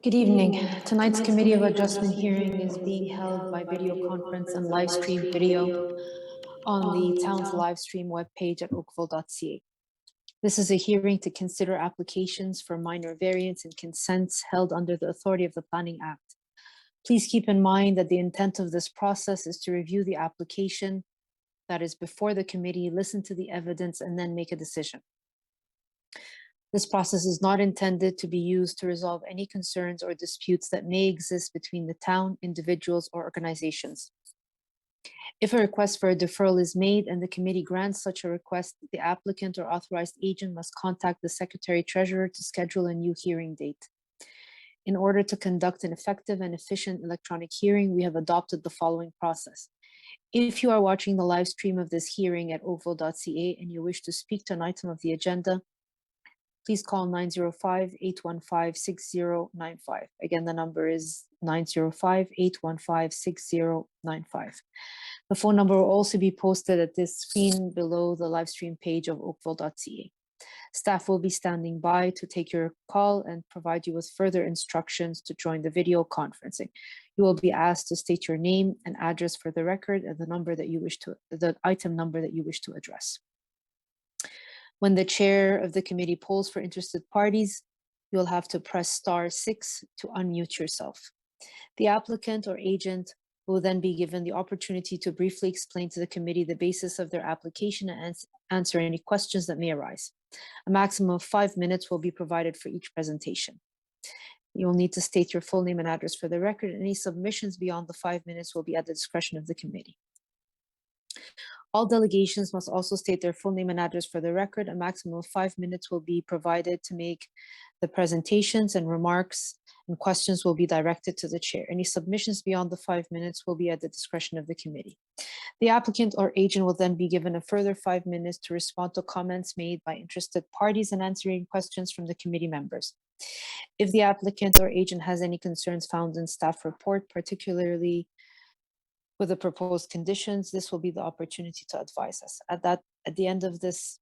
Good evening. Tonight's Committee of Adjustment hearing is being held by video conference and live stream video on the town's live stream webpage at oakville.ca. This is a hearing to consider applications for minor variance and consents held under the authority of the Planning Act. Please keep in mind that the intent of this process is to review the application that is before the committee, listen to the evidence, and then make a decision. This process is not intended to be used to resolve any concerns or disputes that may exist between the town, individuals, or organizations. If a request for a deferral is made and the committee grants such a request, the applicant or authorized agent must contact the Secretary Treasurer to schedule a new hearing date. In order to conduct an effective and efficient electronic hearing, we have adopted the following process. If you are watching the live stream of this hearing at oakville.ca and you wish to speak to an item of the agenda, please call 905-815-6095. Again, the number is 905-815-6095. The phone number will also be posted at this screen below the live stream page of oakville.ca. Staff will be standing by to take your call and provide you with further instructions to join the video conferencing. You will be asked to state your name and address for the record and the item number that you wish to address. When the chair of the committee polls for interested parties, you'll have to press *6 to unmute yourself. The applicant or agent will then be given the opportunity to briefly explain to the committee the basis of their application and answer any questions that may arise. A maximum of 5 minutes will be provided for each presentation. You'll need to state your full name and address for the record. Any submissions beyond the 5 minutes will be at the discretion of the committee. All delegations must also state their full name and address for the record. A maximum of 5 minutes will be provided to make the presentations, and remarks and questions will be directed to the chair. Any submissions beyond the 5 minutes will be at the discretion of the committee. The applicant or agent will then be given a further 5 minutes to respond to comments made by interested parties and answering questions from the committee members. If the applicant or agent has any concerns found in staff report, particularly with the proposed conditions, this will be the opportunity to advise us. At the end of this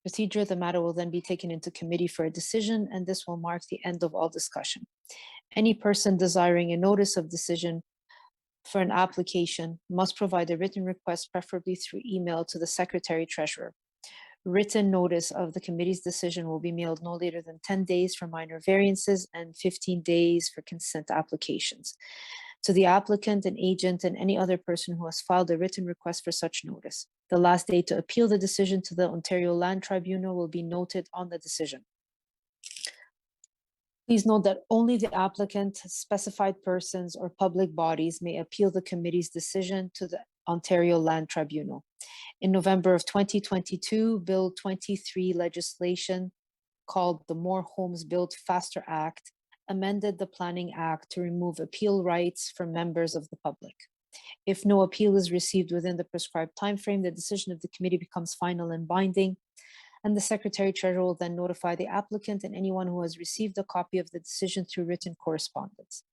procedure, the matter will then be taken into committee for a decision, and this will mark the end of all discussion. Any person desiring a notice of decision for an application must provide a written request, preferably through email, to the Secretary Treasurer. Written notice of the committee's decision will be mailed no later than 10 days for minor variances and 15 days for consent applications to the applicant, an agent, and any other person who has filed a written request for such notice. The last day to appeal the decision to the Ontario Land Tribunal will be noted on the decision. Please note that only the applicant, specified persons, or public bodies may appeal the committee's decision to the Ontario Land Tribunal. In November of 2022, Bill 23 legislation called the More Homes Built Faster Act amended the Planning Act to remove appeal rights for members of the public. If no appeal is received within the prescribed timeframe, the decision of the committee becomes final and binding, and the Secretary Treasurer will then notify the applicant and anyone who has received a copy of the decision through written correspondence.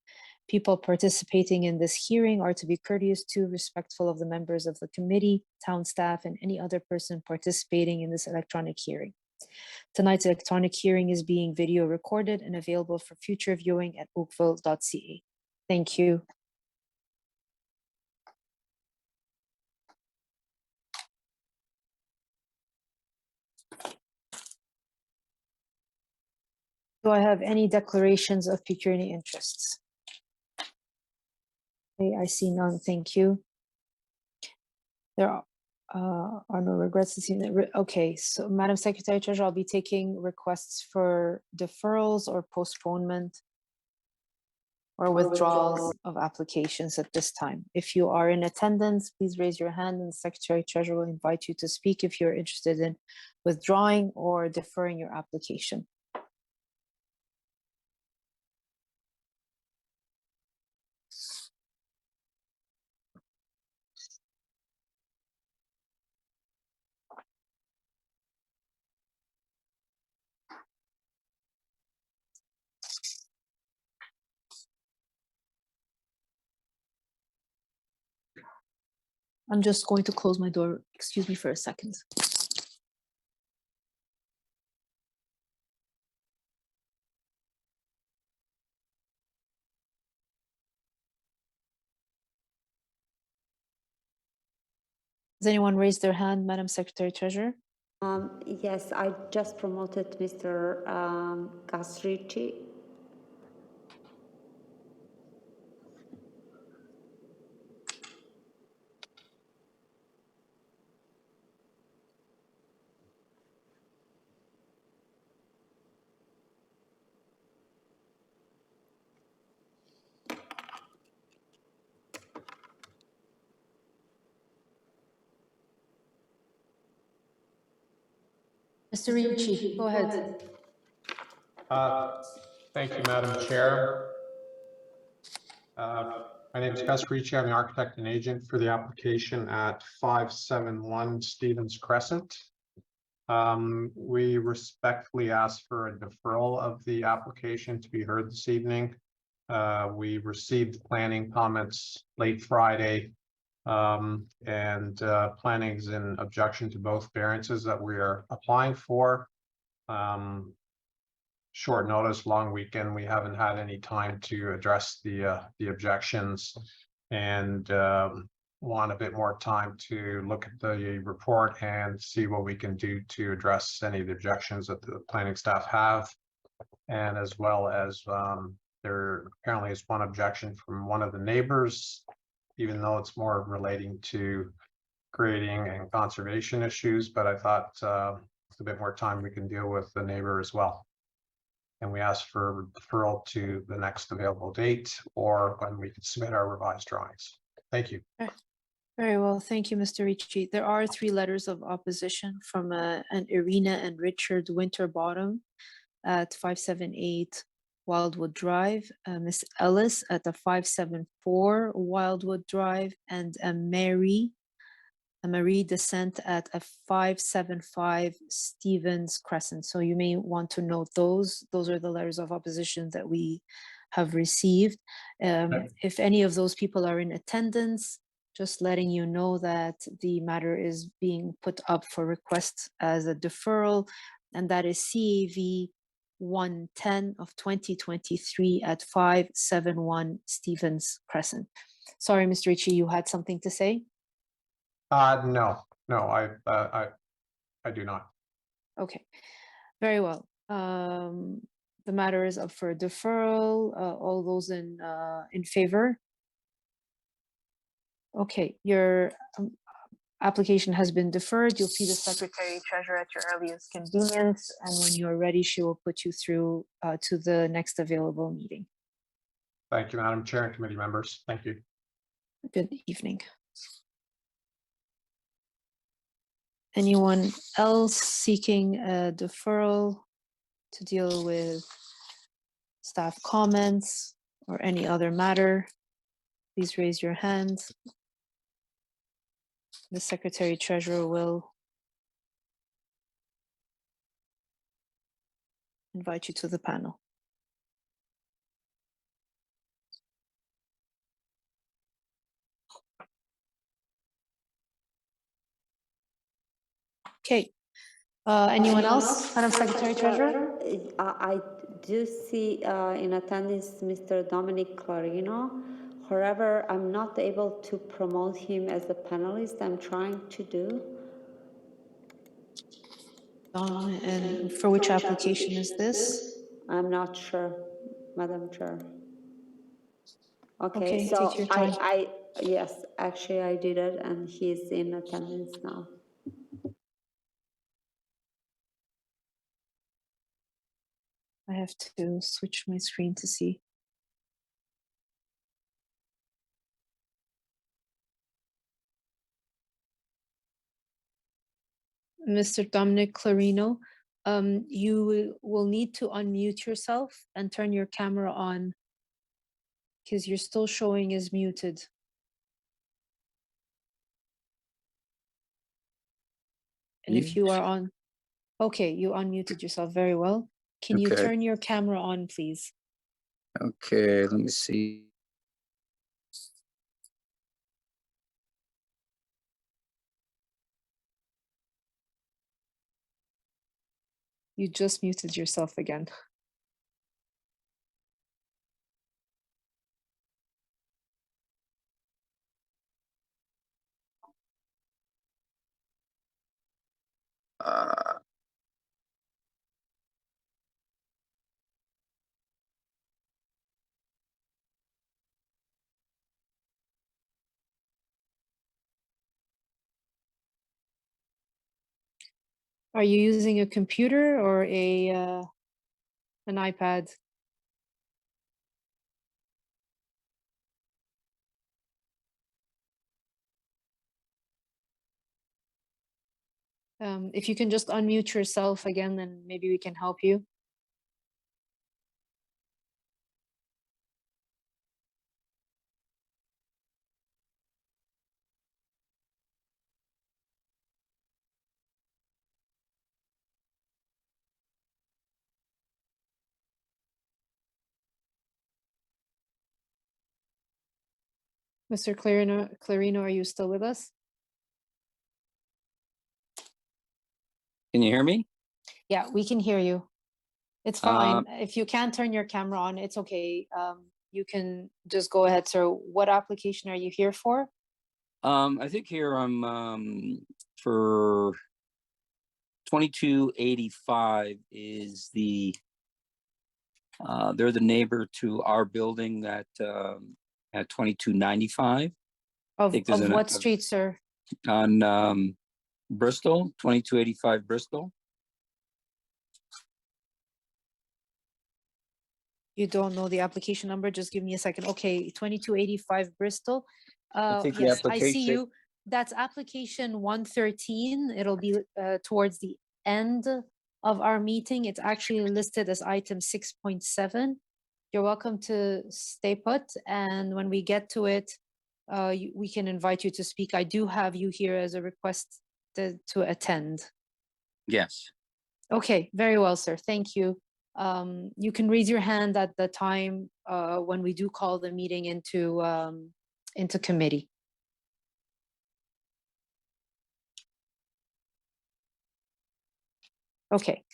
People participating in this hearing are to be courteous to, respectful of the members of the committee, town staff, and any other person participating in this electronic hearing. Tonight's electronic hearing is being video recorded and available for future viewing at oakville.ca. Thank you. Do I have any declarations of pecuniary interests? Okay, I see none. Thank you. There are no regrets. Okay, so Madam Secretary Treasurer, I'll be taking requests for deferrals or postponement or withdrawals of applications at this time. If you are in attendance, please raise your hand and the Secretary Treasurer will invite you to speak if you're interested in withdrawing or deferring your application. I'm just going to close my door. Excuse me for a second. Has anyone raised their hand, Madam Secretary Treasurer? Yes, I just promoted Mr. Gasrici. Mr. Ricci, go ahead. Thank you, Madam Chair. My name is Gus Ricci. I'm the architect and agent for the application at 571 Stevens Crescent. We respectfully ask for a deferral of the application to be heard this evening. We received planning comments late Friday, and planning is in objection to both variances that we are applying for. Short notice, long weekend, we haven't had any time to address the objections, and want a bit more time to look at the report and see what we can do to address any of the objections that the planning staff have. And as well as there apparently is one objection from one of the neighbors, even though it's more relating to grading and conservation issues, but I thought with a bit more time we can deal with the neighbor as well. And we ask for deferral to the next available date or when we can submit our revised drawings. Thank you. Very well, thank you, Mr. Ricci. There are 3 letters of opposition from an Irina and Richard Winterbottom at 578 Wildwood Drive, Miss Ellis at the 574 Wildwood Drive, and Marie Descent at a 575 Stevens Crescent. So you may want to note those. Those are the letters of opposition that we have received. If any of those people are in attendance, just letting you know that the matter is being put up for request as a deferral, and that is CAV 110 of 2023 at 571 Stevens Crescent. Sorry, Mr. Ricci, you had something to say? No, I do not. Okay, very well. The matter is up for deferral. All those in favor? Okay, your application has been deferred. You'll see the Secretary Treasurer at your earliest convenience, and when you are ready, she will put you through to the next available meeting. Thank you, Madam Chair and committee members. Thank you. Good evening. Anyone else seeking a deferral to deal with staff comments or any other matter? Please raise your hand. The Secretary Treasurer will invite you to the panel. Okay. Anyone else, Madam Secretary Treasurer? I do see in attendance Mr. Dominic Clarino. However, I'm not able to promote him as a panelist. I'm trying to do. And for which application is this? I'm not sure, Madam Chair. Okay, Okay, so take your time. yes, actually I did it and he's in attendance now. I have to switch my screen to see. Mr. Dominic Clarino, you will need to unmute yourself and turn your camera on because you're still showing as muted. And if you are on, okay, you unmuted yourself very well. Can you turn your camera on, please? Okay, let me see. You just muted yourself again. Are you using a computer or an iPad? If you can just unmute yourself again, then maybe we can help you. Mr. Clarino, are you still with us? Can you hear me? Yeah, we can hear you. It's fine. If you can't turn your camera on, it's okay. You can just go ahead, sir. What application are you here for? I think here I'm for 2285 is they're the neighbor to our building that at 2295 Of think there's what street, sir? on Bristol, 2285 Bristol. You don't know the application number? Just give me a second. Okay, 2285 Bristol. think the Yes, I see application- you. That's application 113. It'll be towards the end of our meeting. It's actually listed as item 6.7. You're welcome to stay put, and when we get to it, we can invite you to speak. I do have you here as a request to attend. Yes. Okay, very well, sir. Thank you. You can raise your hand at the time when we do call the meeting into committee. Okay.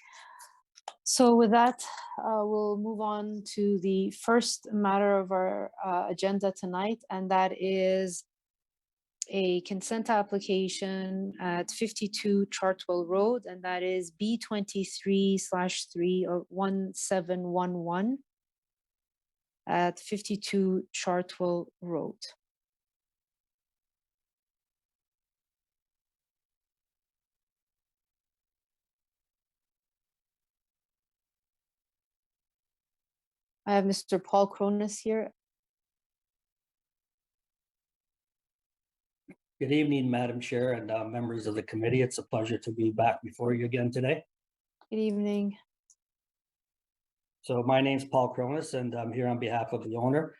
So with that, we'll move on to the first matter of our agenda tonight, and that is a consent application at 52 Chartwell Road, and that is B23/3 or 1711 at 52 Chartwell Road. I have Mr. Paul Cronus here. Good evening, Madam Chair and members of the committee. It's a pleasure to be back before you again today. Good evening. So my name's Paul Cronus, and I'm here on behalf of the owner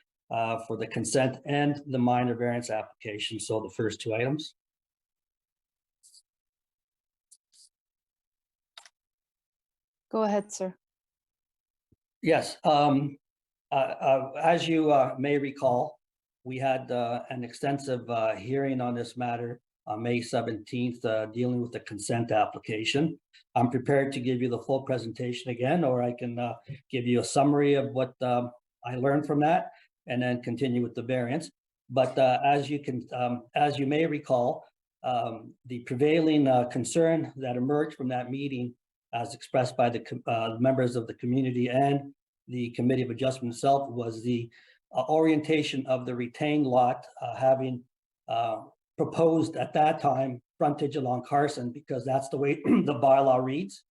for the consent and the minor variance application. So the first two items. Go ahead, sir. Yes. As you may recall, we had an extensive hearing on this matter on May 17th, dealing with the consent application. I'm prepared to give you the full presentation again, or I can give you a summary of what I learned from that and then continue with the variance. But as you may recall, the prevailing concern that emerged from that meeting, as expressed by the members of the community and the Committee of Adjustment itself, was the orientation of the retained lot having proposed at that time frontage along Carson, because that's the way the bylaw reads.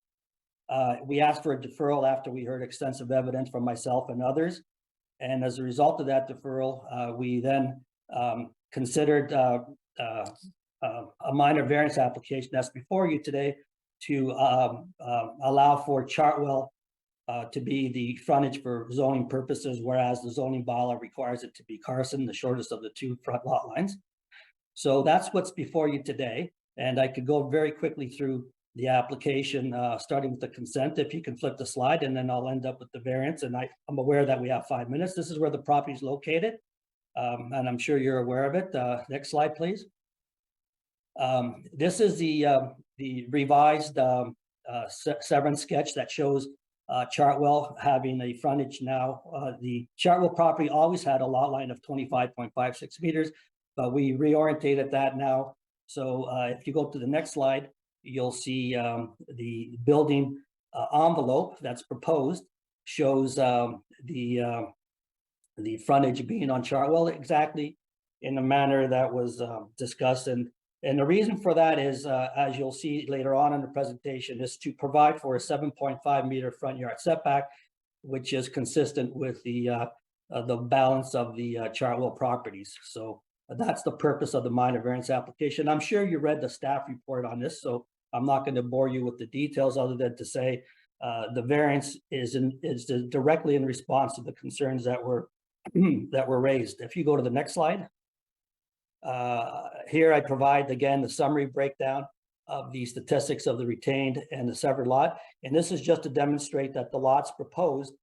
We asked for a deferral after we heard extensive evidence from myself and others. And as a result of that deferral, we then considered a minor variance application that's before you today to allow for Chartwell to be the frontage for zoning purposes, whereas the zoning bylaw requires it to be Carson, the shortest of the two front lot lines. So that's what's before you today. And I could go very quickly through the application, starting with the consent. If you can flip the slide, and then I'll end up with the variance. And I'm aware that we have 5 minutes. This is where the property is located, and I'm sure you're aware of it. Next slide, please. This is the revised severance sketch that shows Chartwell having a frontage now. The Chartwell property always had a lot line of 25.56 meters, but we reorientated that now. So if you go to the next slide, you'll see the building envelope that's proposed shows the frontage being on Chartwell exactly in the manner that was discussed. And And the reason for that is, as you'll see later on in the presentation, is to provide for a 7.5 meter front yard setback, which is consistent with the balance of the Chartwell properties. So that's the purpose of the minor variance application. I'm sure you read the staff report on this, so I'm not going to bore you with the details other than to say the variance is directly in response to the concerns that were raised. If you go to the next slide. Here I provide again the summary breakdown of the statistics of the retained and the severed lot. And this is just to demonstrate that the lots proposed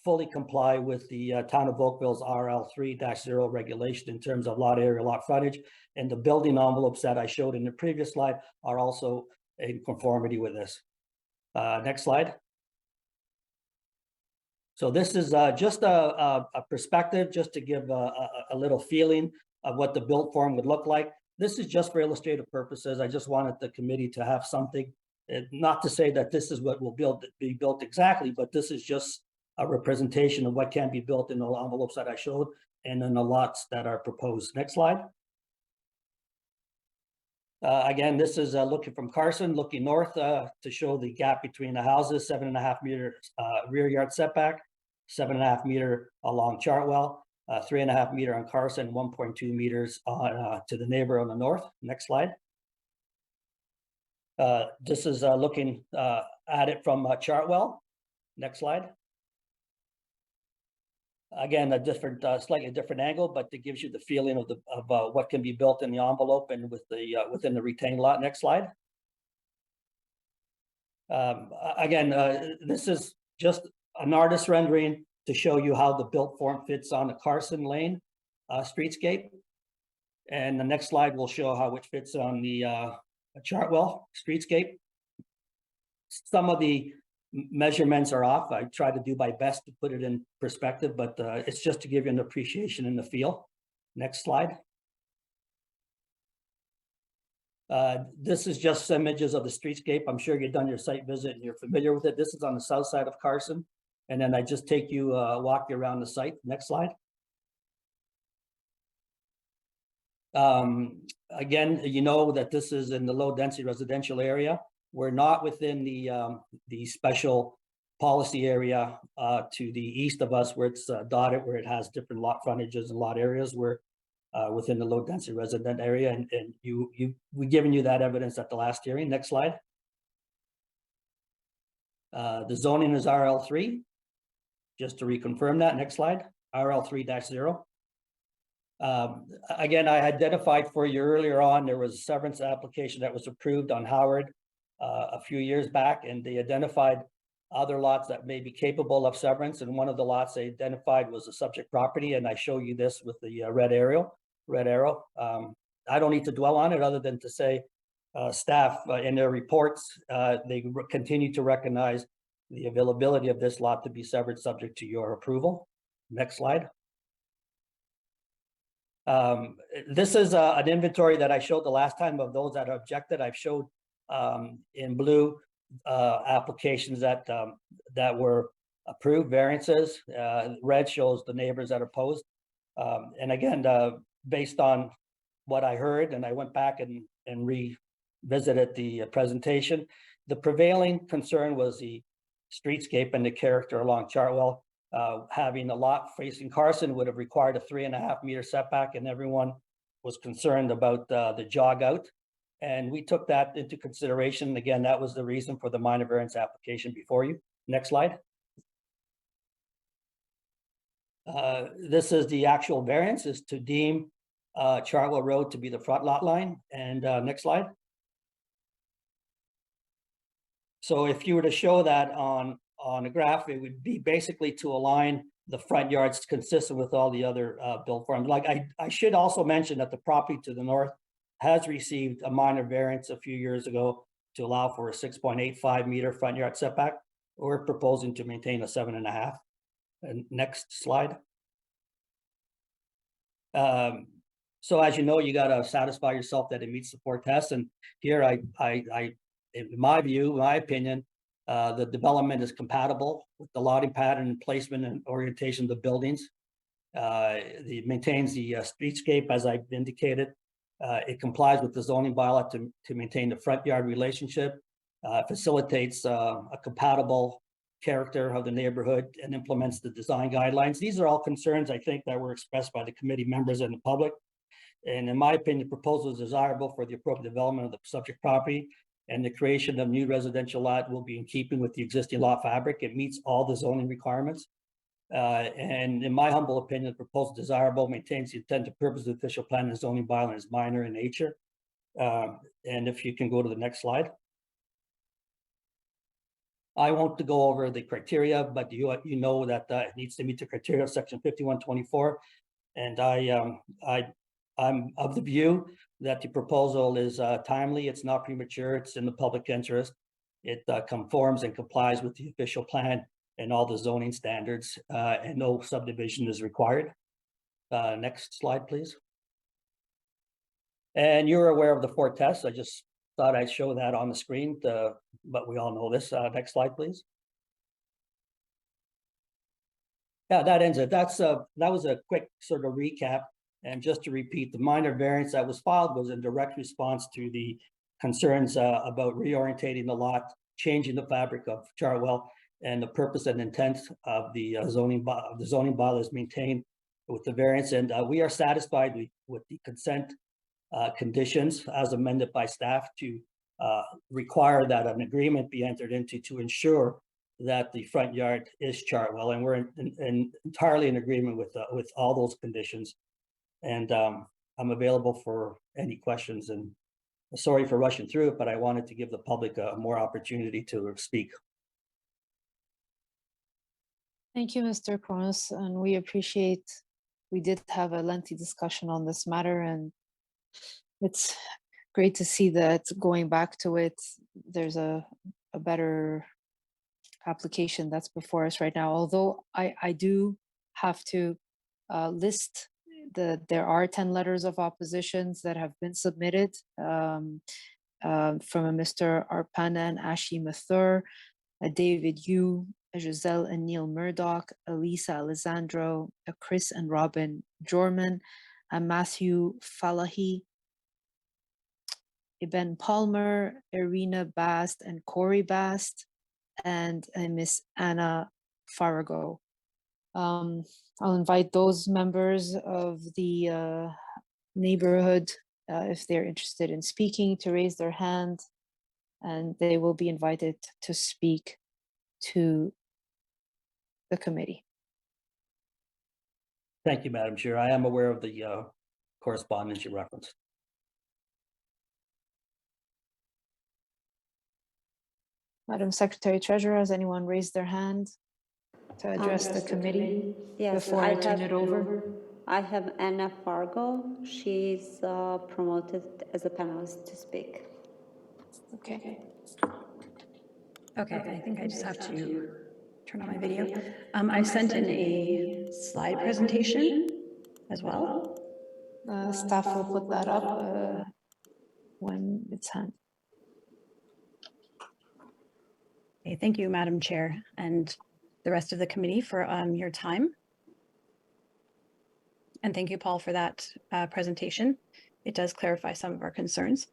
fully comply with the town of Oakville's RL3-0 regulation in terms of lot area, lot frontage, and the building envelopes that I showed in the previous slide are also in conformity with this. Next slide. So this is just a perspective, just to give a little feeling of what the built form would look like. This is just for illustrative purposes. I just wanted the committee to have something, not to say that this is what will be built exactly, but this is just a representation of what can be built in the envelopes that I showed and in the lots that are proposed. Next slide. Again, this is looking from Carson, looking north to show the gap between the houses, 7.5 meter rear yard setback, 7.5 meter along Chartwell, 3.5 meter on Carson, 1.2 meters on to the neighbor on the north. Next slide. This is looking at it from Chartwell. Next slide. Again, a different, slightly different angle, but it gives you the feeling of what can be built in the envelope and with the within the retained lot. Next slide. Again, this is just an artist rendering to show you how the built form fits on the Carson Lane streetscape. And the next slide will show how it fits on the Chartwell streetscape. Some of the measurements are off. I try to do my best to put it in perspective, but it's just to give you an appreciation and the feel. Next slide. This is just some images of the streetscape. I'm sure you've done your site visit and you're familiar with it. This is on the south side of Carson. And then I just take you, walk you around the site. Next slide. Again, you know that this is in the low density residential area. We're not within the special policy area to the east of us where it's dotted, where it has different lot frontages and lot areas. We're within the low density resident area, and we've given you that evidence at the last hearing. Next slide. The zoning is RL3. Just to reconfirm that. Next slide. RL3-0. Again, I identified for you earlier on, there was a severance application that was approved on Howard a few years back, and they identified other lots that may be capable of severance. And one of the lots they identified was a subject property, and I show you this with the red arrow. I don't need to dwell on it other than to say staff in their reports, they continue to recognize the availability of this lot to be severed subject to your approval. Next slide. This is an inventory that I showed the last time of those that objected. I've showed in blue applications that were approved, variances. Red shows the neighbors that are opposed. And again, based on what I heard, and I went back and revisited the presentation, the prevailing concern was the streetscape and the character along Chartwell. Having a lot facing Carson would have required a 3.5 meter setback, and everyone was concerned about the jog out. And we took that into consideration. Again, that was the reason for the minor variance application before you. Next slide. This is the actual variance, is to deem Chartwell Road to be the front lot line. And next slide. So if you were to show that on a graph, it would be basically to align the front yards consistent with all the other built forms. Like I should also mention that the property to the north has received a minor variance a few years ago to allow for a 6.85 meter front yard setback. We're proposing to maintain a 7.5. And next slide. So as you know, you got to satisfy yourself that it meets the 4 tests. And here in my view, my opinion, the development is compatible with the lotting pattern, placement, and orientation of the buildings. It maintains the streetscape, as I've indicated. It complies with the zoning bylaw to maintain the front yard relationship, facilitates a compatible character of the neighborhood, and implements the design guidelines. These are all concerns, I think, that were expressed by the committee members and the public. And in my opinion, the proposal is desirable for the appropriate development of the subject property, and the creation of new residential lot will be in keeping with the existing lot fabric. It meets all the zoning requirements. And in my humble opinion, the proposal is desirable, maintains the intended purpose of the official plan and zoning bylaw, and is minor in nature. And if you can go to the next slide. I won't go over the criteria, but you know that it needs to meet the criteria of section 5124. And I'm of the view that the proposal is timely, it's not premature, it's in the public interest. It conforms and complies with the official plan and all the zoning standards, and no subdivision is required. Next slide, please. And you're aware of the 4 tests. I just thought I'd show that on the screen, but we all know this. Next slide, please. Yeah, that ends it. That was a quick sort of recap. And just to repeat, the minor variance that was filed was in direct response to the concerns about reorientating the lot, changing the fabric of Chartwell, and the purpose and intent of the zoning bylaw is maintained with the variance. And we are satisfied with the consent conditions as amended by staff to require that an agreement be entered into to ensure that the front yard is Chartwell, and we're entirely in agreement with all those conditions. And I'm available for any questions, and sorry for rushing through it, but I wanted to give the public more opportunity to speak. Thank you, Mr. Kronos, and we did have a lengthy discussion on this matter, and it's great to see that going back to it, there's a better application that's before us right now. Although I do have to list there are 10 letters of oppositions that have been submitted from a Mr. Arpana and Ashi Mathur, David Yu, Giselle and Neil Murdoch, Elisa Alessandro, Chris and Robin Jorman, Matthew Falahi, Ibn Palmer, Irina Bast and Corey Bast, and Miss Anna Farago. I'll invite those members of the neighborhood, if they're interested in speaking, to raise their hand, and they will be invited to speak to the committee. Thank you, Madam Chair. I am aware of the correspondence you referenced. Madam Secretary Treasurer, has anyone raised their hand to address the committee? Yes, before I turn it over? I have Anna Fargo. She's promoted as a panelist to speak. Okay. Okay, I think I just have to turn on my video. I sent in a slide presentation as well. Staff will put that up when it's hand. Okay, thank you, Madam Chair, and the rest of the committee for your time. And thank you, Paul, for that presentation. It does clarify some of our concerns.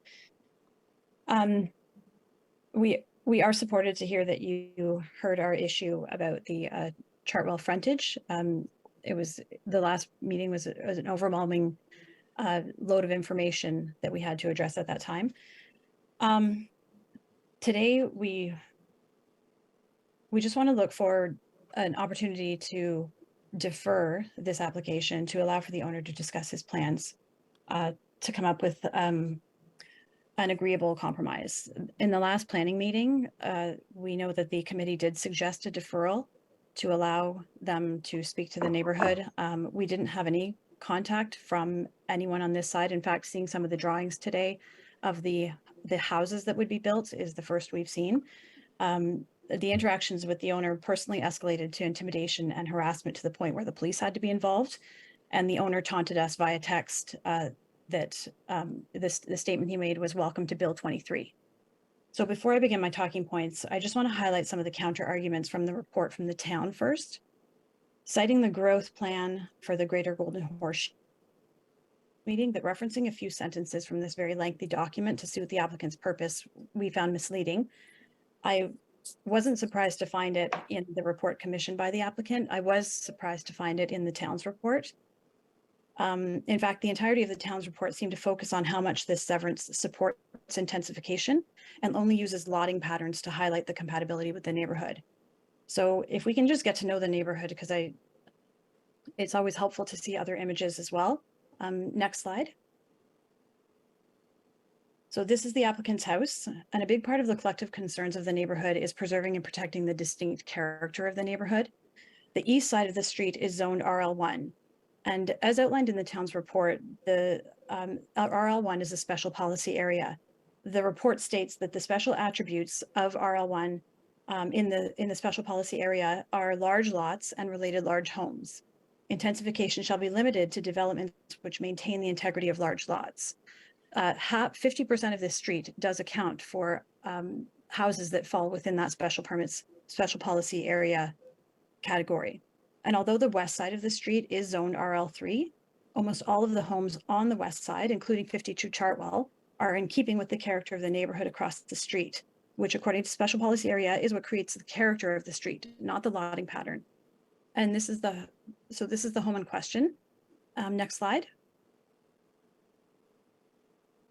We are supported to hear that you heard our issue about the Chartwell frontage. It was the last meeting was an overwhelming load of information that we had to address at that time. Today, we just want to look for an opportunity to defer this application to allow for the owner to discuss his plans to come up with an agreeable compromise. In the last planning meeting, we know that the committee did suggest a deferral to allow them to speak to the neighborhood. We didn't have any contact from anyone on this side. In fact, seeing some of the drawings today of the houses that would be built is the first we've seen. The interactions with the owner personally escalated to intimidation and harassment to the point where the police had to be involved. And the owner taunted us via text that the statement he made was welcome to Bill 23. So before I begin my talking points, I just want to highlight some of the counter arguments from the report from the town first. Citing the growth plan for the Greater Golden Horseshoe, meeting that referencing a few sentences from this very lengthy document to suit the applicant's purpose, we found misleading. I wasn't surprised to find it in the report commissioned by the applicant. I was surprised to find it in the town's report. In fact, the entirety of the town's report seemed to focus on how much this severance supports intensification and only uses lotting patterns to highlight the compatibility with the neighborhood. So if we can just get to know the neighborhood, because it's always helpful to see other images as well. Next slide. So this is the applicant's house, and a big part of the collective concerns of the neighborhood is preserving and protecting the distinct character of the neighborhood. The east side of the street is zoned RL1. And as outlined in the town's report, the RL1 is a special policy area. The report states that the special attributes of RL1 in the special policy area are large lots and related large homes. Intensification shall be limited to developments which maintain the integrity of large lots. 50% of this street does account for houses that fall within that special policy area category. And although the west side of the street is zoned RL3, almost all of the homes on the west side, including 52 Chartwell, are in keeping with the character of the neighborhood across the street, which according to special policy area is what creates the character of the street, not the lotting pattern. And this is the home in question. Next slide.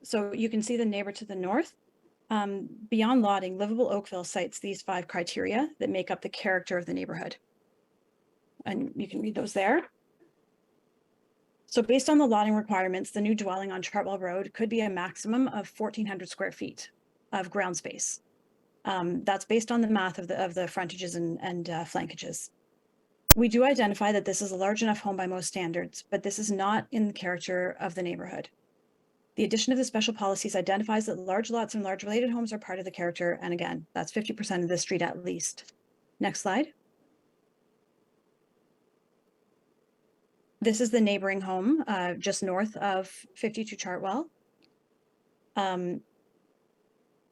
So you can see the neighbor to the north. Beyond lotting, Livable Oakville cites these 5 criteria that make up the character of the neighborhood. And you can read those there. So based on the lotting requirements, the new dwelling on Chartwell Road could be a maximum of 1,400 square feet of ground space. That's based on the math of the frontages and flankages. We do identify that this is a large enough home by most standards, but this is not in the character of the neighborhood. The addition of the special policies identifies that large lots and large related homes are part of the character. And again, that's 50% of the street at least. Next slide. This is the neighboring home just north of 52 Chartwell.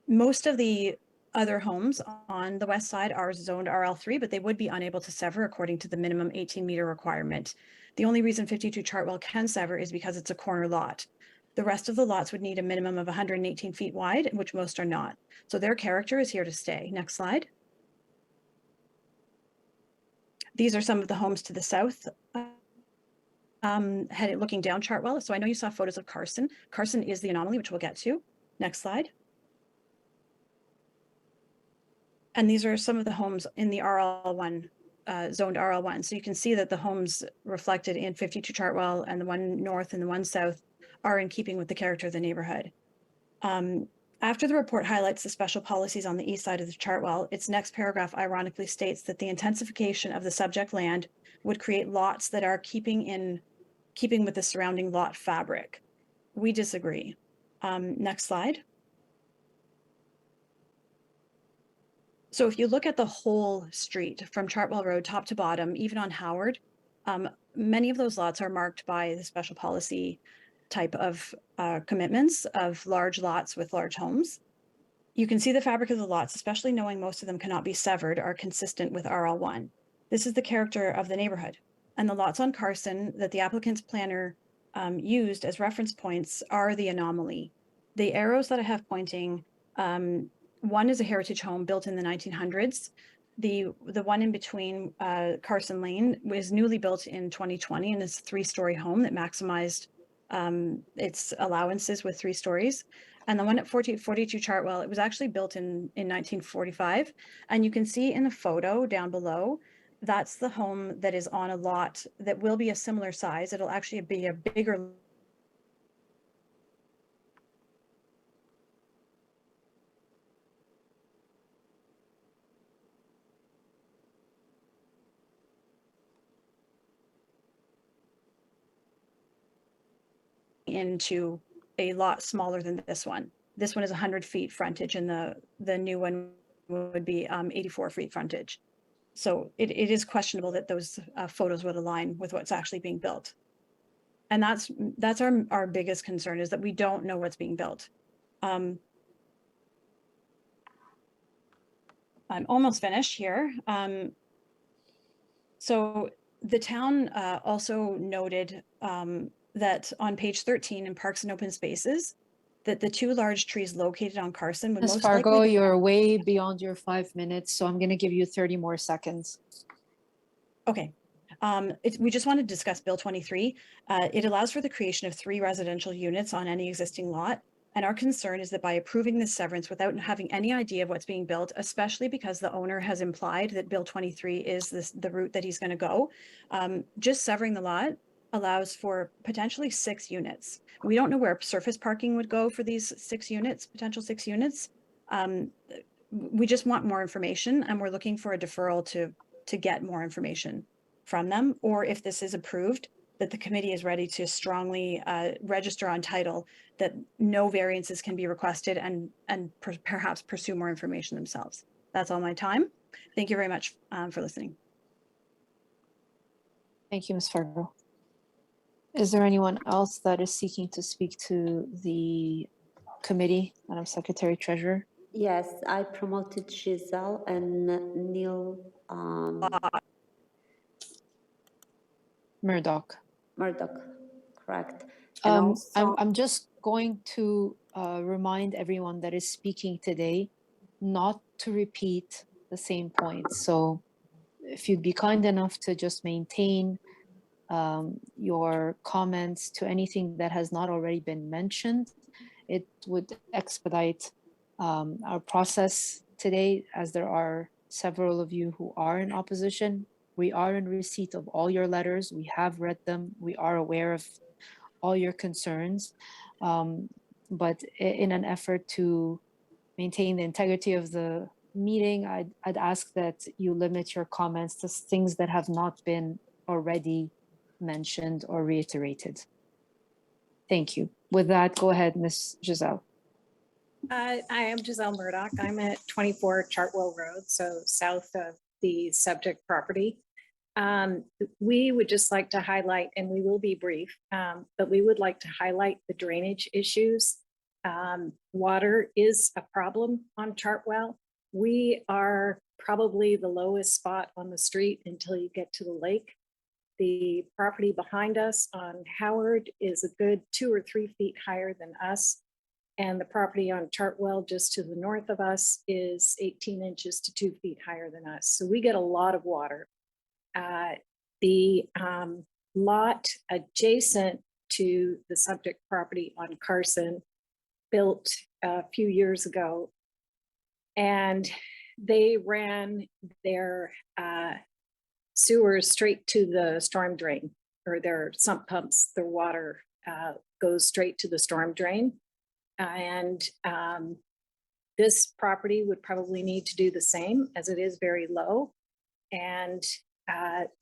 Most of the other homes on the west side are zoned RL3, but they would be unable to sever according to the minimum 18-meter requirement. The only reason 52 Chartwell can sever is because it's a corner lot. The rest of the lots would need a minimum of 118 feet wide, which most are not. So their character is here to stay. Next slide. These are some of the homes to the south, looking down Chartwell. So I know you saw photos of Carson. Carson is the anomaly, which we'll get to. Next slide. And these are some of the homes in the RL1, zoned RL1. So you can see that the homes reflected in 52 Chartwell and the one north and the one south are in keeping with the character of the neighborhood. After the report highlights the special policies on the east side of the Chartwell, its next paragraph ironically states that the intensification of the subject land would create lots that are keeping with the surrounding lot fabric. We disagree. Next slide. So if you look at the whole street from Chartwell Road top to bottom, even on Howard, many of those lots are marked by the special policy type of commitments of large lots with large homes. You can see the fabric of the lots, especially knowing most of them cannot be severed, are consistent with RL1. This is the character of the neighborhood. And the lots on Carson that the applicant's planner used as reference points are the anomaly. The arrows that I have pointing, one is a heritage home built in the 1900s. The one in between Carson Lane was newly built in 2020 and is a 3-story home that maximized its allowances with 3 stories. And the one at 42 Chartwell, it was actually built in 1945. And you can see in the photo down below, that's the home that is on a lot that will be a similar size. It'll actually be a bigger into a lot smaller than this one. This one is 100 feet frontage and the new one would be 84 feet frontage. So it is questionable that those photos would align with what's actually being built. And that's our biggest concern, is that we don't know what's being built. I'm almost finished here. So the town also noted that on page 13 in Parks and Open Spaces, that the 2 large trees located on Carson would Ms. most Fargo, likely. you're way beyond your 5 minutes, so I'm gonna give you 30 more seconds. Okay. We just want to discuss Bill 23. It allows for the creation of 3 residential units on any existing lot. And our concern is that by approving this severance without having any idea of what's being built, especially because the owner has implied that Bill 23 is the route that he's going to go, just severing the lot allows for potentially 6 units. We don't know where surface parking would go for these 6 units, potential 6 units. We just want more information, and we're looking for a deferral to get more information from them, or if this is approved, that the committee is ready to strongly register on title that no variances can be requested and perhaps pursue more information themselves. That's all my time. Thank you very much for listening. Thank you, Ms. Fargo. Is there anyone else that is seeking to speak to the committee, Madam Secretary Treasurer? Yes, I promoted Giselle and Neil Murdoch. Murdoch, correct. And also, I'm just going to remind everyone that is speaking today not to repeat the same points. So if you'd be kind enough to just maintain your comments to anything that has not already been mentioned, it would expedite our process today, as there are several of you who are in opposition. We are in receipt of all your letters. We have read them. We are aware of all your concerns. But in an effort to maintain the integrity of the meeting, I'd ask that you limit your comments to things that have not been already mentioned or reiterated. Thank you. With that, go ahead, Ms. Giselle. I am Giselle Murdoch. I'm at 24 Chartwell Road, so south of the subject property. We would just like to highlight, and we will be brief, but we would like to highlight the drainage issues. Water is a problem on Chartwell. We are probably the lowest spot on the street until you get to the lake. The property behind us on Howard is a good 2 or 3 feet higher than us. And the property on Chartwell just to the north of us is 18 inches to 2 feet higher than us. So we get a lot of water. The lot adjacent to the subject property on Carson built a few years ago, and they ran their sewers straight to the storm drain, or their sump pumps. Their water goes straight to the storm drain. And this property would probably need to do the same, as it is very low. And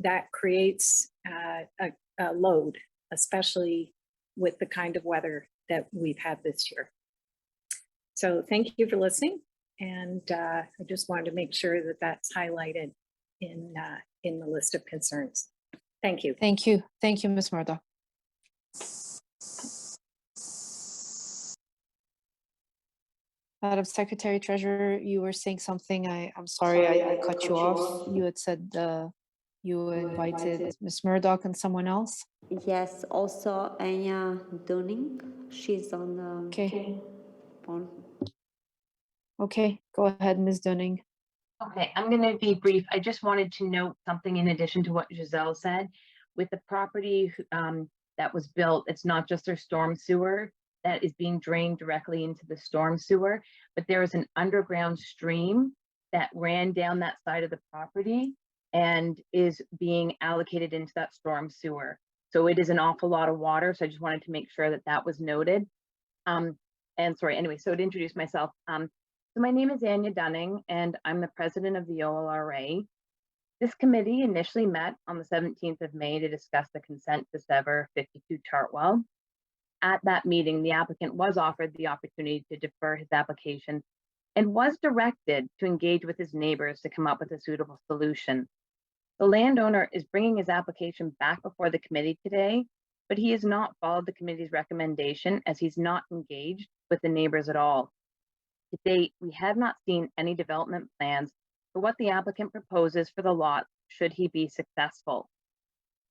that creates a load, especially with the kind of weather that we've had this year. So thank you for listening. And I just wanted to make sure that that's highlighted in the list of concerns. Thank you. Thank you. Thank you, Ms. Murdoch. Madam Secretary Treasurer, you were saying something. I'm sorry, I cut you off. You had said you invited Ms. Murdoch and someone else. yes, also Anya Dunning. She's on the Okay. phone. Okay, go ahead, Ms. Dunning. Okay, I'm going to be brief. I just wanted to note something in addition to what Giselle said. With the property that was built, it's not just their storm sewer that is being drained directly into the storm sewer, but there is an underground stream that ran down that side of the property and is being allocated into that storm sewer. So it is an awful lot of water. So I just wanted to make sure that that was noted. And sorry, anyway, so to introduce myself, so my name is Anya Dunning, and I'm the president of the OLRA. This committee initially met on the 17th of May to discuss the consent to sever 52 Chartwell. At that meeting, the applicant was offered the opportunity to defer his application and was directed to engage with his neighbors to come up with a suitable solution. The landowner is bringing his application back before the committee today, but he has not followed the committee's recommendation as he's not engaged with the neighbors at all. To date, we have not seen any development plans for what the applicant proposes for the lot should he be successful.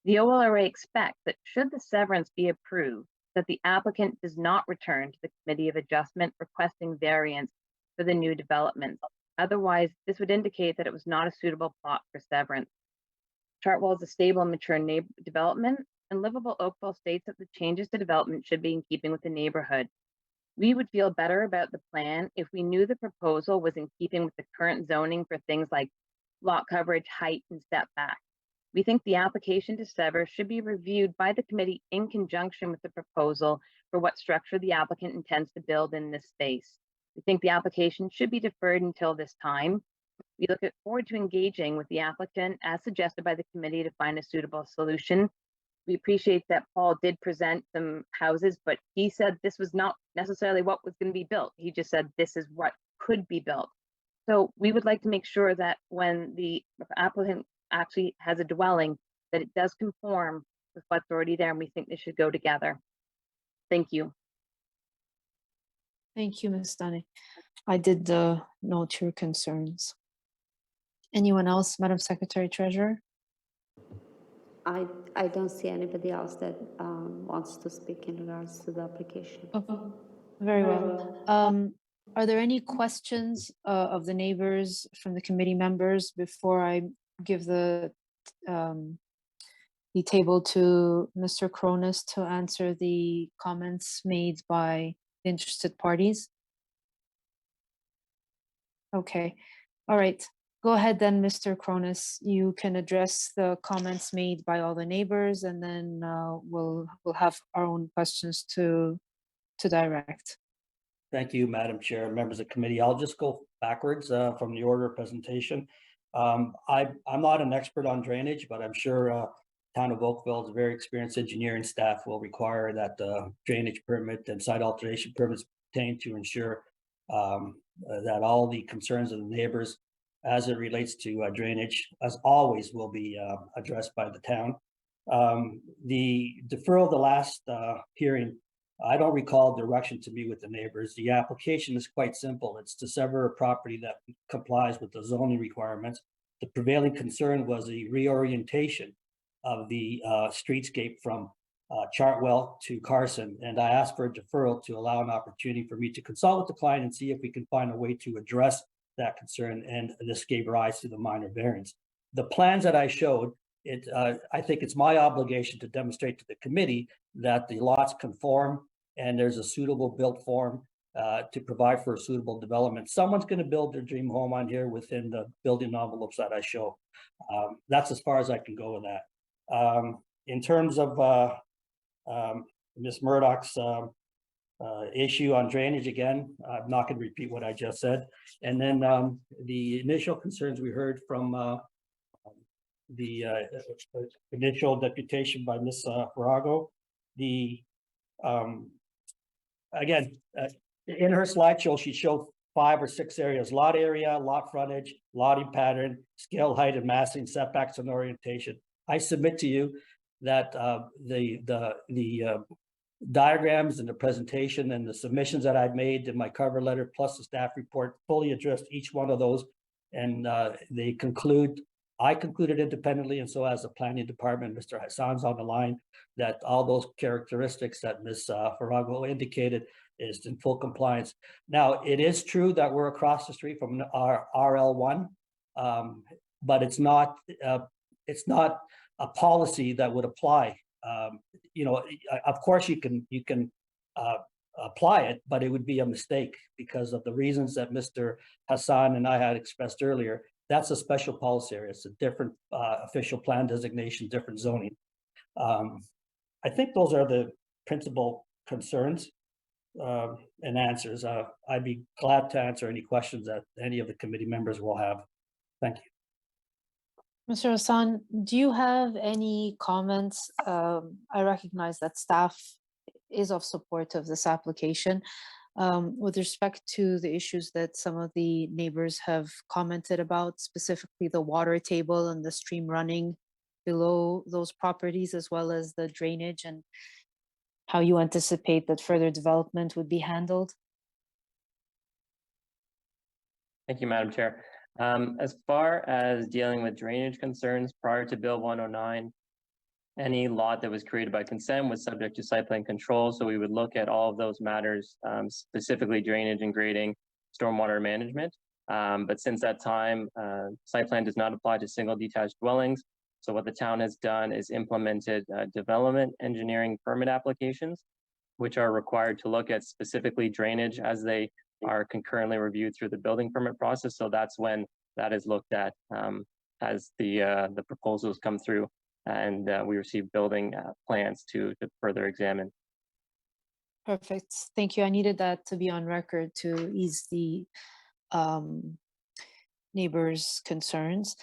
The OLRA expects that should the severance be approved, that the applicant does not return to the Committee of Adjustment requesting variance for the new development. Otherwise, this would indicate that it was not a suitable plot for severance. Chartwell is a stable and mature development, and Livable Oakville states that the changes to development should be in keeping with the neighborhood. We would feel better about the plan if we knew the proposal was in keeping with the current zoning for things like lot coverage, height, and setback. We think the application to sever should be reviewed by the committee in conjunction with the proposal for what structure the applicant intends to build in this space. We think the application should be deferred until this time. We look forward to engaging with the applicant as suggested by the committee to find a suitable solution. We appreciate that Paul did present some houses, but he said this was not necessarily what was going to be built. He just said this is what could be built. So we would like to make sure that when the applicant actually has a dwelling, that it does conform with what's already there, and we think they should go together. Thank you. Thank you, Ms. Dunning. I did note your concerns. Anyone else, Madam Secretary Treasurer? I don't see anybody else that wants to speak in regards to the application. Oh, very well. Are there any questions of the neighbors from the committee members before I give the table to Mr. Cronus to answer the comments made by interested parties? Okay, all right. Go ahead then, Mr. Cronus. You can address the comments made by all the neighbors, and then we'll have our own questions to direct. Thank you, Madam Chair, members of the committee. I'll just go backwards from the order of presentation. I'm not an expert on drainage, but I'm sure Town of Oakville's very experienced engineering staff will require that drainage permit and site alteration permits obtained to ensure that all the concerns of the neighbors as it relates to drainage, as always, will be addressed by the town. The deferral of the last hearing, I don't recall direction to meet with the neighbors. The application is quite simple. It's to sever a property that complies with the zoning requirements. The prevailing concern was the reorientation of the streetscape from Chartwell to Carson. And I asked for a deferral to allow an opportunity for me to consult with the client and see if we can find a way to address that concern, and this gave rise to the minor variance. The plans that I showed, I think it's my obligation to demonstrate to the committee that the lots conform and there's a suitable built form to provide for a suitable development. Someone's going to build their dream home on here within the building envelopes that I show. That's as far as I can go with that. In terms of Ms. Murdoch's issue on drainage, again, I'm not going to repeat what I just said. And then the initial concerns we heard from the initial deputation by Ms. Farago, again, in her slideshow, she showed 5 or 6 areas: lot area, lot frontage, lotting pattern, scale, height, and massing, setbacks, and orientation. I submit to you that the diagrams and the presentation and the submissions that I've made in my cover letter plus the staff report fully addressed each one of those, and they conclude, I concluded independently, and so as the planning department, Mr. Hassan's on the line, that all those characteristics that Ms. Farago indicated is in full compliance. Now, it is true that we're across the street from our RL1, but it's not a policy that would apply. You know, of course you can apply it, but it would be a mistake because of the reasons that Mr. Hassan and I had expressed earlier. That's a special policy area. It's a different official plan designation, different zoning. I think those are the principal concerns and answers. I'd be glad to answer any questions that any of the committee members will have. Thank you. Mr. Hassan, do you have any comments? I recognize that staff is of support of this application. With respect to the issues that some of the neighbors have commented about, specifically the water table and the stream running below those properties, as well as the drainage and how you anticipate that further development would be handled? Thank you, Madam Chair. As far as dealing with drainage concerns prior to Bill 109, any lot that was created by consent was subject to site plan control. So we would look at all of those matters, specifically drainage and grading, stormwater management. But since that time, site plan does not apply to single detached dwellings. So what the town has done is implemented development engineering permit applications, which are required to look at specifically drainage as they are concurrently reviewed through the building permit process. So that's when that is looked at as the proposals come through, and we receive building plans to further examine. Perfect. Thank you. I needed that to be on record to ease the neighbors' concerns.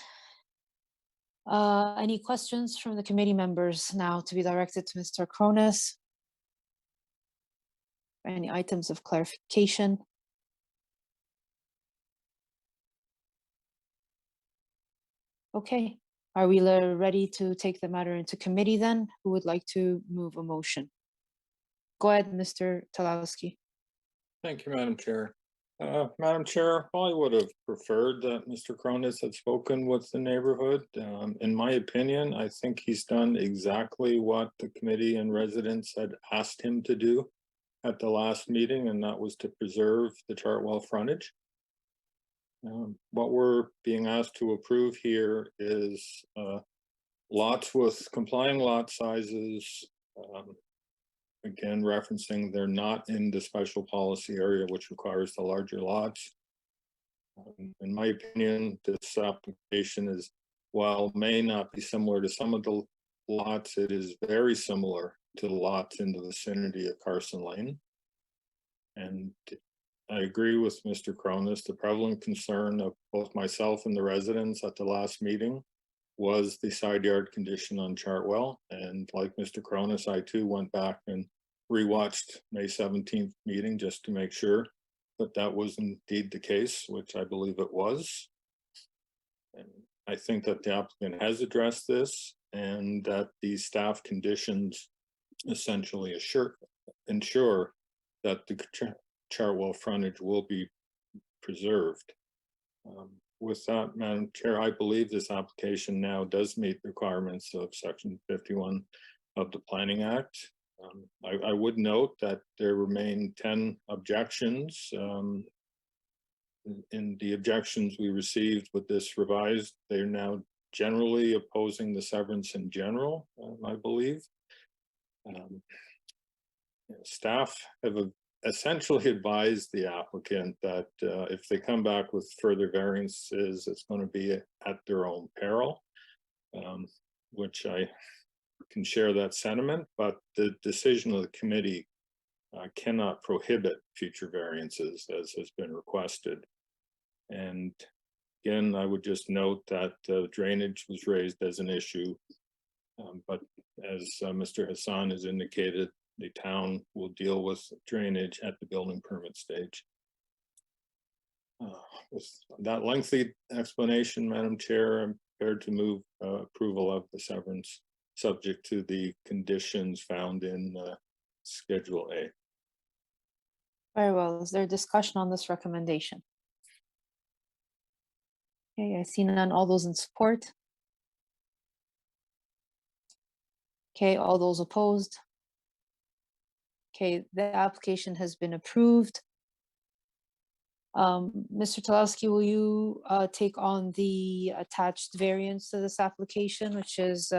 Any questions from the committee members now to be directed to Mr. Cronus? Any items of clarification? Okay, are we ready to take the matter into committee then? Who would like to move a motion? Go ahead, Mr. Talowski. Thank you, Madam Chair. Madam Chair, I would have preferred that Mr. Cronus had spoken with the neighborhood. In my opinion, I think he's done exactly what the committee and residents had asked him to do at the last meeting, and that was to preserve the Chartwell frontage. What we're being asked to approve here is lots with complying lot sizes. Again, referencing they're not in the special policy area, which requires the larger lots. In my opinion, this application is, while may not be similar to some of the lots, it is very similar to the lots in the vicinity of Carson Lane. And I agree with Mr. Cronus. The prevalent concern of both myself and the residents at the last meeting was the side yard condition on Chartwell. And like Mr. Cronus, I too went back and rewatched May 17th meeting just to make sure that that was indeed the case, which I believe it was. And I think that the applicant has addressed this and that these staff conditions essentially ensure that the Chartwell frontage will be preserved. With that, Madam Chair, I believe this application now does meet requirements of Section 51 of the Planning Act. I would note that there remain 10 objections. In the objections we received with this revised, they're now generally opposing the severance in general, I believe. Staff have essentially advised the applicant that if they come back with further variances, it's going to be at their own peril, which I can share that sentiment, but the decision of the committee cannot prohibit future variances as has been requested. And again, I would just note that drainage was raised as an issue, but as Mr. Hassan has indicated, the town will deal with drainage at the building permit stage. With that lengthy explanation, Madam Chair, I'm prepared to move approval of the severance subject to the conditions found in Schedule A. Very well. Is there discussion on this recommendation? Okay, I see none. All those in support? Okay, all those opposed? Okay, the application has been approved. Mr. Talowski, will you take on the attached variance to this application, which is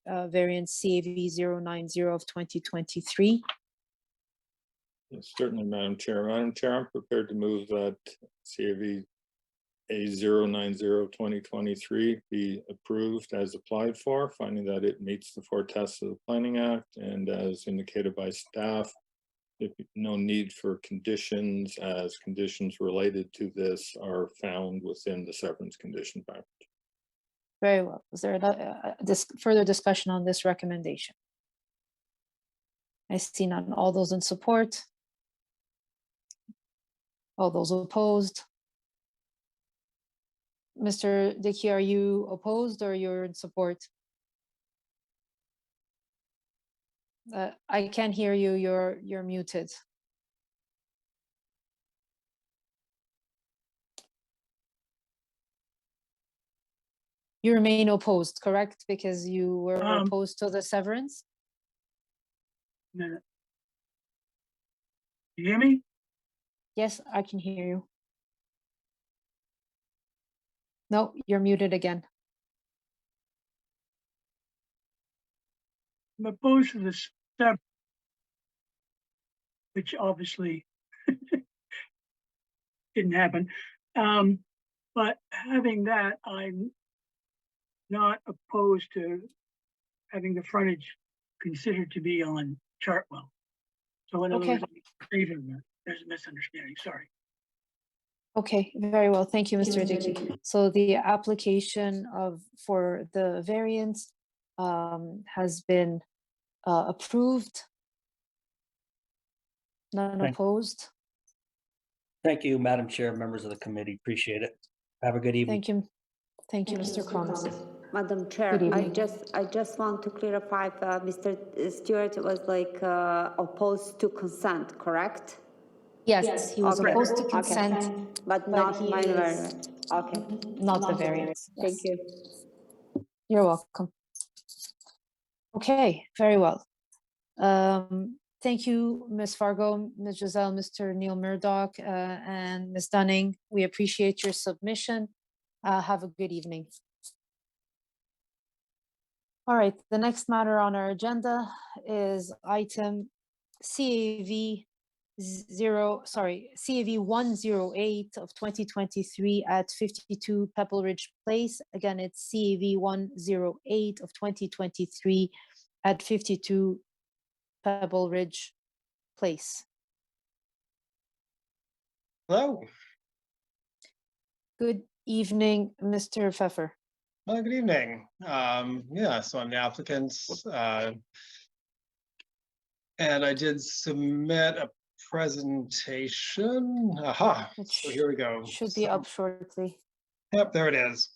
variance CAV 090 of 2023? Yes, certainly, Madam Chair. Madam Chair, I'm prepared to move that CAV A090-2023 be approved as applied for, finding that it meets the 4 tests of the Planning Act, and as indicated by staff, no need for conditions, as conditions related to this are found within the severance condition package. Very well. Is there further discussion on this recommendation? I see none. All those in support? All those opposed? Mr. Dickey, are you opposed or you're in support? I can't hear you. You're muted. You remain opposed, correct? Because you were opposed to the severance? Minute. You hear me? Yes, I can hear you. No, you're muted again. I'm opposed to the step, which obviously didn't happen. But having that, I'm not opposed to having the frontage considered to be on Chartwell. So in other Okay. words, I'm in favor of that. There's a misunderstanding, sorry. Okay, very well. Thank you, Mr. Dickey. So the application for the variance has been approved. None Thank- opposed. Thank you, Madam Chair, members of the committee. Appreciate it. Have a good evening. Thank you. Thank you, Mr. Cronus. Madam Chair, Good I evening. just want to clarify, Mr. Stewart was like opposed to consent, correct? Yes, he was Okay. opposed to Okay. consent, But not he minor is variance. Okay, not the variance. thank Yes. you. You're welcome. Okay, very well. Thank you, Ms. Fargo, Ms. Giselle, Mr. Neil Murdoch, and Ms. Dunning. We appreciate your submission. Have a good evening. All right, the next matter on our agenda is item CAV CAV 108 of 2023 at 52 Pebble Ridge Place. Again, it's CAV 108 of 2023 at 52 Pebble Ridge Place. Hello. Good evening, Mr. Pfeffer. Good evening. Yeah, so I'm the applicant, and I did submit a presentation. Aha, so here we go. Should be up shortly. Yep, there it is.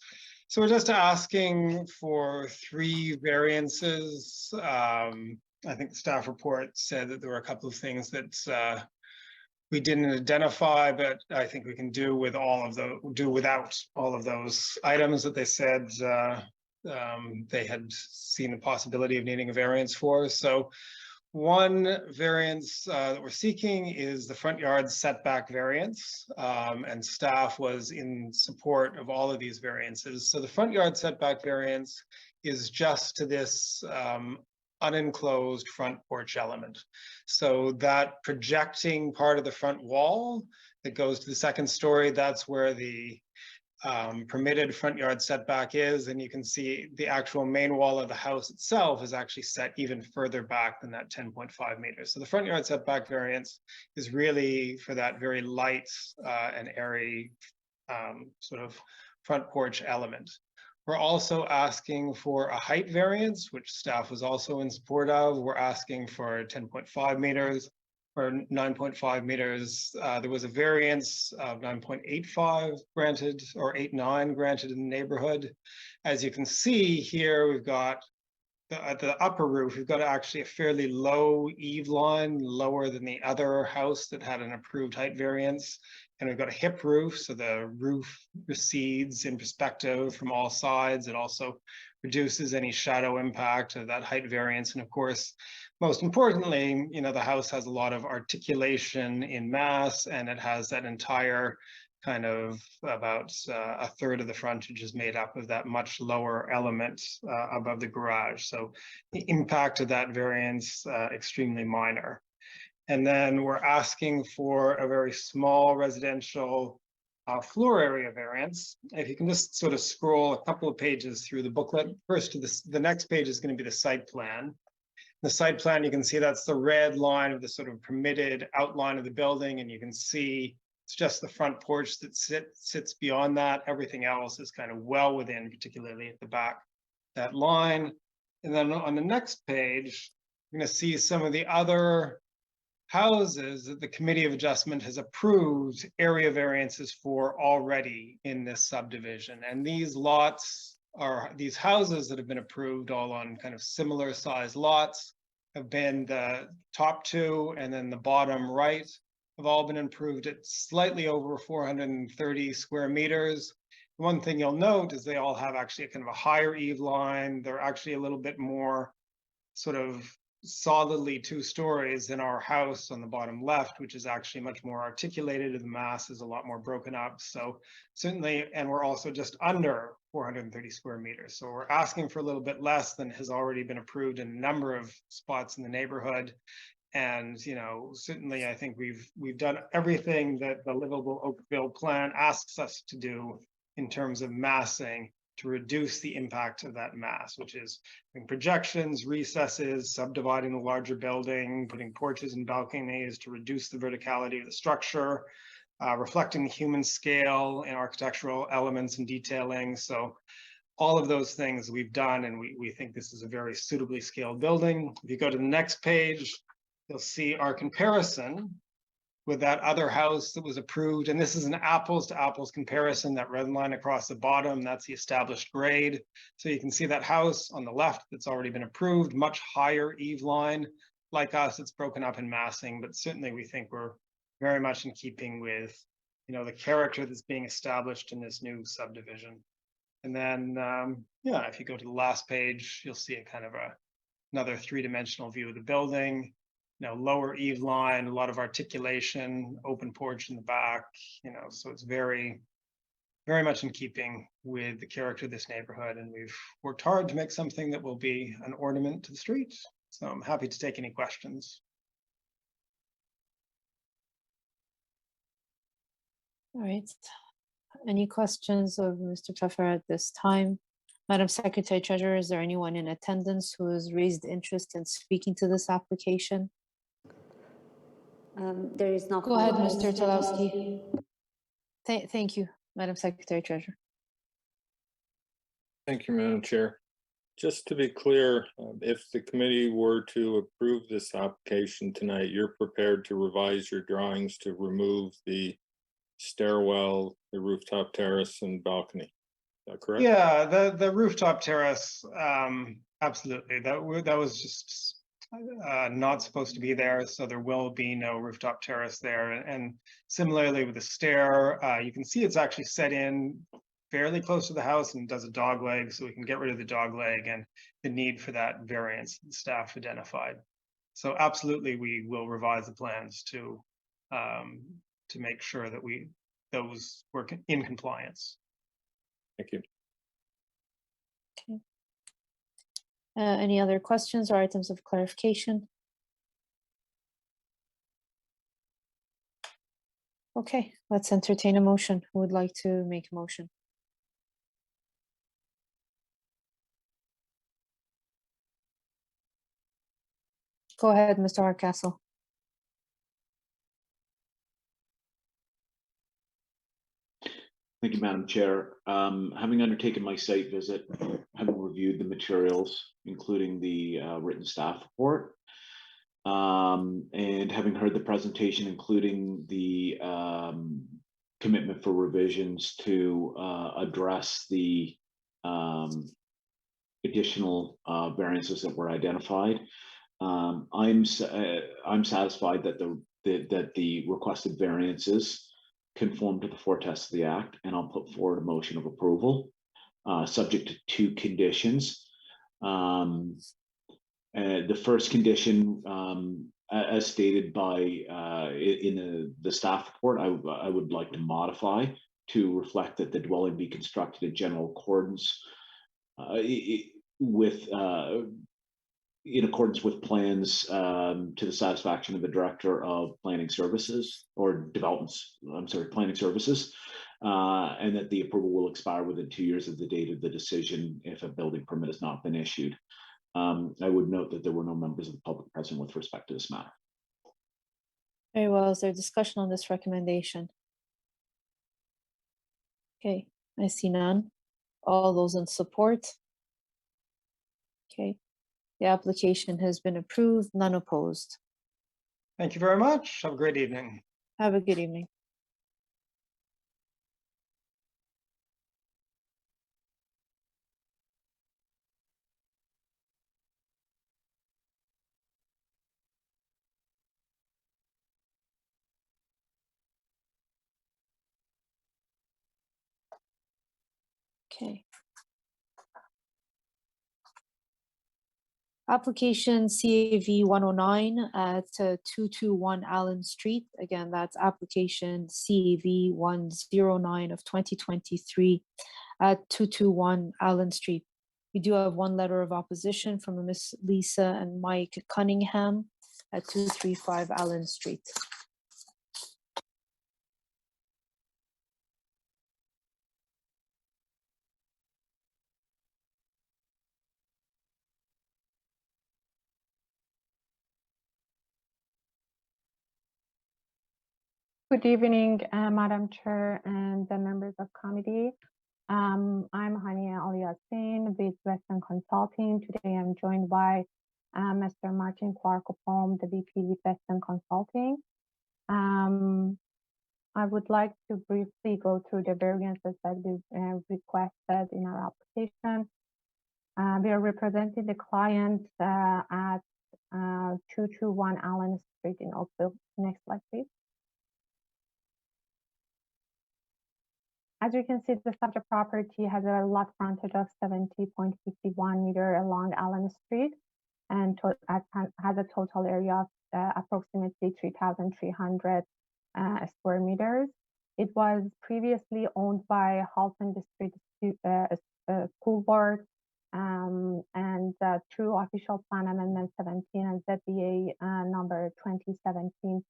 So we're just asking for 3 variances. I think the staff report said that there were a couple of things that we didn't identify, but I think we can do without all of those items that they said they had seen the possibility of needing a variance for. So one variance that we're seeking is the front yard setback variance, and staff was in support of all of these variances. So the front yard setback variance is just to this unenclosed front porch element. So that projecting part of the front wall that goes to the second story, that's where the permitted front yard setback is. And you can see the actual main wall of the house itself is actually set even further back than that 10.5 meters. So the front yard setback variance is really for that very light and airy sort of front porch element. We're also asking for a height variance, which staff was also in support of. We're asking for 10.5 meters or 9.5 meters. There was a variance of 9.85 granted, or 8.9 granted in the neighborhood. As you can see here, we've got at the upper roof, we've got actually a fairly low eave line, lower than the other house that had an approved height variance. And we've got a hip roof, so the roof recedes in perspective from all sides. It also reduces any shadow impact of that height variance. And of course, most importantly, you know, the house has a lot of articulation in mass, and it has that entire kind of about a third of the frontage is made up of that much lower element above the garage. So the impact of that variance extremely minor. And then we're asking for a very small residential floor area variance. If you can just sort of scroll a couple of pages through the booklet. First to the next page is going to be the site plan. The site plan, you can see that's the red line of the sort of permitted outline of the building, and you can see it's just the front porch that sits beyond that. Everything else is kind of well within, particularly at the back, that line. And then on the next page, you're going to see some of the other houses that the Committee of Adjustment has approved area variances for already in this subdivision. And these lots are, these houses that have been approved all on kind of similar size lots have been the top 2 and then the bottom right have all been improved at slightly over 430 square meters. One thing you'll note is they all have actually a kind of a higher eave line. They're actually a little bit more sort of solidly 2 stories than our house on the bottom left, which is actually much more articulated and the mass is a lot more broken up. So certainly, and we're also just under 430 square meters. So we're asking for a little bit less than has already been approved in a number of spots in the neighborhood. And, you know, certainly I think we've done everything that the Livable Oakville plan asks us to do in terms of massing to reduce the impact of that mass, which is doing projections, recesses, subdividing the larger building, putting porches and balconies to reduce the verticality of the structure, reflecting the human scale and architectural elements and detailing. So all of those things we've done, and we think this is a very suitably scaled building. If you go to the next page, you'll see our comparison with that other house that was approved. And this is an apples to apples comparison, that red line across the bottom, that's the established grade. So you can see that house on the left that's already been approved, much higher eave line. Like us, it's broken up in massing, but certainly we think we're very much in keeping with, you know, the character that's being established in this new subdivision. And then, yeah, if you go to the last page, you'll see a kind of another 3-dimensional view of the building. You know, lower eave line, a lot of articulation, open porch in the back, you know, so it's very, very much in keeping with the character of this neighborhood. And we've worked hard to make something that will be an ornament to the street. So I'm happy to take any questions. All right. Any questions of Mr. Pfeffer at this time? Madam Secretary Treasurer, is there anyone in attendance who has raised interest in speaking to this application? There is no. Go ahead, Mr. Talowski. Thank you, Madam Secretary Treasurer. Thank you, Madam Chair. Just to be clear, if the committee were to approve this application tonight, you're prepared to revise your drawings to remove the stairwell, the rooftop terrace and balcony. Is that correct? Yeah, the rooftop terrace, absolutely. That was just not supposed to be there, so there will be no rooftop terrace there. And similarly with the stair, you can see it's actually set in fairly close to the house and does a dog leg, so we can get rid of the dog leg and the need for that variance that staff identified. So absolutely, we will revise the plans to make sure that those work in compliance. Thank you. Okay. Any other questions or items of clarification? Okay, let's entertain a motion. Who would like to make a motion? Go ahead, Mr. Hardcastle. Thank you, Madam Chair. Having undertaken my site visit, having reviewed the materials, including the written staff report, and having heard the presentation, including the commitment for revisions to address the additional variances that were identified, I'm satisfied that the requested variances conform to the 4 tests of the Act, and I'll put forward a motion of approval, subject to 2 conditions. The first condition, as stated by in the staff report, I would like to modify to reflect that the dwelling be constructed in general accordance in accordance with plans to the satisfaction of the Director of Planning Services or Developments, Planning Services, and that the approval will expire within 2 years of the date of the decision if a building permit has not been issued. I would note that there were no members of the public present with respect to this matter. Very well. Is there discussion on this recommendation? Okay, I see none. All those in support? Okay. The application has been approved, none opposed. Thank you very much. Have a great evening. Have a good evening. Okay. Application CAV 109 at 221 Allen Street. Again, that's application CAV 109 of 2023 at 221 Allen Street. We do have one letter of opposition from Miss Lisa and Mike Cunningham at 235 Allen Street. Good evening, Madam Chair and the members of committee. I'm Hania Aliasin with Western Consulting. Today I'm joined by Mr. Martin Quarkopom, the VP with Western Consulting. I would like to briefly go through the variances that we requested in our application. We are representing the client at 221 Allen Street in Oakville. Next slide, please. As you can see, the subject property has a lot frontage of 70.51 meter along Allen Street and has a total area of approximately 3,300 square meters. It was previously owned by Halton District School Board and through Official Plan Amendment 17 and ZBA number 2017-114,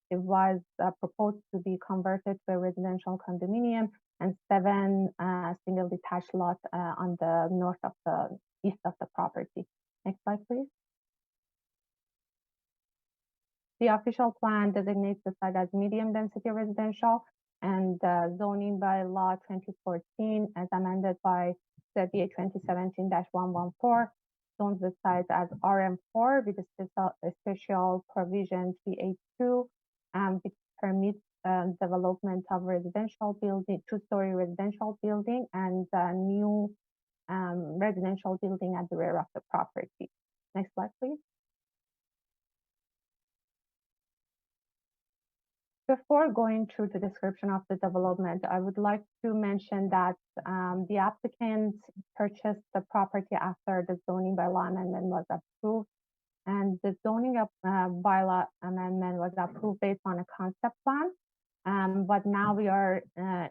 it was proposed to be converted to a residential condominium and 7 single detached lots on the east of the property. Next slide, please. The official plan designates the site as medium density residential, and zoning by law 2014 as amended by ZBA 2017-114 zones the site as RM4 with a special provision 382 which permits development of residential building, 2-story residential building and new residential building at the rear of the property. Next slide, please. Before going through the description of the development, I would like to mention that the applicant purchased the property after the zoning bylaw amendment was approved, and the zoning bylaw amendment was approved based on a concept plan. But now we are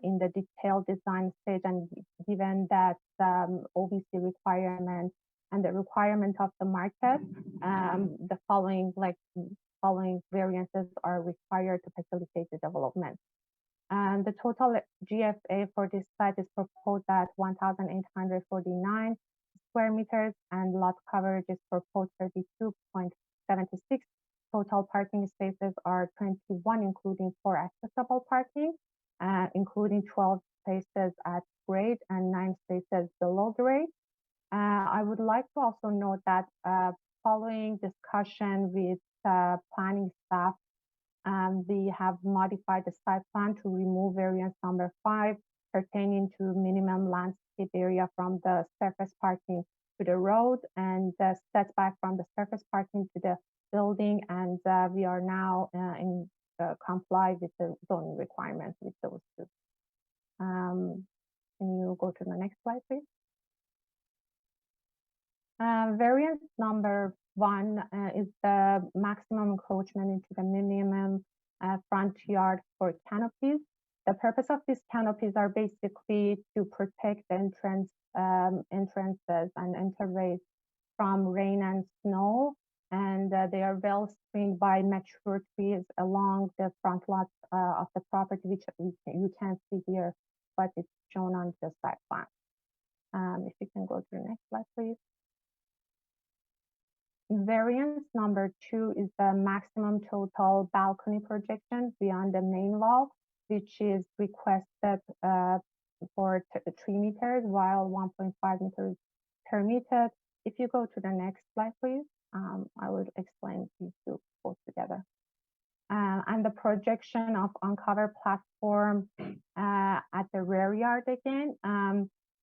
in the detailed design stage, and given that OBC requirement and the requirement of the market, the following variances are required to facilitate the development. And the total GFA for this site is proposed at 1,849 square meters, and lot coverage is proposed 32.76. Total parking spaces are 21, including 4 accessible parking, including 12 spaces at grade and 9 spaces below grade. I would like to also note that following discussion with planning staff, we have modified the site plan to remove variance number 5 pertaining to minimum landscape area from the surface parking to the road and the setback from the surface parking to the building, and we are now comply with the zoning requirements with those two. Can you go to the next slide, please? Variance number 1 is the maximum encroachment into the minimum front yard for canopies. The purpose of these canopies are basically to protect the entrances and enterways from rain and snow, and they are well screened by mature trees along the front lot of the property, which you can't see here, but it's shown on the site plan. If you can go to the next slide, please. Variance number 2 is the maximum total balcony projection beyond the main wall, which is requested for 3 meters, while 1.5 meters permitted. If you go to the next slide, please, I will explain these two both together. And the projection of uncovered platform at the rear yard again.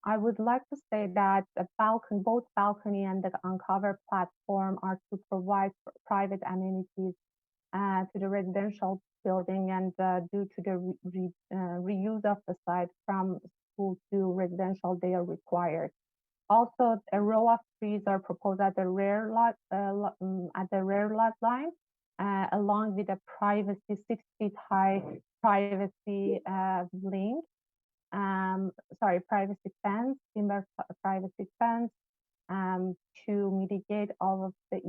I would like to say that the balcony, both balcony and the uncovered platform are to provide private amenities to the residential building, and due to the reuse of the site from school to residential, they are required. Also, a row of trees are proposed at the rear lot line, along with a privacy 6 feet high privacy link. Privacy fence, timber privacy fence, to mitigate all of the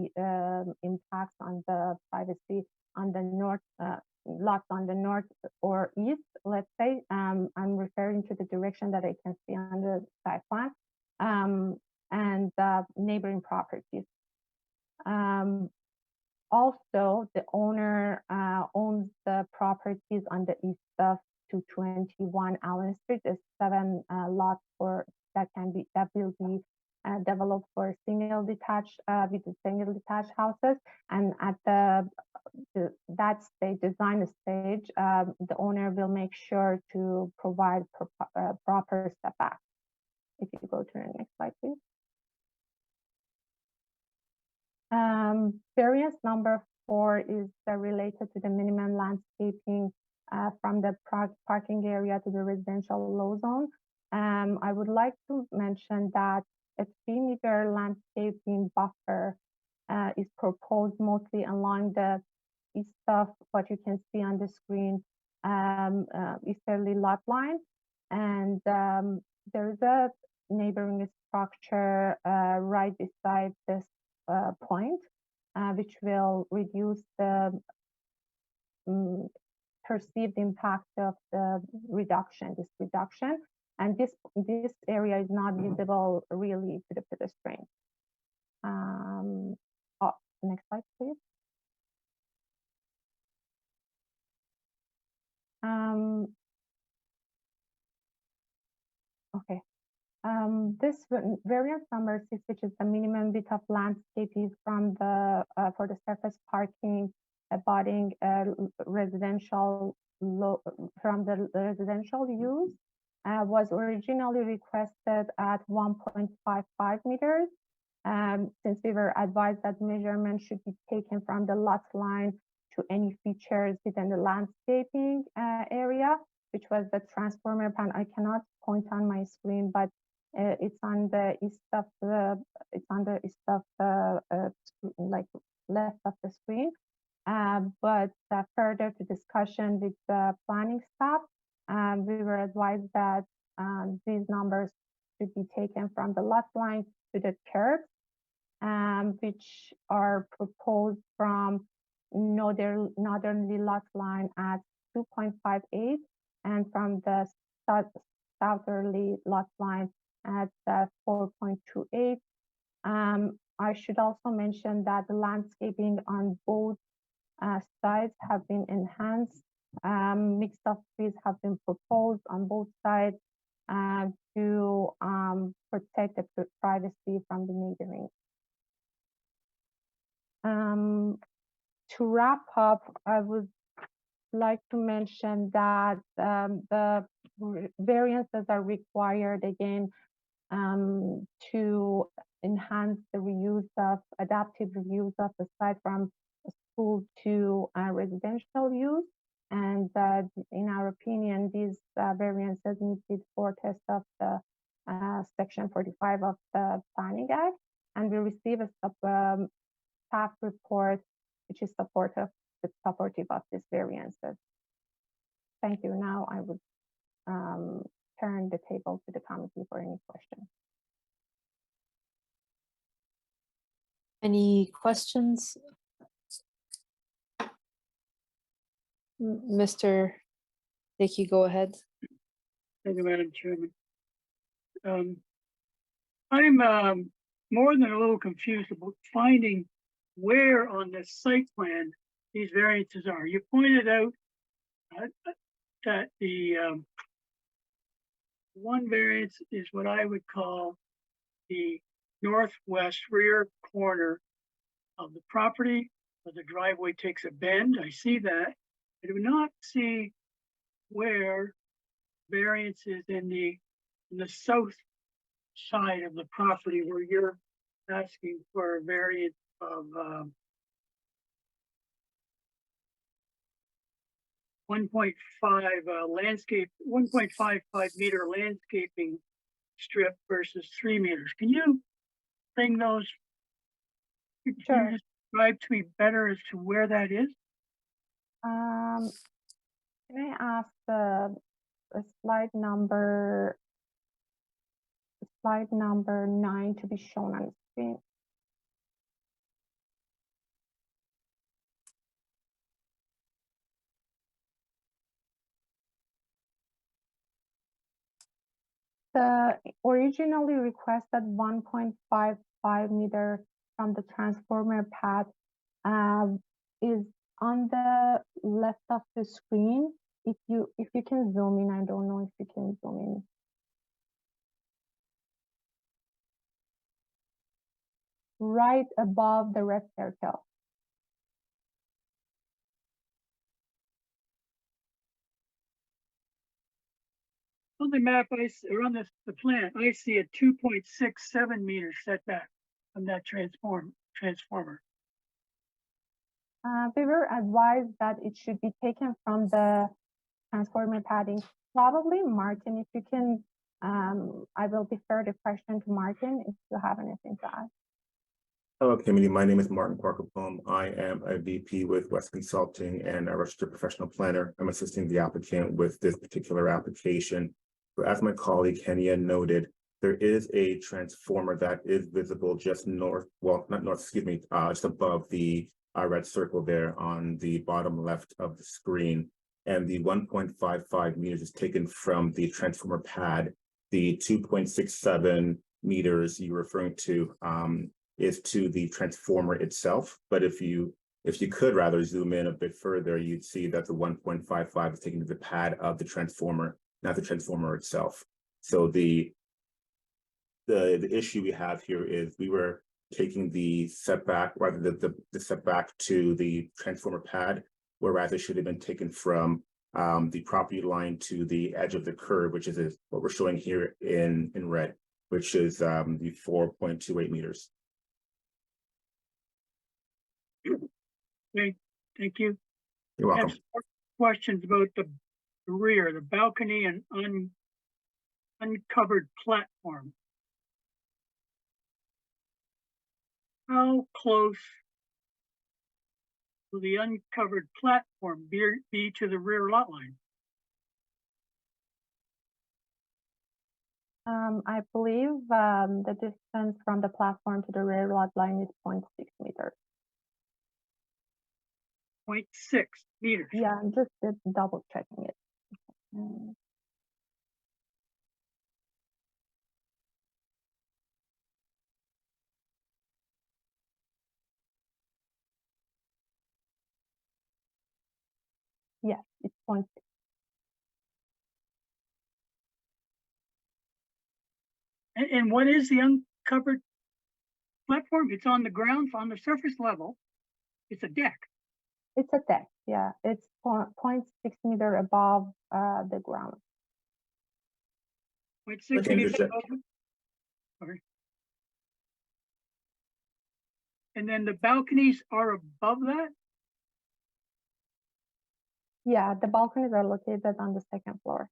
impacts on the privacy on the north lots on the north or east. Let's say I'm referring to the direction that I can see on the site plan, and neighboring properties. Also, the owner owns the properties on the east of 221 Allen Street. There's 7 lots that will be developed for single detached houses. And at that stage, design stage, the owner will make sure to provide proper setback. If you go to the next slide, please. Variance number 4 is related to the minimum landscaping from the parking area to the residential low zone. I would like to mention that a 3-meter landscaping buffer is proposed mostly along the east of what you can see on the screen, easterly lot line. And there's a neighboring structure right beside this point, which will reduce the perceived impact of the this reduction. And this area is not visible really to the pedestrian. Next slide, please. Okay. This variance number 6, which is the minimum width of landscaping from the for the surface parking abutting residential from the residential use, was originally requested at 1.55 meters. Since we were advised that measurement should be taken from the lot line to any features within the landscaping area, which was the transformer pan. I cannot point on my screen, but it's on the east of the like left of the screen. But further to discussion with the planning staff, we were advised that these numbers should be taken from the lot line to the curb, which are proposed from northerly lot line at 2.58 and from the southerly lot line at 4.28. I should also mention that the landscaping on both sides have been enhanced. Mix of trees have been proposed on both sides to protect the privacy from the neighboring. To wrap up, I would like to mention that the variances are required again to enhance the adaptive reuse of the site from school to residential use. And in our opinion, these variances meet for test of the Section 45 of the Planning Act, and we receive a staff report which is supportive of these variances. Thank you. Now I would turn the table to the committee for any questions. Any questions? Mr. Dickey, go ahead. Thank you, Madam Chairman. I'm more than a little confused about finding where on the site plan these variances are. You pointed out that the one variance is what I would call the northwest rear corner of the property, where the driveway takes a bend. I see that. I do not see where variance is in the south side of the property where you're asking for a variance of 1.5 landscape, 1.55 meter landscaping strip versus 3 meters. Can you bring those? Can Sure. you describe to me better as to where that is? Can I ask the slide number 9 to be shown on the screen? The originally requested 1.55 meter from the transformer pad is on the left of the screen. If you can zoom in, I don't know if you can zoom in. Right above the red circle. On the map, or on the plan, I see a 2.67 meter setback from that transformer. We were advised that it should be taken from the transformer padding. Probably Martin, if you can, I will defer the question to Martin if you have anything to add. Hello, committee. My name is Martin Parker-Bohm. I am a VP with West Consulting and a registered professional planner. I'm assisting the applicant with this particular application. So as my colleague Kenya noted, there is a transformer that is visible just north, well, not north, excuse me, just above the red circle there on the bottom left of the screen. And the 1.55 meters is taken from the transformer pad. The 2.67 meters you're referring to is to the transformer itself. But if you could rather zoom in a bit further, you'd see that the 1.55 is taken to the pad of the transformer, not the transformer itself. So the issue we have here is we were taking the setback, rather the setback to the transformer pad, whereas it should have been taken from the property line to the edge of the curb, which is what we're showing here in red, which is the 4.28 meters. Okay, thank you. You're I have welcome. some questions about the rear, the balcony and uncovered platform. How close will the uncovered platform be to the rear lot line? I believe the distance from the platform to the rear lot line is 0.6 meters. 0.6 meters. Yeah, I'm just double checking it. Yes, it's 0.6. And what is the uncovered platform? It's on the ground, on the surface level. It's a deck. It's a deck, yeah. It's 0.6 meter above the ground. 0.6 meters above. Sorry. And then the balconies are above that? Yeah, the balconies are located on the second floor.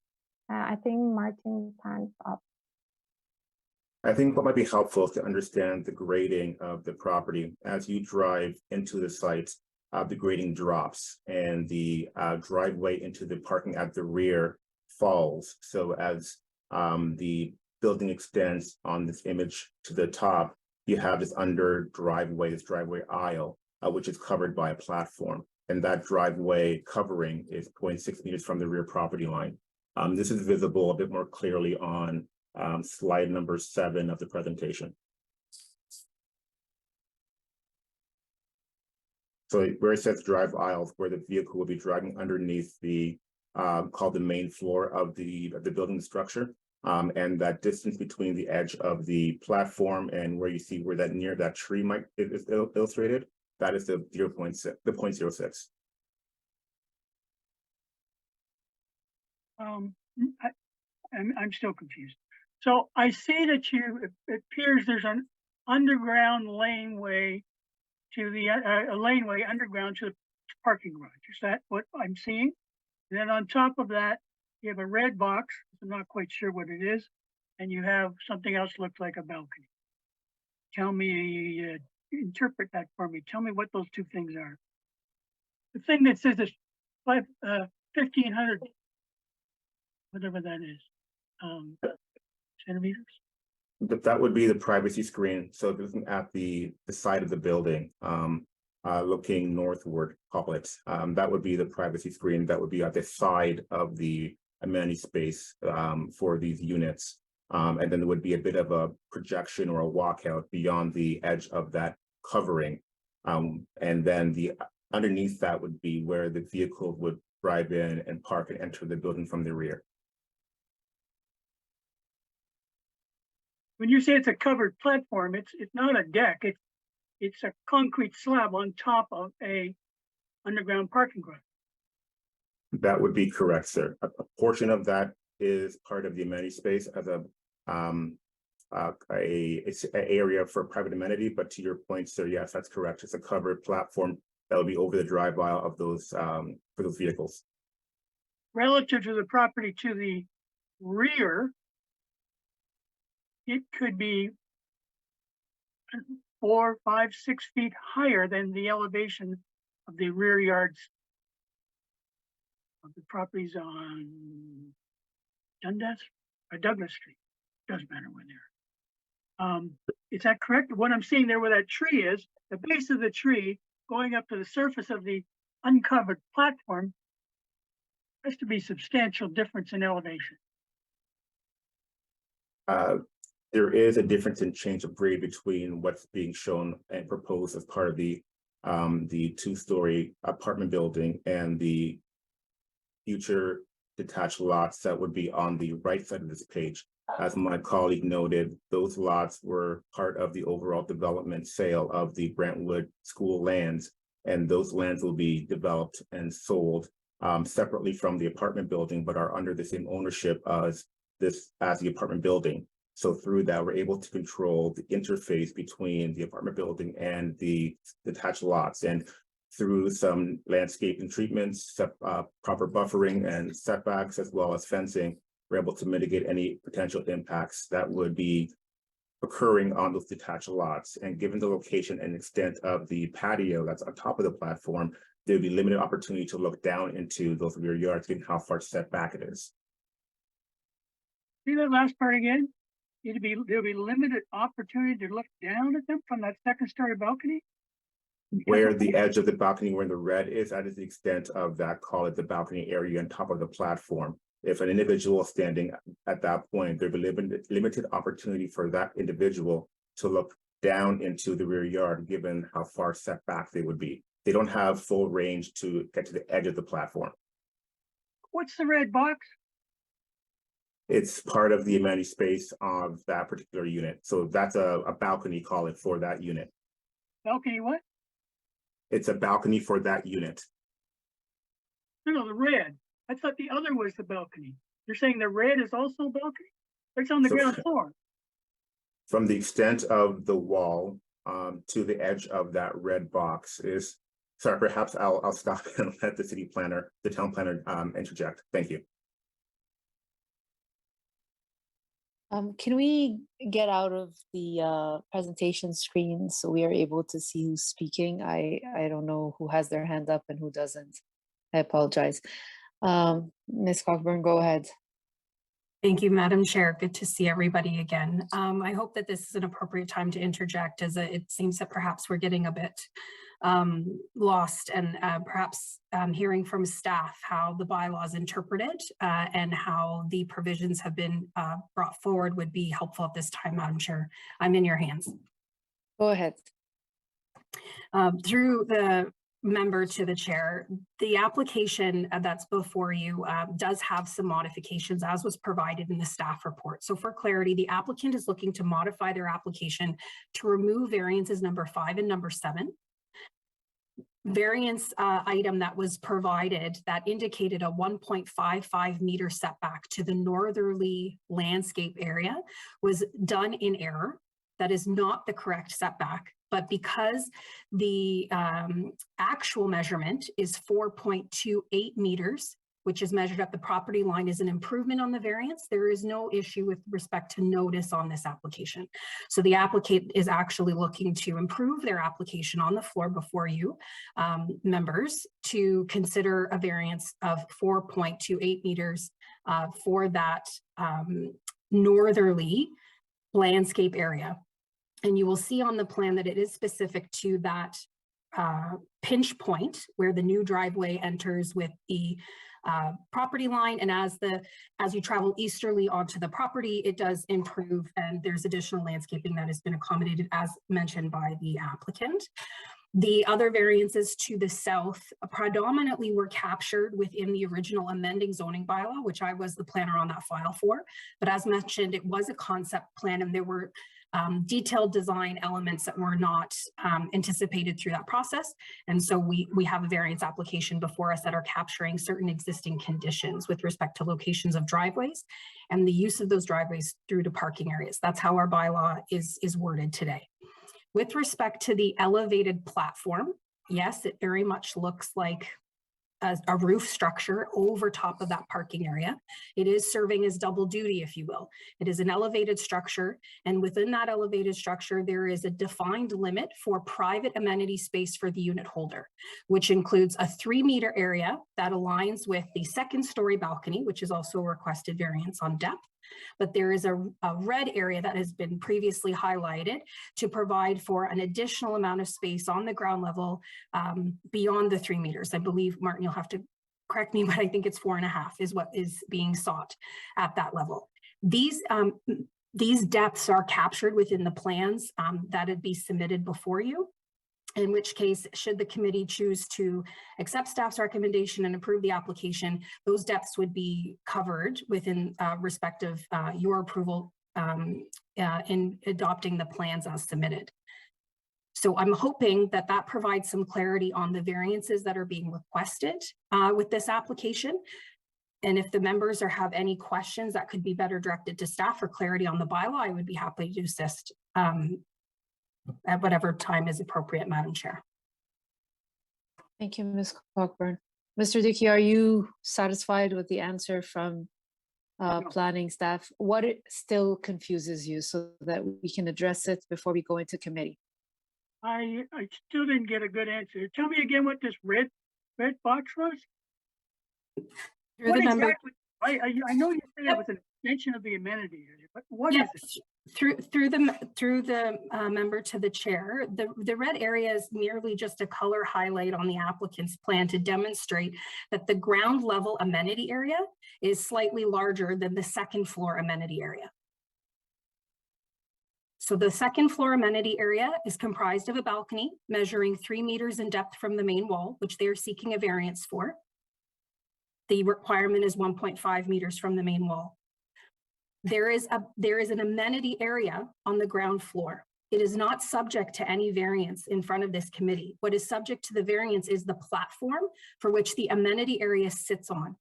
I think Martin's hand is up. I think what might be helpful is to understand the grading of the property. As you drive into the site, the grading drops and the driveway into the parking at the rear falls. So as the building extends on this image to the top, you have this this driveway aisle, which is covered by a platform. And that driveway covering is 0.6 meters from the rear property line. This is visible a bit more clearly on slide number 7 of the presentation. So where it says drive aisles, where the vehicle will be driving underneath the called the main floor of the building structure, and that distance between the edge of the platform and where you see where that tree might is illustrated, that is the 0.06. I'm still confused. So I see that it appears there's an underground laneway to the a laneway underground to the parking garage. Is that what I'm seeing? Then on top of that, you have a red box. I'm not quite sure what it is. And you have something else looks like a balcony. Tell me, interpret that for me. Tell me what those two things are. The thing that says it's 1,500, whatever that is, centimeters. That would be the privacy screen. So looking at the side of the building, looking northward, call it, that would be the privacy screen that would be at the side of the amenity space for these units. And then there would be a bit of a projection or a walkout beyond the edge of that covering. And then underneath that would be where the vehicle would drive in and park and enter the building from the rear. When you say it's a covered platform, it's not a deck. It's a concrete slab on top of a underground parking garage. That would be correct, sir. A portion of that is part of the amenity space as it's an area for private amenity, but to your point, sir, yes, that's correct. It's a covered platform that will be over the drive aisle of those for those vehicles. Relative to the property to the rear, it could be 4, 5, 6 feet higher than the elevation of the rear yards of the properties on Dundas or Douglas Street. Doesn't matter when they're. Is that correct? What I'm seeing there where that tree is, the base of the tree going up to the surface of the uncovered platform has to be substantial difference in elevation. There is a difference in change of grade between what's being shown and proposed as part of the two-story apartment building and the future detached lots that would be on the right side of this page. As my colleague noted, those lots were part of the overall development sale of the Brentwood school lands, and those lands will be developed and sold separately from the apartment building, but are under the same ownership as the apartment building. So through that, we're able to control the interface between the apartment building and the detached lots. And through some landscaping treatments, proper buffering and setbacks, as well as fencing, we're able to mitigate any potential impacts that would be occurring on those detached lots. And given the location and extent of the patio that's on top of the platform, there'll be limited opportunity to look down into those rear yards, given how far set back it is. See that last part again? There'll be limited opportunity to look down at them from that second-story balcony? Where the edge of the balcony, where the red is, that is the extent of that, call it the balcony area on top of the platform. If an individual standing at that point, there'd be limited opportunity for that individual to look down into the rear yard, given how far set back they would be. They don't have full range to get to the edge of the platform. What's the red box? It's part of the amenity space of that particular unit. So that's a balcony, call it, for that unit. Balcony what? It's a balcony for that unit. No, the red. I thought the other was the balcony. You're saying the red is also a balcony? It's on the ground floor. From the extent of the wall to the edge of that red box is, sorry, perhaps I'll stop and let the city planner, the town planner interject. Thank you. Can we get out of the presentation screen so we are able to see who's speaking? I don't know who has their hand up and who doesn't. I apologize. Ms. Cockburn, go ahead. Thank you, Madam Chair. Good to see everybody again. I hope that this is an appropriate time to interject, as it seems that perhaps we're getting a bit lost, and perhaps hearing from staff how the bylaws interpreted and how the provisions have been brought forward would be helpful at this time, Madam Chair. I'm in your hands. Go ahead. Through the member to the chair, the application that's before you does have some modifications, as was provided in the staff report. So for clarity, the applicant is looking to modify their application to remove variances number 5 and number 7. Variance item that was provided that indicated a 1.55 meter setback to the northerly landscape area was done in error. That is not the correct setback. But because the actual measurement is 4.28 meters which is measured at the property line, is an improvement on the variance. There is no issue with respect to notice on this application. So the applicant is actually looking to improve their application on the floor before you, members, to consider a variance of 4.28 meters for that northerly landscape area. And you will see on the plan that it is specific to that pinch point where the new driveway enters with the property line. And as you travel easterly onto the property, it does improve, and there's additional landscaping that has been accommodated as mentioned by the applicant. The other variances to the south predominantly were captured within the original amending zoning bylaw, which I was the planner on that file for. But as mentioned, it was a concept plan, and there were detailed design elements that were not anticipated through that process. And so we have a variance application before us that are capturing certain existing conditions with respect to locations of driveways and the use of those driveways through to parking areas. That's how our bylaw is worded today. With respect to the elevated platform, yes, it very much looks like a roof structure over top of that parking area. It is serving as double duty, if you will. It is an elevated structure, and within that elevated structure, there is a defined limit for private amenity space for the unit holder, which includes a 3-meter area that aligns with the second-story balcony, which is also a requested variance on depth. But there is a red area that has been previously highlighted to provide for an additional amount of space on the ground level beyond the 3 meters. I believe, Martin, you'll have to correct me, but I think it's 4.5 is what is being sought at that level. These depths are captured within the plans that would be submitted before you. In which case, should the committee choose to accept staff's recommendation and approve the application, those depths would be covered within respect of your approval in adopting the plans as submitted. So I'm hoping that that provides some clarity on the variances that are being requested with this application. And if the members have any questions that could be better directed to staff for clarity on the bylaw, I would be happy to assist at whatever time is appropriate, Madam Chair. Thank you, Ms. Cockburn. Mr. Dickey, are you satisfied with the answer from planning staff? What still confuses you so that we can address it before we go into committee? I still didn't get a good answer. Tell me again what this red box was? Through the member. Exactly? I know you said it was an extension of the amenity area, but what is it? Through the member to the chair, the red area is merely just a color highlight on the applicant's plan to demonstrate that the ground level amenity area is slightly larger than the second floor amenity area. So the second floor amenity area is comprised of a balcony measuring 3 meters in depth from the main wall, which they are seeking a variance for. The requirement is 1.5 meters from the main wall. There is an amenity area on the ground floor. It is not subject to any variance in front of this committee. What is subject to the variance is the platform for which the amenity area sits on.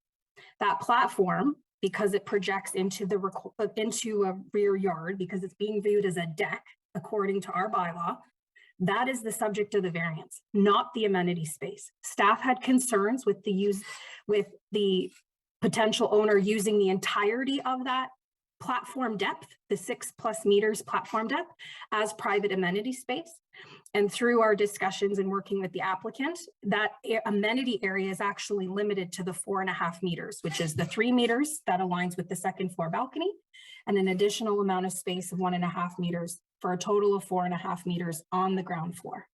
That platform, because it projects into a rear yard, because it's being viewed as a deck, according to our bylaw, that is the subject of the variance, not the amenity space. Staff had concerns with the potential owner using the entirety of that platform depth, the 6+ meters platform depth, as private amenity space. And through our discussions and working with the applicant, that amenity area is actually limited to the 4.5 meters, which is the 3 meters that aligns with the second floor balcony, and an additional amount of space of 1.5 meters for a total of 4.5 meters on the ground floor.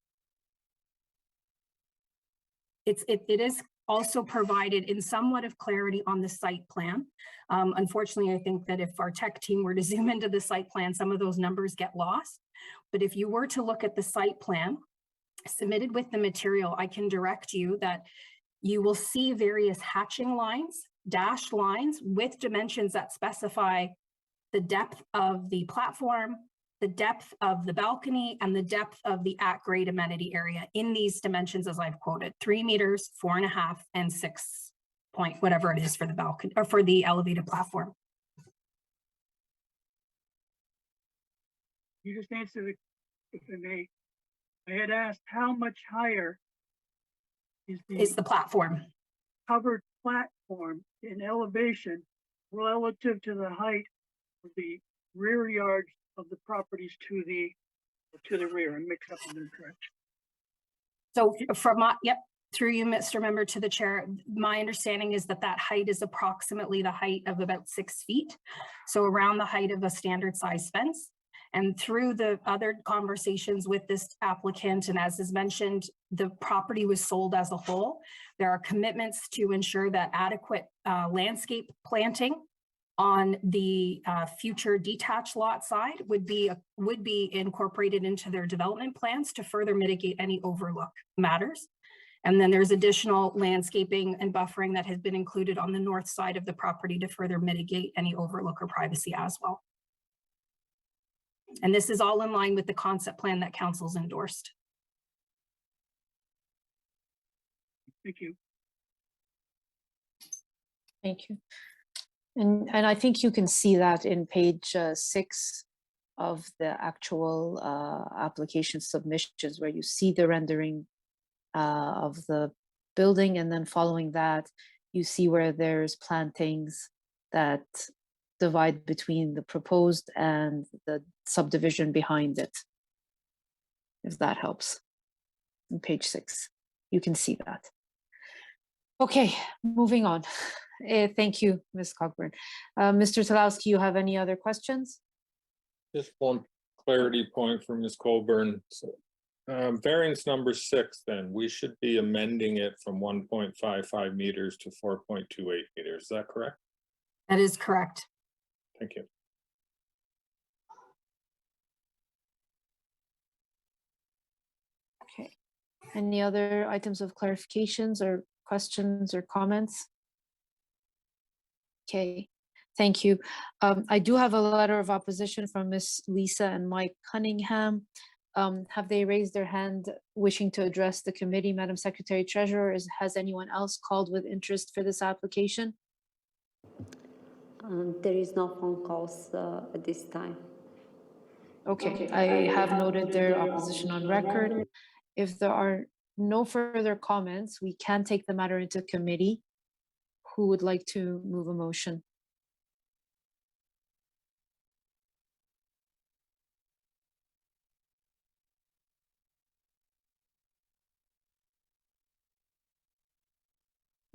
It is also provided in somewhat of clarity on the site plan. Unfortunately, I think that if our tech team were to zoom into the site plan, some of those numbers get lost. But if you were to look at the site plan submitted with the material, I can direct you that you will see various hatching lines, dashed lines with dimensions that specify the depth of the platform, the depth of the balcony, and the depth of the at-grade amenity area in these dimensions as I've quoted: 3 meters, 4.5, and 6 point whatever it is for the balcony or for the elevated platform. You just answered it, if I may. I had asked how much higher is the platform. Covered form in elevation relative to the height of the rear yards of the properties to the rear and mix up in the direction. So from my, yep, through you, Mr. Member, to the chair, my understanding is that that height is approximately the height of about 6 feet. So around the height of a standard size fence. And through the other conversations with this applicant, and as is mentioned, the property was sold as a whole. There are commitments to ensure that adequate landscape planting on the future detached lot side would be incorporated into their development plans to further mitigate any overlook matters. And then there's additional landscaping and buffering that has been included on the north side of the property to further mitigate any overlook or privacy as well. And this is all in line with the concept plan that council's endorsed. Thank you. Thank you. And I think you can see that in page 6 of the actual application submissions, where you see the rendering of the building, and then following that, you see where there's plantings that divide between the proposed and the subdivision behind it, if that helps. On page 6, you can see that. Okay, moving on. Thank you, Ms. Cockburn. Mr. Talowski, you have any other questions? Just one clarity point for Ms. Colburn. So, variance number 6, then, we should be amending it from 1.55 meters to 4.28 meters. Is that correct? That is correct. Thank you. Okay. Any other items of clarifications or questions or comments? Okay, thank you. I do have a letter of opposition from Ms. Lisa and Mike Cunningham. Have they raised their hand wishing to address the committee? Madam Secretary Treasurer, has anyone else called with interest for this application? There is no phone calls at this time. Okay, I have noted their opposition on record. If there are no further comments, we can take the matter into committee. Who would like to move a motion?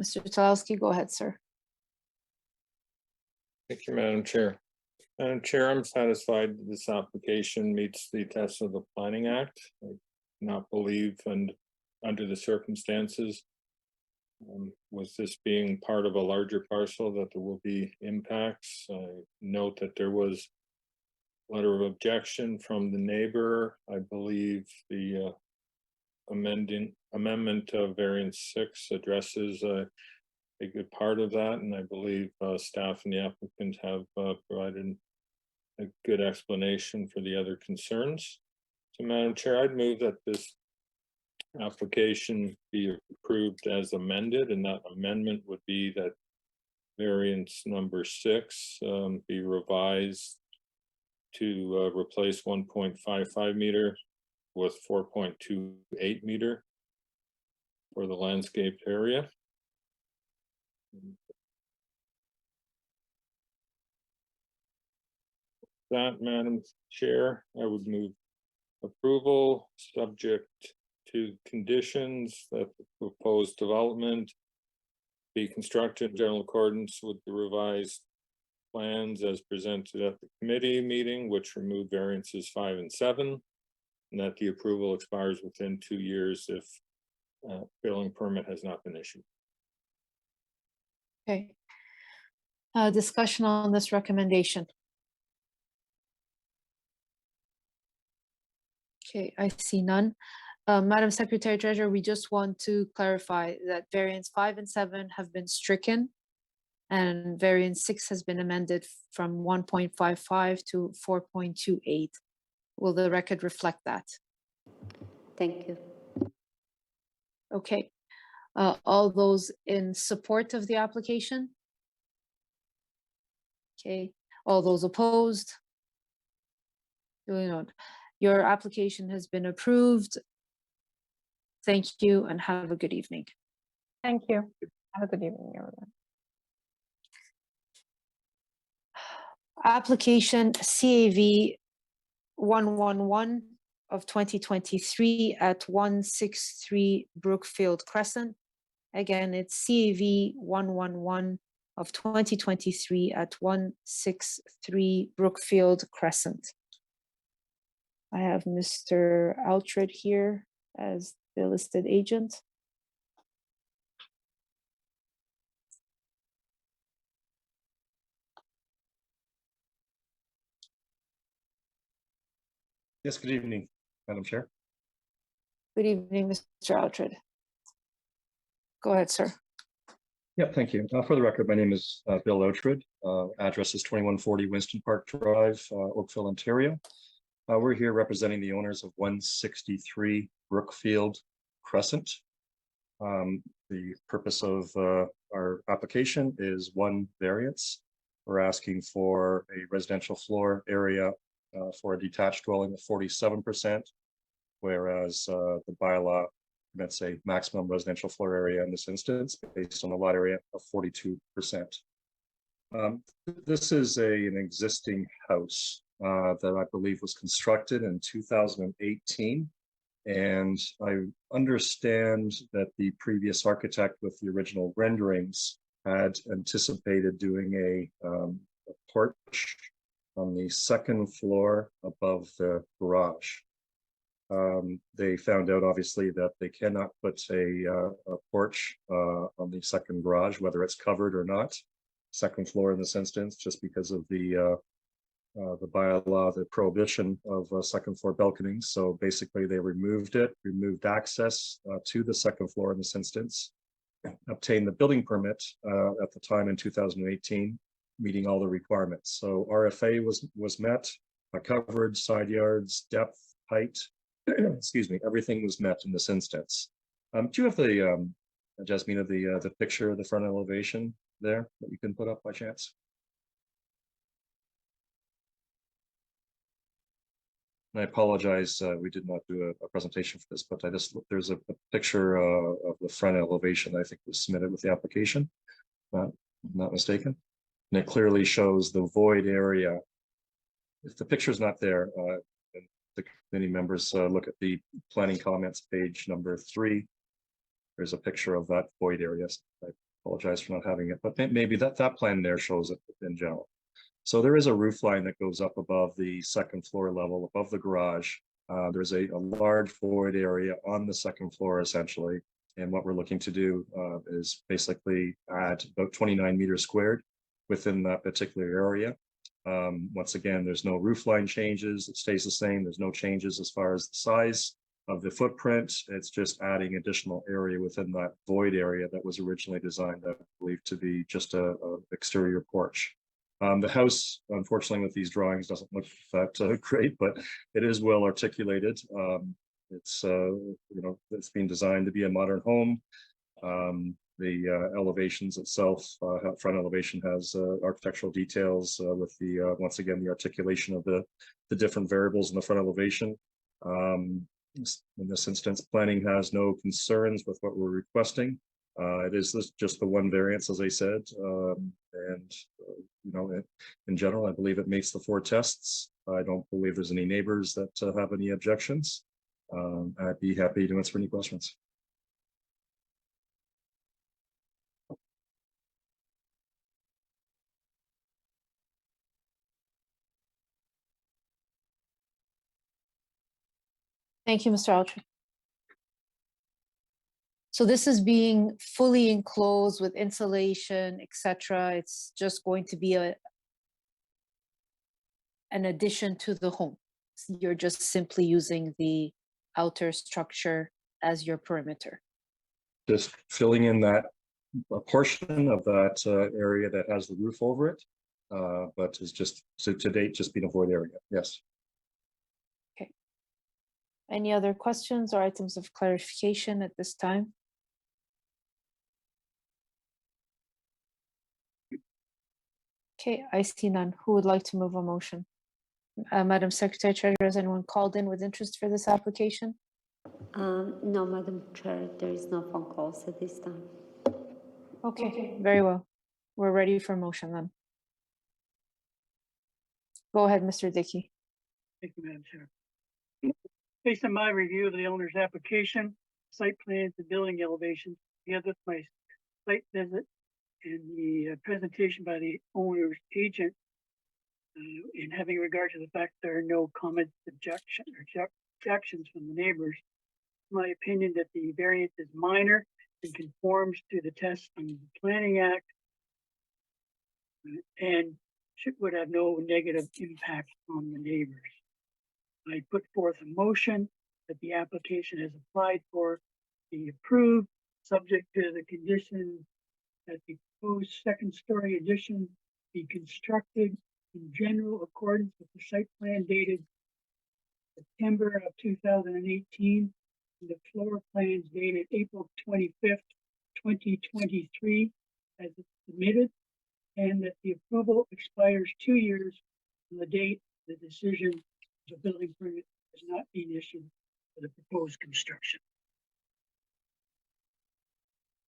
Mr. Talowski, go ahead, sir. Thank you, Madam Chair. Madam Chair, I'm satisfied that this application meets the tests of the Planning Act. I do not believe, and under the circumstances, with this being part of a larger parcel, that there will be impacts. I note that there was a letter of objection from the neighbor. I believe the amendment of variance 6 addresses a good part of that, and I believe staff and the applicant have provided a good explanation for the other concerns. So, Madam Chair, I'd move that this application be approved as amended, and that amendment would be that variance number 6 be revised to replace 1.55 meter with 4.28 meter for the landscaped area. That, Madam Chair, I would move approval subject to conditions that the proposed development be constructed in general accordance with the revised plans as presented at the committee meeting, which remove variances 5 and 7, and that the approval expires within 2 years if building permit has not been issued. Okay. Discussion on this recommendation. Okay, I see none. Madam Secretary Treasurer, we just want to clarify that variance 5 and 7 have been stricken, and variance 6 has been amended from 1.55 to 4.28. Will the record reflect that? Thank you. Okay. All those in support of the application? Okay. All those opposed? Duly noted. Your application has been approved. Thank you and have a good evening. Thank you. Have a good evening, everyone. Application CAV 111 of 2023 at 163 Brookfield Crescent. Again, it's CAV 111 of 2023 at 163 Brookfield Crescent. I have Mr. Altred here as the listed agent. Yes, good evening, Madam Chair. Good evening, Mr. Altred. Go ahead, sir. Yeah, thank you. For the record, my name is Bill Outred. Address is 2140 Winston Park Drive, Oakville, Ontario. We're here representing the owners of 163 Brookfield Crescent. The purpose of our application is one variance. We're asking for a residential floor area for a detached dwelling of 47%, whereas the bylaw permits a maximum residential floor area in this instance based on the lot area of 42%. This is an existing house that I believe was constructed in 2018. And I understand that the previous architect with the original renderings had anticipated doing a porch on the second floor above the garage. They found out obviously that they cannot put a porch on the second garage, whether it's covered or not, second floor in this instance, just because of the bylaw, the prohibition of second floor balconies. So basically they removed access to the second floor in this instance, obtained the building permit at the time in 2018, meeting all the requirements. So RFA was met, coverage, side yards, depth, height, excuse me, everything was met in this instance. Do you have the, Jasmine, of the picture of the front elevation there that you can put up by chance? And I apologize, we did not do a presentation for this, but there's a picture of the front elevation I think was submitted with the application, if I'm not mistaken. And it clearly shows the void area. If the picture's not there, and the committee members look at the planning comments page number 3. There's a picture of that void area. I apologize for not having it, but maybe that plan there shows it in general. So there is a roof line that goes up above the second floor level, above the garage. There's a large void area on the second floor, essentially. And what we're looking to do is basically add about 29 meters squared within that particular area. Once again, there's no roof line changes. It stays the same. There's no changes as far as the size of the footprint. It's just adding additional area within that void area that was originally designed, I believe, to be just a exterior porch. The house, unfortunately, with these drawings doesn't look that great, but it is well articulated. It's it's been designed to be a modern home. The elevations itself, front elevation has architectural details with the once again the articulation of the different variables in the front elevation. In this instance, planning has no concerns with what we're requesting. It is just the one variance, as I said, and in general, I believe it meets the 4 tests. I don't believe there's any neighbors that have any objections. I'd be happy to answer any questions. Thank you, Mr. Altry. So this is being fully enclosed with insulation, etc. It's just going to be an addition to the home. You're just simply using the outer structure as your perimeter. Just filling in that a portion of that area that has the roof over it, but is just to date just been a void area. Yes. Okay. Any other questions or items of clarification at this time? Okay, I see none. Who would like to move a motion? Madam Secretary Treasurer, has anyone called in with interest for this application? No, Madam Chair, there is no phone calls at this time. Okay, very well. We're ready for motion then. Go ahead, Mr. Dickey. Thank you, Madam Chair. Based on my review of the owner's application, site plans and building elevations, together with my site visit and the presentation by the owner's agent, in having regard to the fact there are no comments, objections from the neighbors, my opinion that the variance is minor and conforms to the test under the Planning Act, and would have no negative impact on the neighbors. I put forth a motion that the application as applied for be approved, subject to the condition that the proposed second-story addition be constructed in general accordance with the site plan dated September of 2018, and the floor plans dated April 25th, 2023, as submitted, and that the approval expires 2 years from the date the decision of the building permit has not been issued for the proposed construction.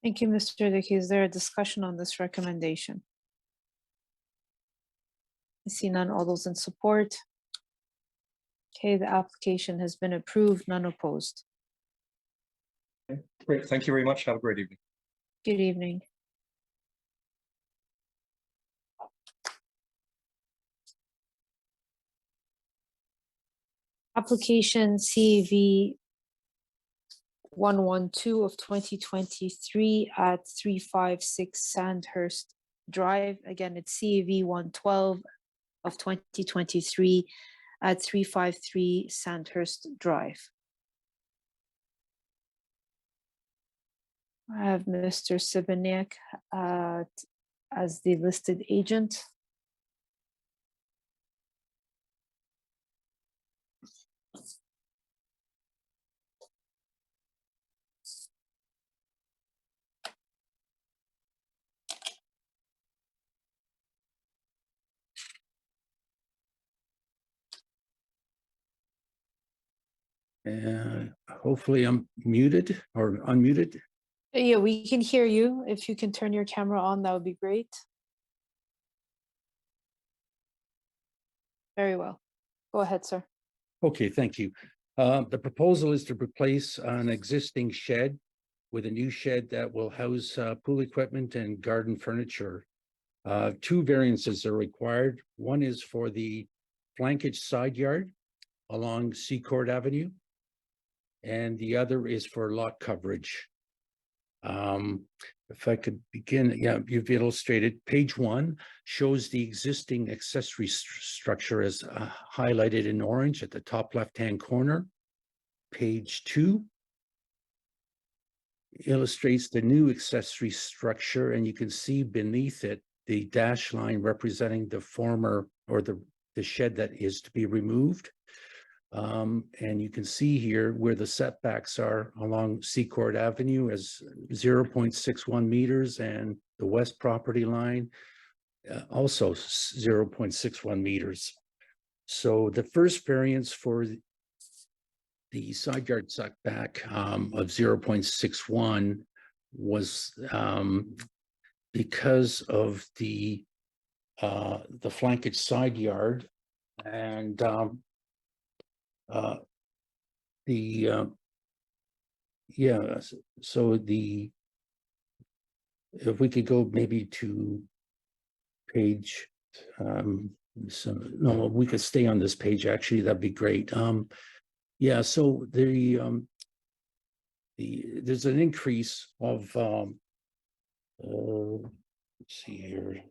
Thank you, Mr. Dickey. Is there a discussion on this recommendation? I see none. All those in support? Okay, the application has been approved, none opposed. Great, thank you very much. Have a great evening. Good evening. Application CAV 112 of 2023 at 356 Sandhurst Drive. Again, it's CAV 112 of 2023 at 353 Sandhurst Drive. I have Mr. Sibiniak as the listed agent. And hopefully I'm muted or unmuted. Yeah, we can hear you. If you can turn your camera on, that would be great. Very well. Go ahead, sir. Okay, thank you. The proposal is to replace an existing shed with a new shed that will house pool equipment and garden furniture. Two variances are required. One is for the flankage side yard along Seacourt Avenue, and the other is for lot coverage. If I could begin, yeah, you've illustrated page 1 shows the existing accessory structure as highlighted in orange at the top left-hand corner. Page 2 illustrates the new accessory structure, and you can see beneath it the dash line representing the former or the shed that is to be removed. And you can see here where the setbacks are along Seacourt Avenue as 0.61 meters, and the west property line also 0.61 meters. So the first variance for the side yard setback of 0.61 was because of the flankage side yard, and yeah, so if we could go maybe to page so no, we could stay on this page, actually, that'd be great. Yeah, so there's an increase of let's see here.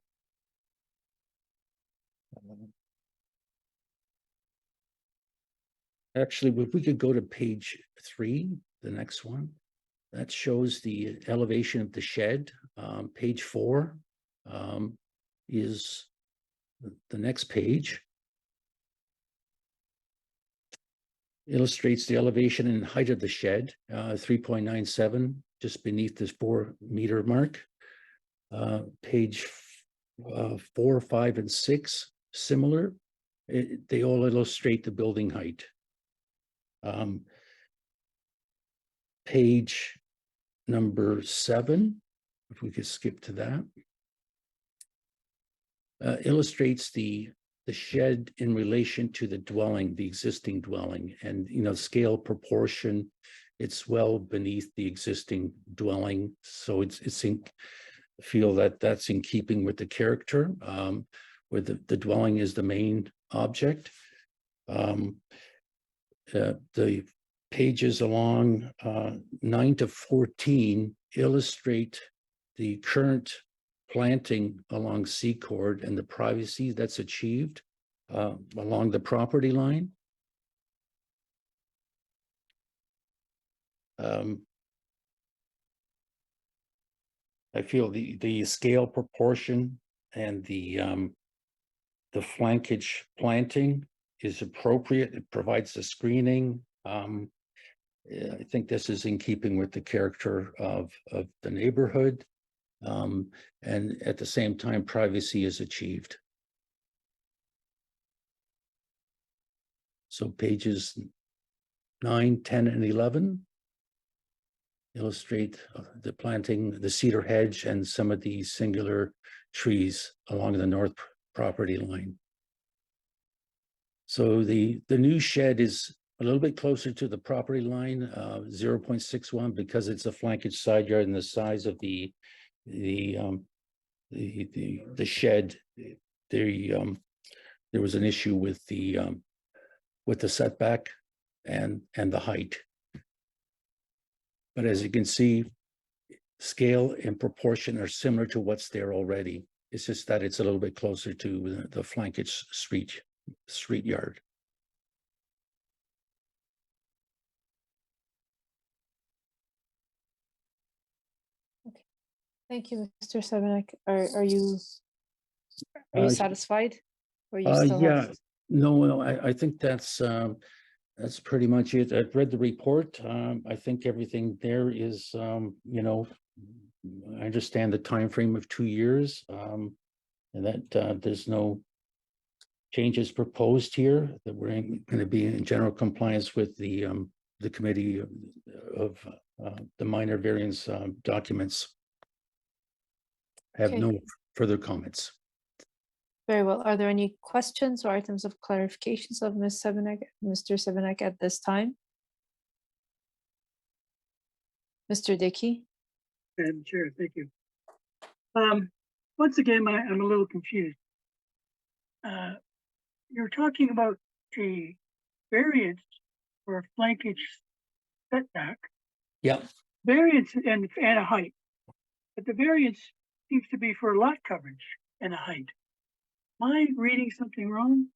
Actually, if we could go to page 3, the next one, that shows the elevation of the shed. Page 4 is the next page. Illustrates the elevation and height of the shed, 3.97, just beneath this 4-meter mark. Page 4, 5, and 6, similar. They all illustrate the building height. Page number 7, if we could skip to that, illustrates the the shed in relation to the dwelling, the existing dwelling, and, scale proportion, it's well beneath the existing dwelling. So it's feel that that's in keeping with the character, where the dwelling is the main object. The pages along 9 to 14 illustrate the current planting along Secord and the privacy that's achieved along the property line. I feel the scale proportion and the flankage planting is appropriate. It provides the screening. I think this is in keeping with the character of the neighborhood. And at the same time, privacy is achieved. So pages 9, 10, and 11 illustrate the planting, the cedar hedge, and some of the singular trees along the north property line. So the new shed is a little bit closer to the property line, 0.61, because it's a flankage side yard, and the size of the shed. There was an issue with the setback and the height. But as you can see, scale and proportion are similar to what's there already. It's just that it's a little bit closer to the flankage street yard. Okay, thank you, Mr. Sebenek. Are you satisfied? Or you still Yeah, have... no, I think that's pretty much it. I've read the report. I think everything there is, I understand the time frame of 2 years, and that there's no changes proposed here, that we're going to be in general compliance with the committee of the minor variance documents. I have no further comments. Very well. Are there any questions or items of clarifications of Mr. Sebenek at this time? Mr. Dickey? Madam Chair, thank you. Once again, I'm a little confused. You're talking about a variance for a flankage setback. Yeah. Variance and a height. But the variance seems to be for lot coverage and a height. Am I reading something wrong?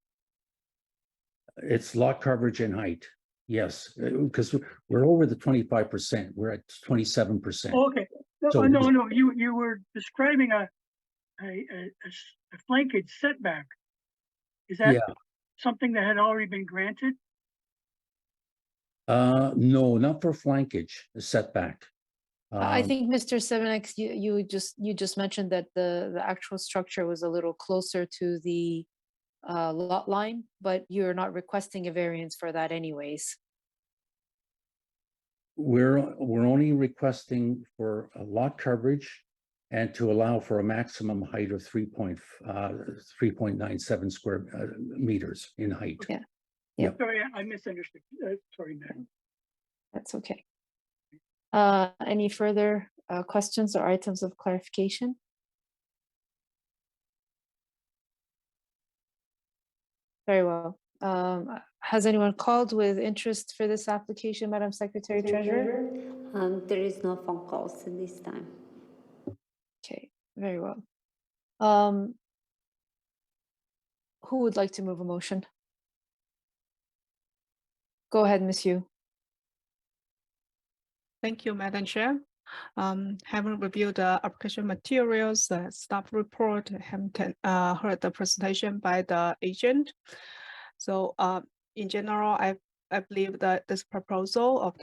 It's lot coverage and height. Yes, because we're over the 25%. We're at 27%. Okay. No, So no. You were describing a flankage setback. Is that something that had already been granted? No, not for flankage, the setback. I think Mr. Sebenek, you just mentioned that the actual structure was a little closer to the lot line, but you're not requesting a variance for that anyways. We're only requesting for a lot coverage and to allow for a maximum height of 3.97 square meters in height. Yeah. Sorry, I misunderstood. Sorry, ma'am. That's okay. Any further questions or items of clarification? Very well. Has anyone called with interest for this application, Madam Secretary Treasurer? There is no phone calls at this time. Okay, very well. Who would like to move a motion? Go ahead, Ms. Yu. Thank you, Madam Chair. Having reviewed the application materials, the staff report, heard the presentation by the agent. So in general, I believe that this proposal of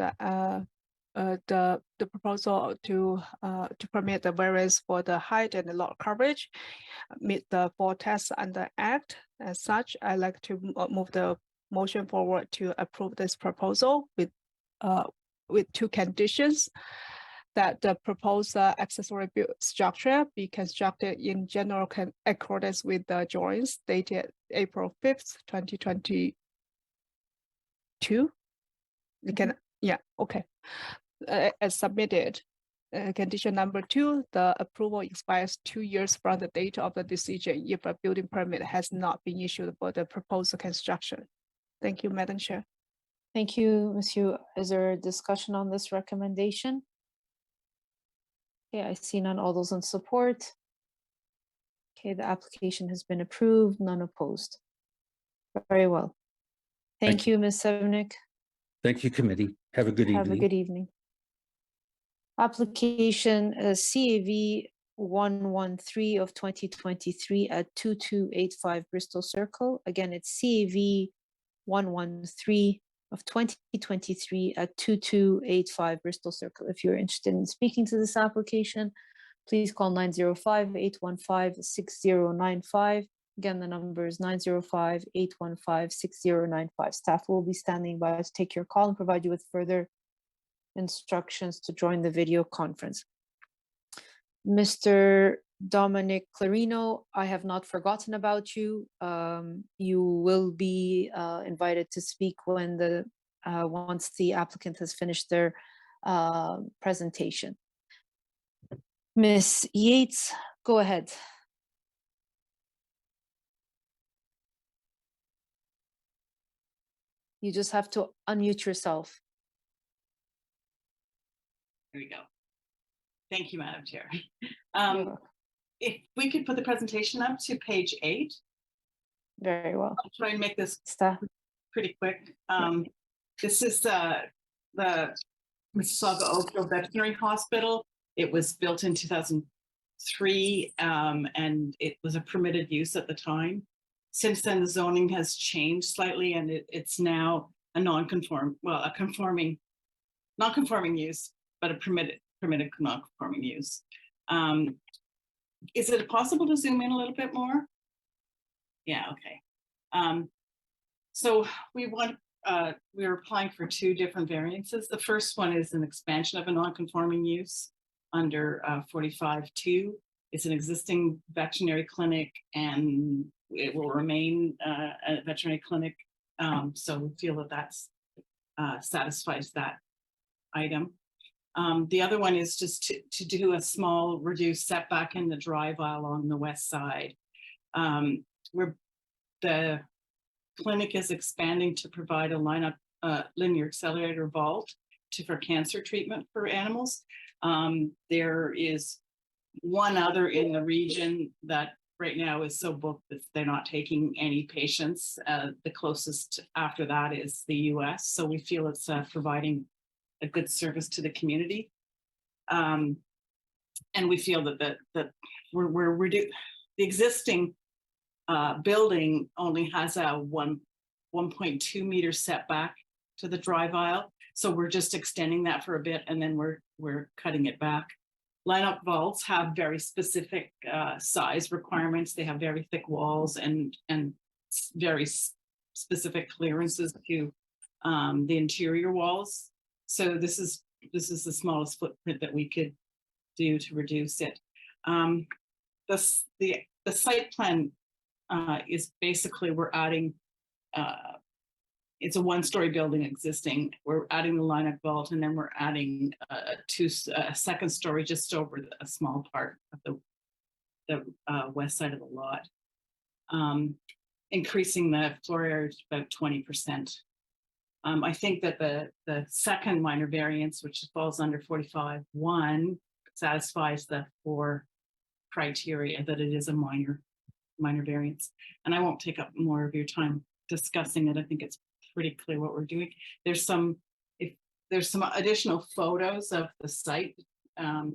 the proposal to permit the variance for the height and the lot coverage meet the 4 tests under Act. As such, I'd like to move the motion forward to approve this proposal with 2 conditions. that the proposed accessory built structure be constructed in general accordance with the drawings dated April 5th, 2022. You can, yeah, okay. As submitted. Condition number 2, the approval expires 2 years from the date of the decision if a building permit has not been issued for the proposed construction. Thank you, Madam Chair. Thank you, Monsieur. Is there a discussion on this recommendation? Okay, I see none. All those in support? Okay, the application has been approved, none opposed. Very well. Thank you, Ms. Sevenick. Thank you, committee. Have a good evening. Have a good evening. Application CAV 113 of 2023 at 2285 Bristol Circle. Again, it's CAV 113 of 2023 at 2285 Bristol Circle. If you're interested in speaking to this application, please call 905-815-6095. Again, the number is 905-815-6095. Staff will be standing by to take your call and provide you with further instructions to join the video conference. Mr. Dominic Clarino, I have not forgotten about you. You will be invited to speak when once the applicant has finished their presentation. Ms. Yates, go ahead. You just have to unmute yourself. There we go. Thank you, Madam Chair. If we could put the presentation up to page 8. Very well. I'll try and make this Staff. pretty quick. This is the Mississauga Oakville Veterinary Hospital. It was built in 2003, and it was a permitted use at the time. Since then, the zoning has changed slightly, and it's now a non-conforming use, but a permitted non-conforming use. Is it possible to zoom in a little bit more? Yeah, okay. So we're applying for 2 different variances. The first one is an expansion of a non-conforming use under 45-2. It's an existing veterinary clinic, and it will remain a veterinary clinic. So we feel that that's satisfies that item. The other one is just to do a small reduced setback in the drive aisle on the west side. Where the clinic is expanding to provide a linear accelerator vault for cancer treatment for animals. There is one other in the region that right now is so booked that they're not taking any patients. The closest after that is the US. So we feel it's providing a good service to the community. And we feel that the existing building only has a 1.2 meter setback to the drive aisle. So we're just extending that for a bit, and then we're cutting it back. Lineup vaults have very specific size requirements. They have very thick walls and very specific clearances to the interior walls. So this is the smallest footprint that we could do to reduce it. The site plan is basically we're adding. It's a 1-story building existing. We're adding the lineup vault, and then we're adding a 2nd story just over a small part of the west side of the lot, increasing the floor area to about 20%. I think that the second minor variance, which falls under 45-1, satisfies the 4 criteria that it is a minor variance. And I won't take up more of your time discussing it. I think it's pretty clear what we're doing. There's some additional photos of the site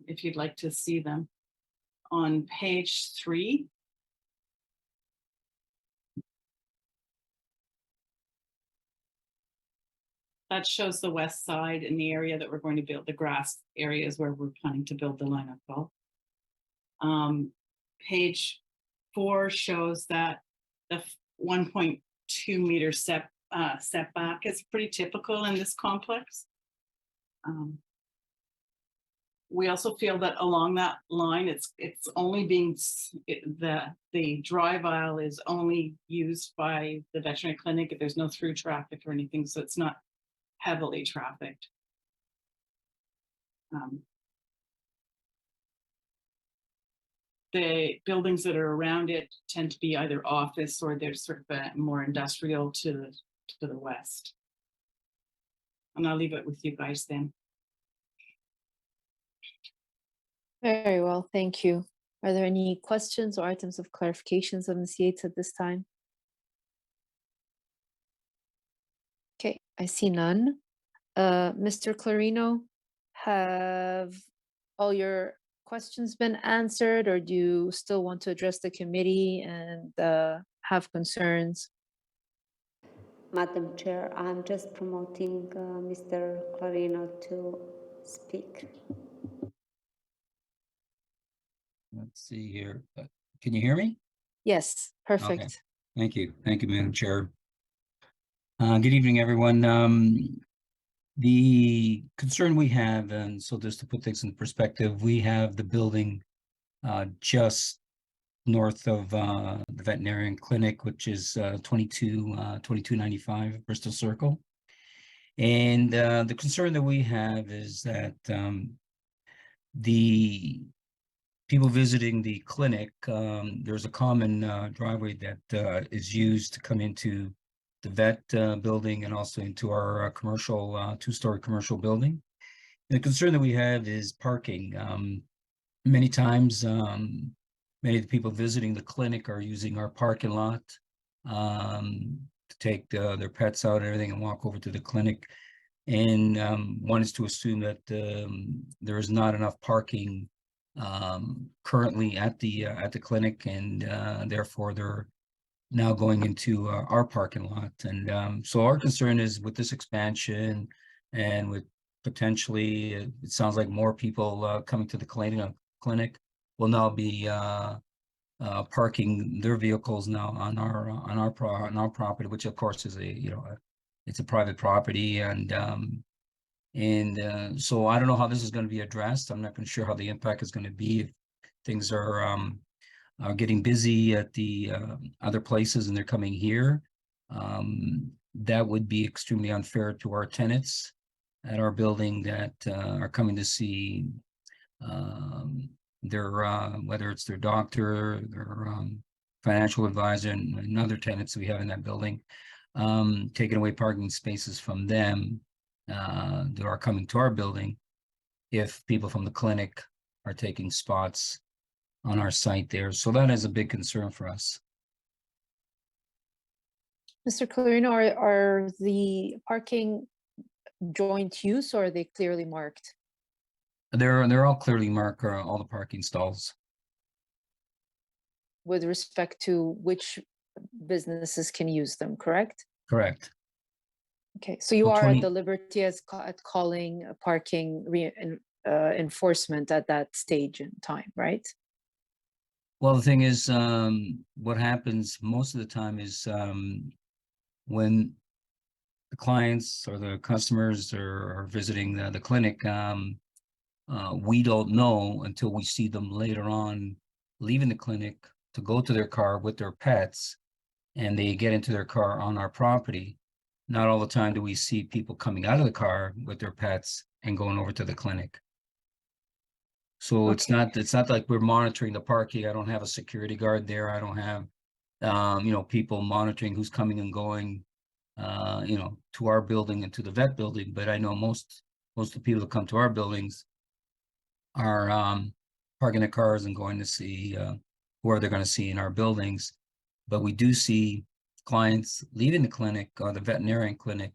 if you'd like to see them on page 3. That shows the west side and the area that we're going to build. The grass areas where we're planning to build the lineup vault. Page 4 shows that the 1.2 meter setback is pretty typical in this complex. We also feel that along that line, it's only being, the drive aisle is only used by the veterinary clinic. There's no through traffic or anything, so it's not heavily trafficked. The buildings that are around it tend to be either office or they're sort of more industrial to the west. And I'll leave it with you guys then. Very well, thank you. Are there any questions or items of clarifications of Ms. Yates at this time? Okay, I see none. Mr. Clarino, have all your questions been answered, or do you still want to address the committee and have concerns? Madam Chair, I'm just promoting Mr. Clarino to speak. Let's see here. Can you hear me? Yes, perfect. Okay. Thank you. Thank you, Madam Chair. Good evening, everyone. The concern we have, and so just to put things in perspective, we have the building just north of the veterinarian clinic, which is 2295 Bristol Circle. And the concern that we have is that the people visiting the clinic, there's a common driveway that is used to come into the vet building and also into our commercial, two-story commercial building. And the concern that we have is parking. Many times, many of the people visiting the clinic are using our parking lot to take their pets out and everything and walk over to the clinic. And one is to assume that there is not enough parking currently at the clinic, and therefore they're now going into our parking lot. And so our concern is with this expansion and with potentially, it sounds like more people coming to the clinic will now be parking their vehicles now on our property, which of course is it's a private property. And so I don't know how this is going to be addressed. I'm not going to sure how the impact is going to be if things are getting busy at the other places and they're coming here. That would be extremely unfair to our tenants at our building that are coming to see their whether it's their doctor, their financial advisor, and other tenants we have in that building, taking away parking spaces from them that are coming to our building if people from the clinic are taking spots on our site there. So that is a big concern for us. Mr. Clarino, are the parking joint use or are they clearly marked? They're all clearly marked, all the parking stalls. With respect to which businesses can use them, correct? Correct. Okay, so you So are 20 at the liberty at calling a parking enforcement at that stage in time, right? Well, the thing is, what happens most of the time is when the clients or the customers are visiting the clinic, we don't know until we see them later on leaving the clinic to go to their car with their pets, and they get into their car on our property. Not all the time do we see people coming out of the car with their pets and going over to the clinic. So it's not like we're monitoring the parking. I don't have a security guard there. I don't have people monitoring who's coming and going to our building and to the vet building. But I know most of the people that come to our buildings are parking their cars and going to see who they're going to see in our buildings. But we do see clients leaving the clinic or the veterinarian clinic,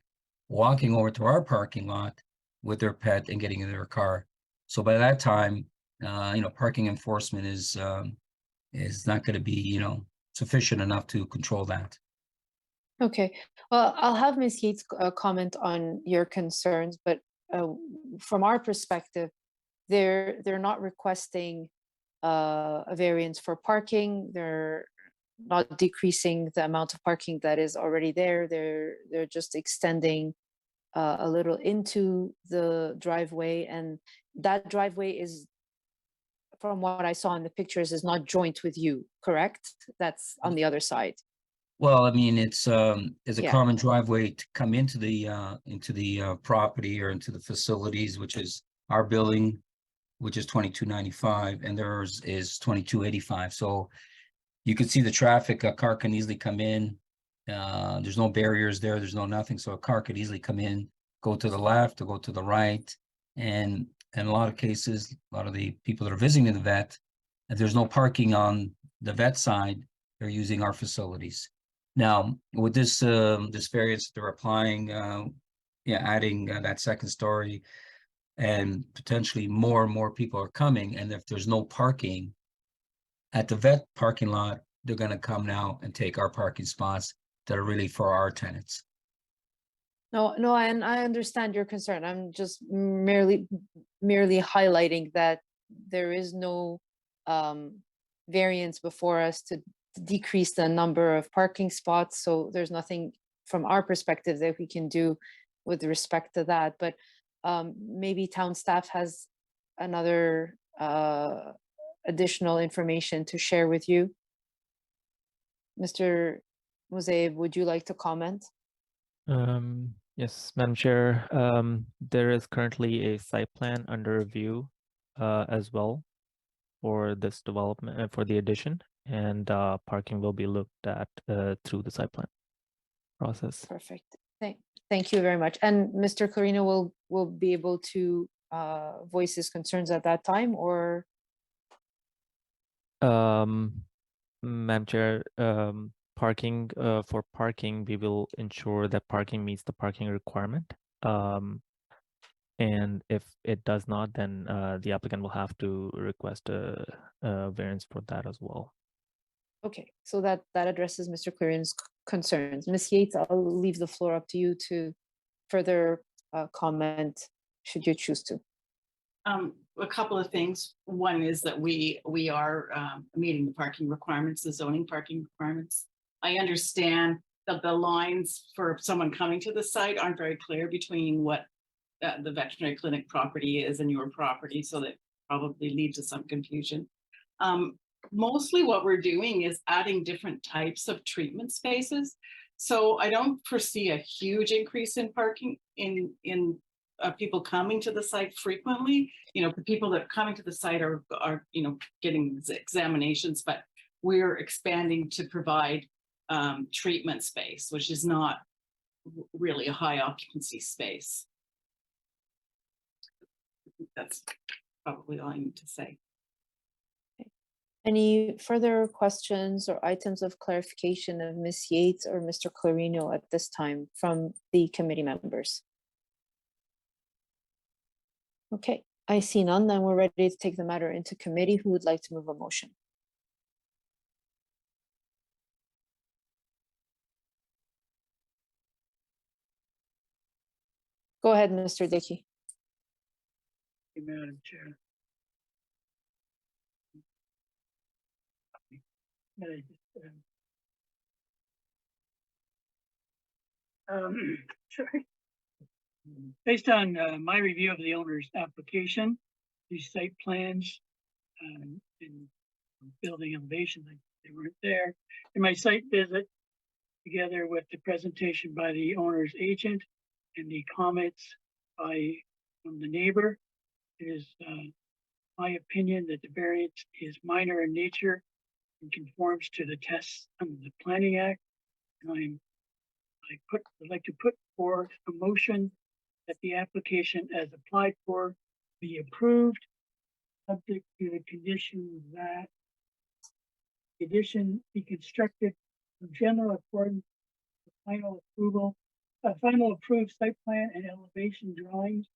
walking over to our parking lot with their pet and getting in their car. So by that time, parking enforcement is not going to be, sufficient enough to control that. Okay, well, I'll have Ms. Yates comment on your concerns, but from our perspective, they're not requesting a variance for parking. They're not decreasing the amount of parking that is already there. They're just extending a little into the driveway, and that driveway is, from what I saw in the pictures, is not joint with you, correct? That's on the other side. Well, I mean, it's a Yeah. common driveway to come into the property or into the facilities, which is our building, which is 2295, and theirs is 2285. So you can see the traffic. A car can easily come in. There's no barriers there. There's no nothing. So a car could easily come in, go to the left or go to the right. And in a lot of cases, a lot of the people that are visiting the vet, if there's no parking on the vet side, they're using our facilities. Now, with this this variance they're applying, adding that second story, and potentially more and more people are coming, and if there's no parking at the vet parking lot, they're going to come now and take our parking spots that are really for our tenants. No, and I understand your concern. I'm just merely highlighting that there is no variance before us to decrease the number of parking spots. So there's nothing from our perspective that we can do with respect to that. But maybe town staff has another additional information to share with you. Mr. Musaev, would you like to comment? Yes, Madam Chair. There is currently a site plan under review as well for this development, for the addition, and parking will be looked at through the site plan process. Perfect. Thank you very much. And Mr. Clarino will be able to voice his concerns at that time, or? Madam Chair, parking, for parking, we will ensure that parking meets the parking requirement. And if it does not, then the applicant will have to request a variance for that as well. Okay, so that addresses Mr. Clarino's concerns. Ms. Yates, I'll leave the floor up to you to further comment should you choose to. A couple of things. One is that we are meeting the parking requirements, the zoning parking requirements. I understand that the lines for someone coming to the site aren't very clear between what the veterinary clinic property is and your property, so that probably leads to some confusion. Mostly what we're doing is adding different types of treatment spaces. So I don't foresee a huge increase in parking in people coming to the site frequently. You know, the people that are coming to the site are getting examinations, but we're expanding to provide treatment space, which is not really a high occupancy space. That's probably all I need to say. Any further questions or items of clarification of Ms. Yates or Mr. Clarino at this time from the committee members? Okay, I see none. Then we're ready to take the matter into committee. Who would like to move a motion? Go ahead, Mr. Dickey. Madam Chair. Sorry. Based on my review of the owner's application, these site plans and building elevations, they weren't there. In my site visit, together with the presentation by the owner's agent and the comments from the neighbor, it is my opinion that the variance is minor in nature and conforms to the tests under the Planning Act. And I'd like to put forth a motion that the application as applied for be approved, subject to the condition that the addition be constructed in general accordance with final approved site plan and elevation drawings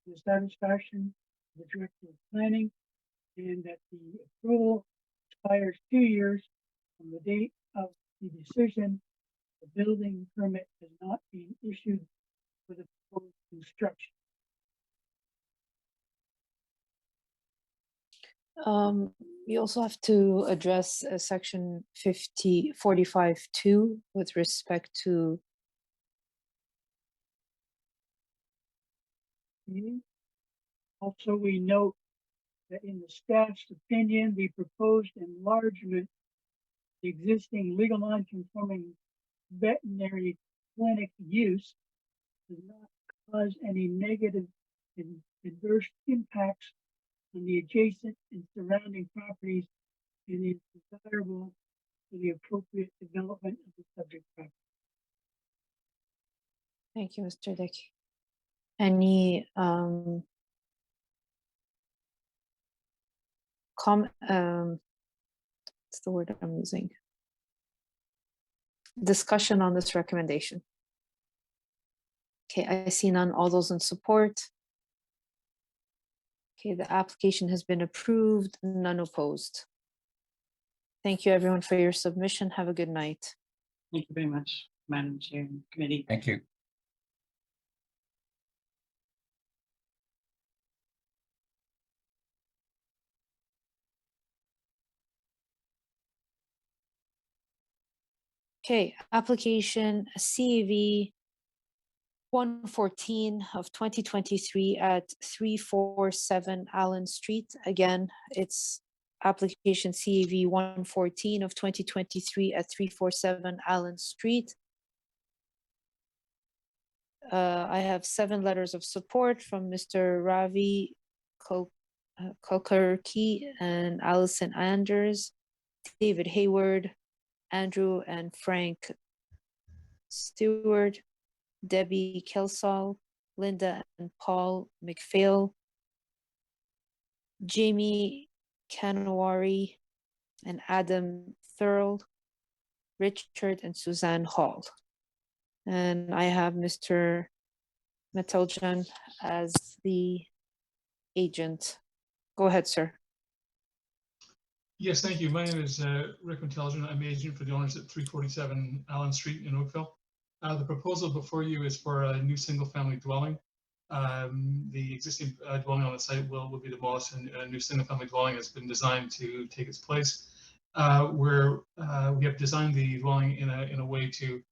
to the satisfaction of the Director of Planning, and that the approval expires 2 years from the date of the decision. The building permit has not been issued for the proposed construction. We also have to address section 45(2) with respect to Also, we note that in the staff's opinion, the proposed enlargement of the existing legal non-conforming veterinary clinic use does not cause any negative and adverse impacts on the adjacent and surrounding properties and is desirable for the appropriate development of the subject property. Thank you, Mr. Dick. Any what's the word I'm using? Discussion on this recommendation. Okay, I see none. All those in support? Okay, the application has been approved, none opposed. Thank you, everyone, for your submission. Have a good night. Thank you very much, Madam Chair and Committee. Thank you. Okay, application CAV 114 of 2023 at 347 Allen Street. Again, it's application CAV 114 of 2023 at 347 Allen Street. I have 7 letters of support from Mr. Ravi Kokarki and Allison Anders, David Hayward, Andrew and Frank Stewart, Debbie Kelsall, Linda and Paul McPhail, Jamie Kanawari, and Adam Thurl, Richard and Suzanne Hall. And I have Mr. Meteljan as the agent. Go ahead, sir. Yes, thank you. My name is Rick Intelligent. I'm agent for the owners at 347 Allen Street in Oakville. The proposal before you is for a new single-family dwelling. The existing dwelling on the site will be demolished, and a new single-family dwelling has been designed to take its place. We have designed the dwelling in a way to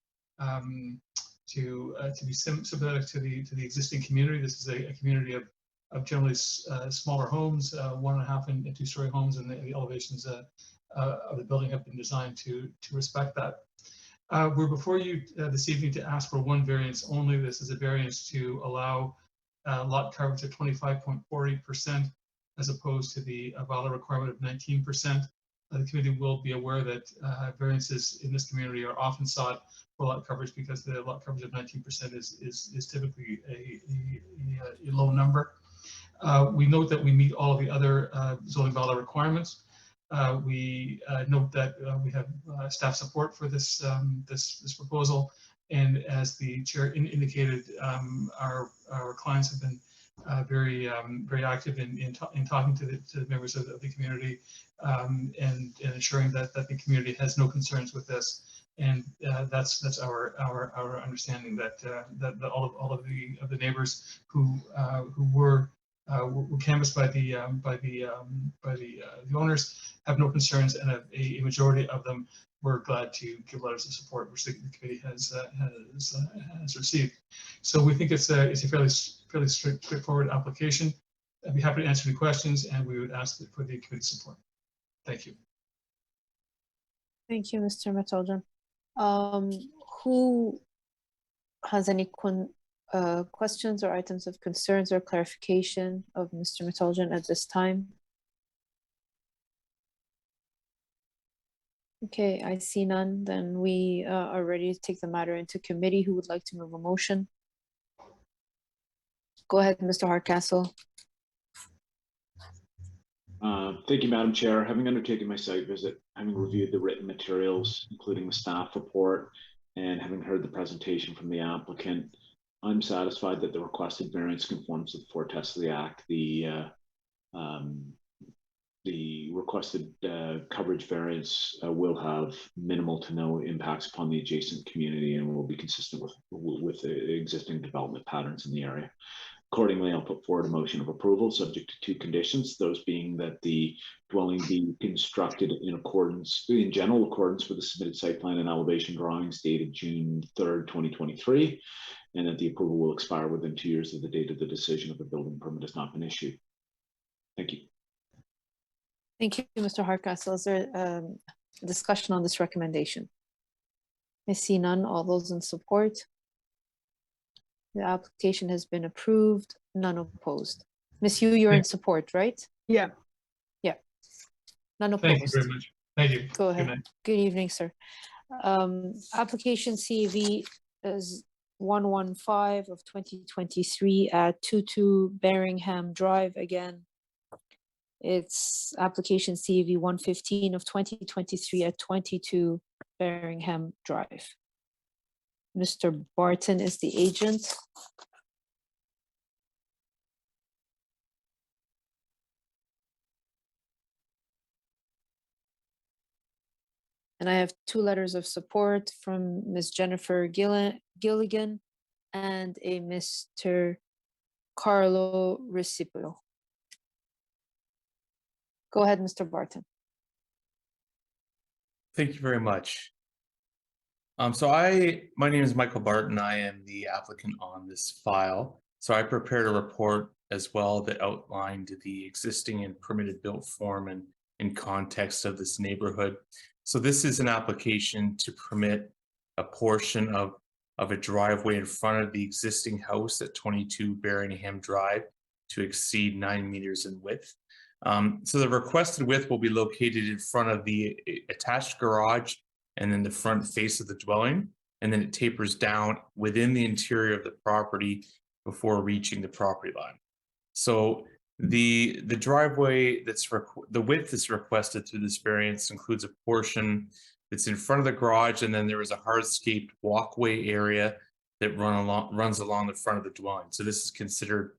be sympathetic to the existing community. This is a community of generally smaller homes, 1.5 and 2-story homes, and the elevations of the building have been designed to respect that. We're before you this evening to ask for one variance only. This is a variance to allow lot coverage of 25.48% as opposed to the valid requirement of 19%. The committee will be aware that variances in this community are often sought for lot coverage because the lot coverage of 19% is typically a low number. We note that we meet all of the other zoning bylaw requirements. We note that we have staff support for this proposal, and as the chair indicated, our clients have been very active in talking to the members of the community and ensuring that the community has no concerns with this. And that's our understanding that all of the neighbors who were canvassed by the owners have no concerns, and a majority of them were glad to give letters of support, which the committee has received. So we think it's a fairly straightforward application. I'd be happy to answer any questions, and we would ask for the committee support. Thank you. Thank you, Mr. Meteljan. Who has any questions or items of concerns or clarification of Mr. Meteljan at this time? Okay, I see none. Then we are ready to take the matter into committee. Who would like to move a motion? Go ahead, Mr. Hardcastle. Thank you, Madam Chair. Having undertaken my site visit, having reviewed the written materials, including the staff report, and having heard the presentation from the applicant, I'm satisfied that the requested variance conforms with the 4 tests of the Act. The requested coverage variance will have minimal to no impacts upon the adjacent community and will be consistent with the existing development patterns in the area. Accordingly, I'll put forward a motion of approval subject to 2 conditions, those being that the dwelling be constructed in general accordance with the submitted site plan and elevation drawings dated June 3rd, 2023, and that the approval will expire within 2 years of the date of the decision of the building permit has not been issued. Thank you. Thank you, Mr. Hardcastle. Is there discussion on this recommendation? I see none. All those in support? The application has been approved, none opposed. Ms. Yu, you're in support, right? Yeah. Yeah. None Thank you opposed. very much. Thank you. Go Good ahead. night. Good evening, sir. Application CAV is 115 of 2023 at 22 Berringham Drive again. It's application CAV 115 of 2023 at 22 Berringham Drive. Mr. Barton is the agent. And I have 2 letters of support from Ms. Jennifer Gilligan and a Mr. Carlo Recipio. Go ahead, Mr. Barton. Thank you very much. My name is Michael Barton. I am the applicant on this file. So I prepared a report as well that outlined the existing and permitted built form and in context of this neighborhood. So this is an application to permit a portion of a driveway in front of the existing house at 22 Berringham Drive to exceed 9 meters in width. So the requested width will be located in front of the attached garage and then the front face of the dwelling, and then it tapers down within the interior of the property before reaching the property line. So the driveway the width that's requested through this variance includes a portion that's in front of the garage, and then there is a hardscaped walkway area that runs along the front of the dwelling. So this is considered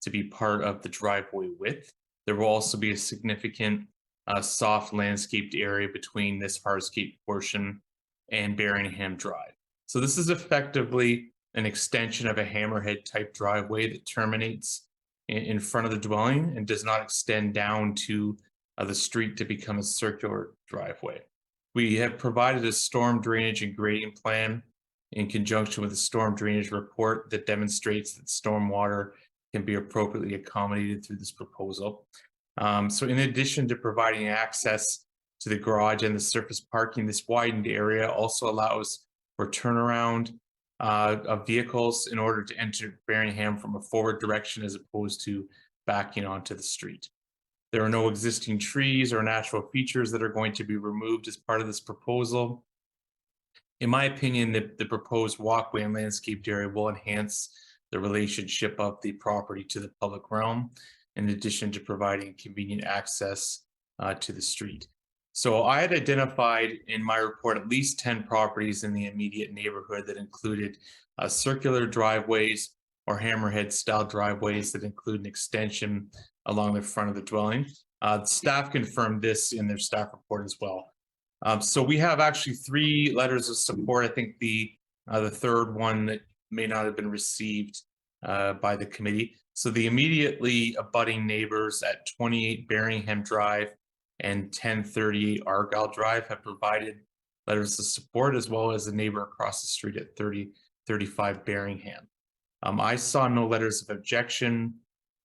to be part of the driveway width. There will also be a significant soft landscaped area between this hardscape portion and Berringham Drive. So this is effectively an extension of a hammerhead type driveway that terminates in front of the dwelling and does not extend down to the street to become a circular driveway. We have provided a storm drainage and grading plan in conjunction with a storm drainage report that demonstrates that stormwater can be appropriately accommodated through this proposal. So in addition to providing access to the garage and the surface parking, this widened area also allows for turnaround of vehicles in order to enter Berringham from a forward direction as opposed to backing onto the street. There are no existing trees or natural features that are going to be removed as part of this proposal. In my opinion, the proposed walkway and landscaped area will enhance the relationship of the property to the public realm, in addition to providing convenient access to the street. So I had identified in my report at least 10 properties in the immediate neighborhood that included circular driveways or hammerhead style driveways that include an extension along the front of the dwelling. Staff confirmed this in their staff report as well. So we have actually 3 letters of support. I think the third one that may not have been received by the committee. So the immediately abutting neighbors at 28 Berringham Drive and 1038 Argyle Drive have provided letters of support, as well as the neighbor across the street at 3035 Berringham. I saw no letters of objection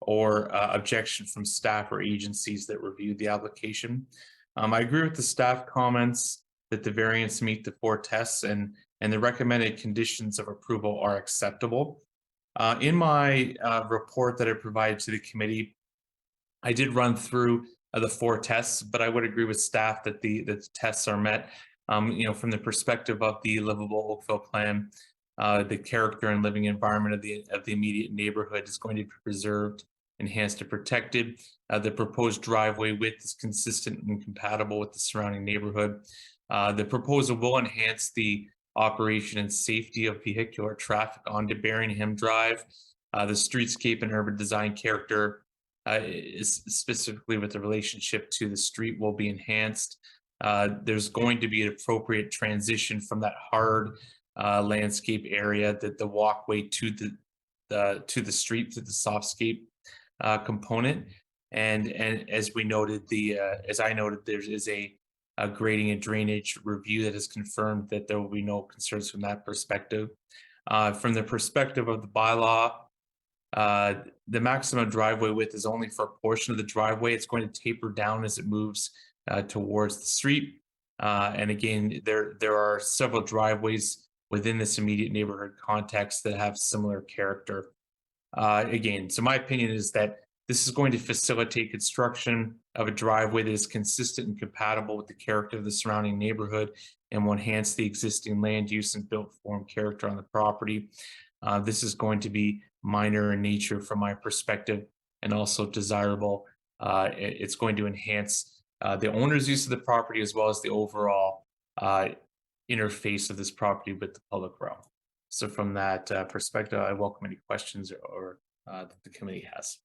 or objection from staff or agencies that reviewed the application. I agree with the staff comments that the variants meet the 4 tests and the recommended conditions of approval are acceptable. In my report that I provided to the committee, I did run through the 4 tests, but I would agree with staff that the tests are met. From the perspective of the livable Oakville plan, the character and living environment of the immediate neighborhood is going to be preserved, enhanced, and protected. The proposed driveway width is consistent and compatible with the surrounding neighborhood. The proposal will enhance the operation and safety of vehicular traffic onto Berringham Drive. The streetscape and urban design character is specifically with the relationship to the street will be enhanced. There's going to be an appropriate transition from that hard landscape area, that the walkway to the street, to the softscape component. And as we noted, as I noted, there is a grading and drainage review that has confirmed that there will be no concerns from that perspective. From the perspective of the bylaw, The maximum driveway width is only for a portion of the driveway. It's going to taper down as it moves towards the street. And again, there are several driveways within this immediate neighborhood context that have similar character. Again, so my opinion is that this is going to facilitate construction of a driveway that is consistent and compatible with the character of the surrounding neighborhood and will enhance the existing land use and built form character on the property. This is going to be minor in nature from my perspective and also desirable. It's going to enhance the owner's use of the property as well as the overall interface of this property with the public realm. So from that perspective, I welcome any questions or that the committee has.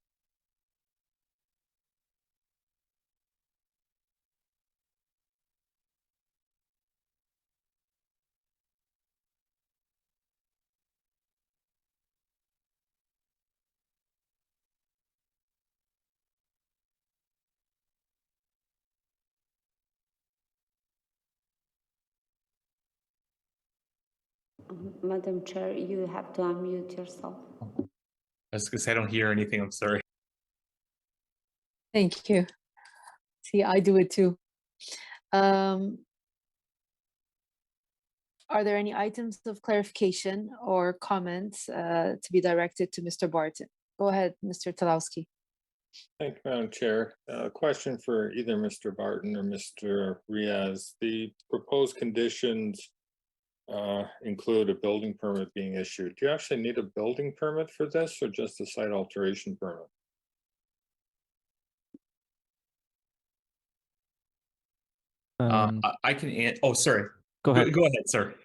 Madam Chair, you have to unmute yourself. That's because I don't hear anything. I'm sorry. Thank you. See, I do it too. Are there any items of clarification or comments to be directed to Mr. Barton? Go ahead, Mr. Talowski. Thank you, Madam Chair. Question for either Mr. Barton or Mr. Riaz. The proposed conditions include a building permit being issued. Do you actually need a building permit for this or just a site alteration permit? I can oh, sorry. Go ahead. Go ahead, sir.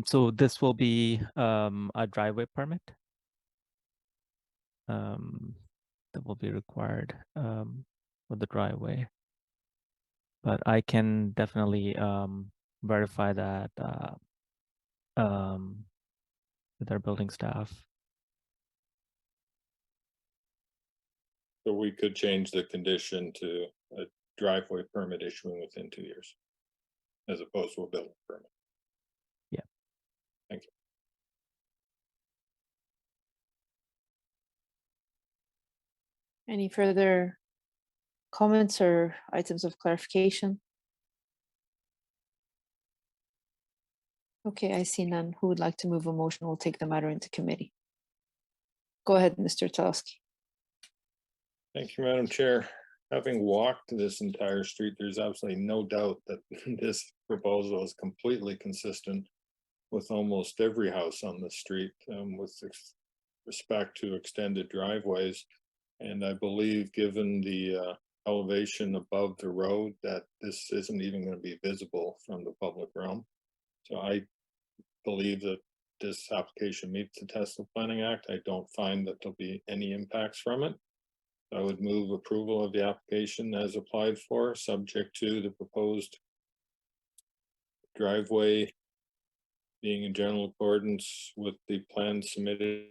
So this will be a driveway permit that will be required for the driveway. But I can definitely verify that with our building staff. So we could change the condition to a driveway permit issuing within 2 years, as opposed to a building permit. Yeah. Thank you. Any further comments or items of clarification? Okay, I see none. Who would like to move a motion? We'll take the matter into committee. Go ahead, Mr. Talowski. Thank you, Madam Chair. Having walked this entire street, there's absolutely no doubt that this proposal is completely consistent with almost every house on the street with respect to extended driveways. And I believe, given the elevation above the road, that this isn't even going to be visible from the public realm. So I believe that this application meets the test of Planning Act. I don't find that there'll be any impacts from it. I would move approval of the application as applied for, subject to the proposed driveway being in general accordance with the plan submitted.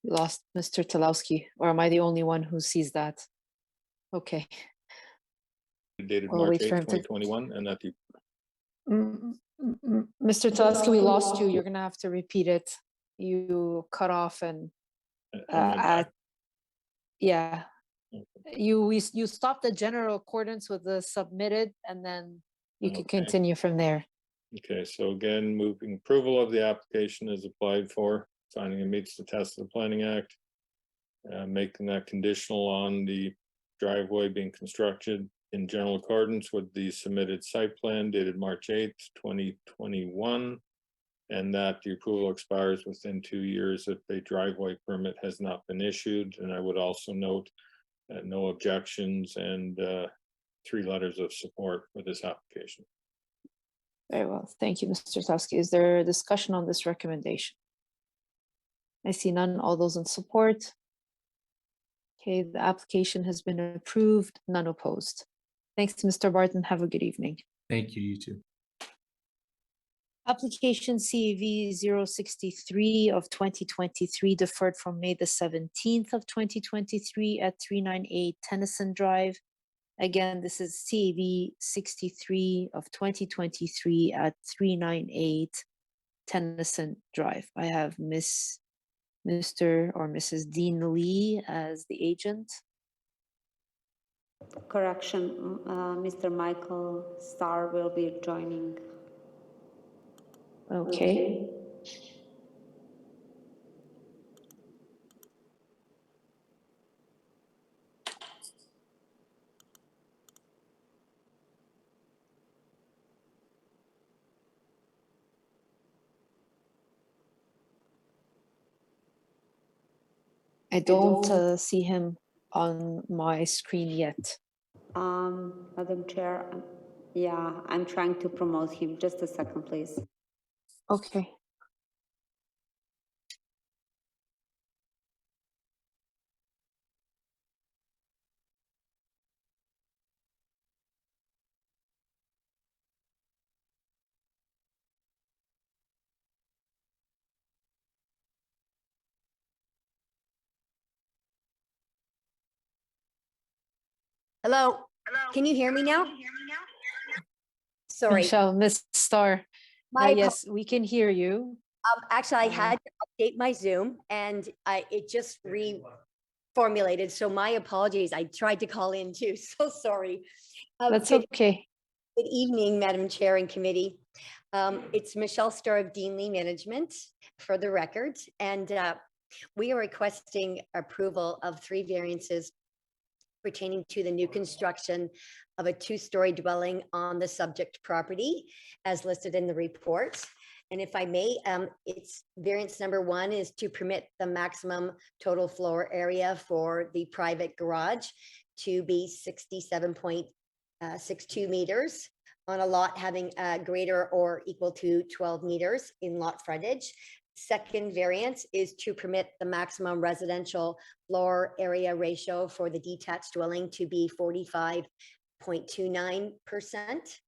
We lost Mr. Talowski, or am I the only one who sees that? Okay. Dated We'll March wait for 8th, him to- 2021, and that the Mr. Talowski, we lost you. You're gonna have to repeat it. You cut off and yeah. You stopped the general accordance with the submitted, and then you can Okay. continue from there. Okay, so again, moving approval of the application as applied for, finding it meets the test of the Planning Act. Making that conditional on the driveway being constructed in general accordance with the submitted site plan dated March 8th, 2021. And that the approval expires within 2 years if a driveway permit has not been issued. And I would also note no objections and 3 letters of support for this application. Very well. Thank you, Mr. Talowski. Is there a discussion on this recommendation? I see none. All those in support? Okay, the application has been approved, none opposed. Thanks to Mr. Barton. Have a good evening. Thank you, you too. Application CAV 063 of 2023 deferred from May the 17th of 2023 at 398 Tennyson Drive. Again, this is CAV 63 of 2023 at 398 Tennyson Drive. I have Mr. or Mrs. Dean Lee as the agent. Correction, Mr. Michael Starr will be joining. Okay. I don't see him on my screen yet. Madam Chair, yeah, I'm trying to promote him. Just a second, please. Okay. Hello. Can you hear me now? Sorry. Michelle, Miss Starr. My Yes, we can hear you. Actually, I had to update my Zoom and it just reformulated. So my apologies. I tried to call in too. So sorry. That's okay. Good evening, Madam Chair and committee. It's Michelle Starr of Dean Lee Management for the record. And we are requesting approval of 3 variances pertaining to the new construction of a 2-story dwelling on the subject property as listed in the report. And if I may, it's variance number 1 is to permit the maximum total floor area for the private garage to be 67.62 meters on a lot having greater or equal to 12 meters in lot frontage. Second variance is to permit the maximum residential floor area ratio for the detached dwelling to be 45.29%.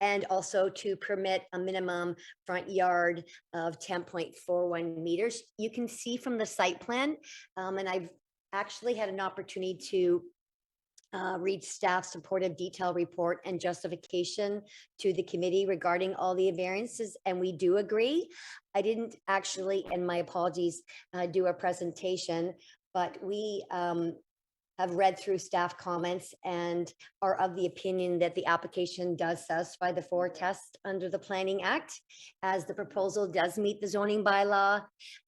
And also to permit a minimum front yard of 10.41 meters. You can see from the site plan, and I've actually had an opportunity to read staff supportive detail report and justification to the committee regarding all the variances, and we do agree. I didn't actually, and my apologies, do a presentation, but we have read through staff comments and are of the opinion that the application does satisfy the 4 tests under the Planning Act, as the proposal does meet the zoning bylaw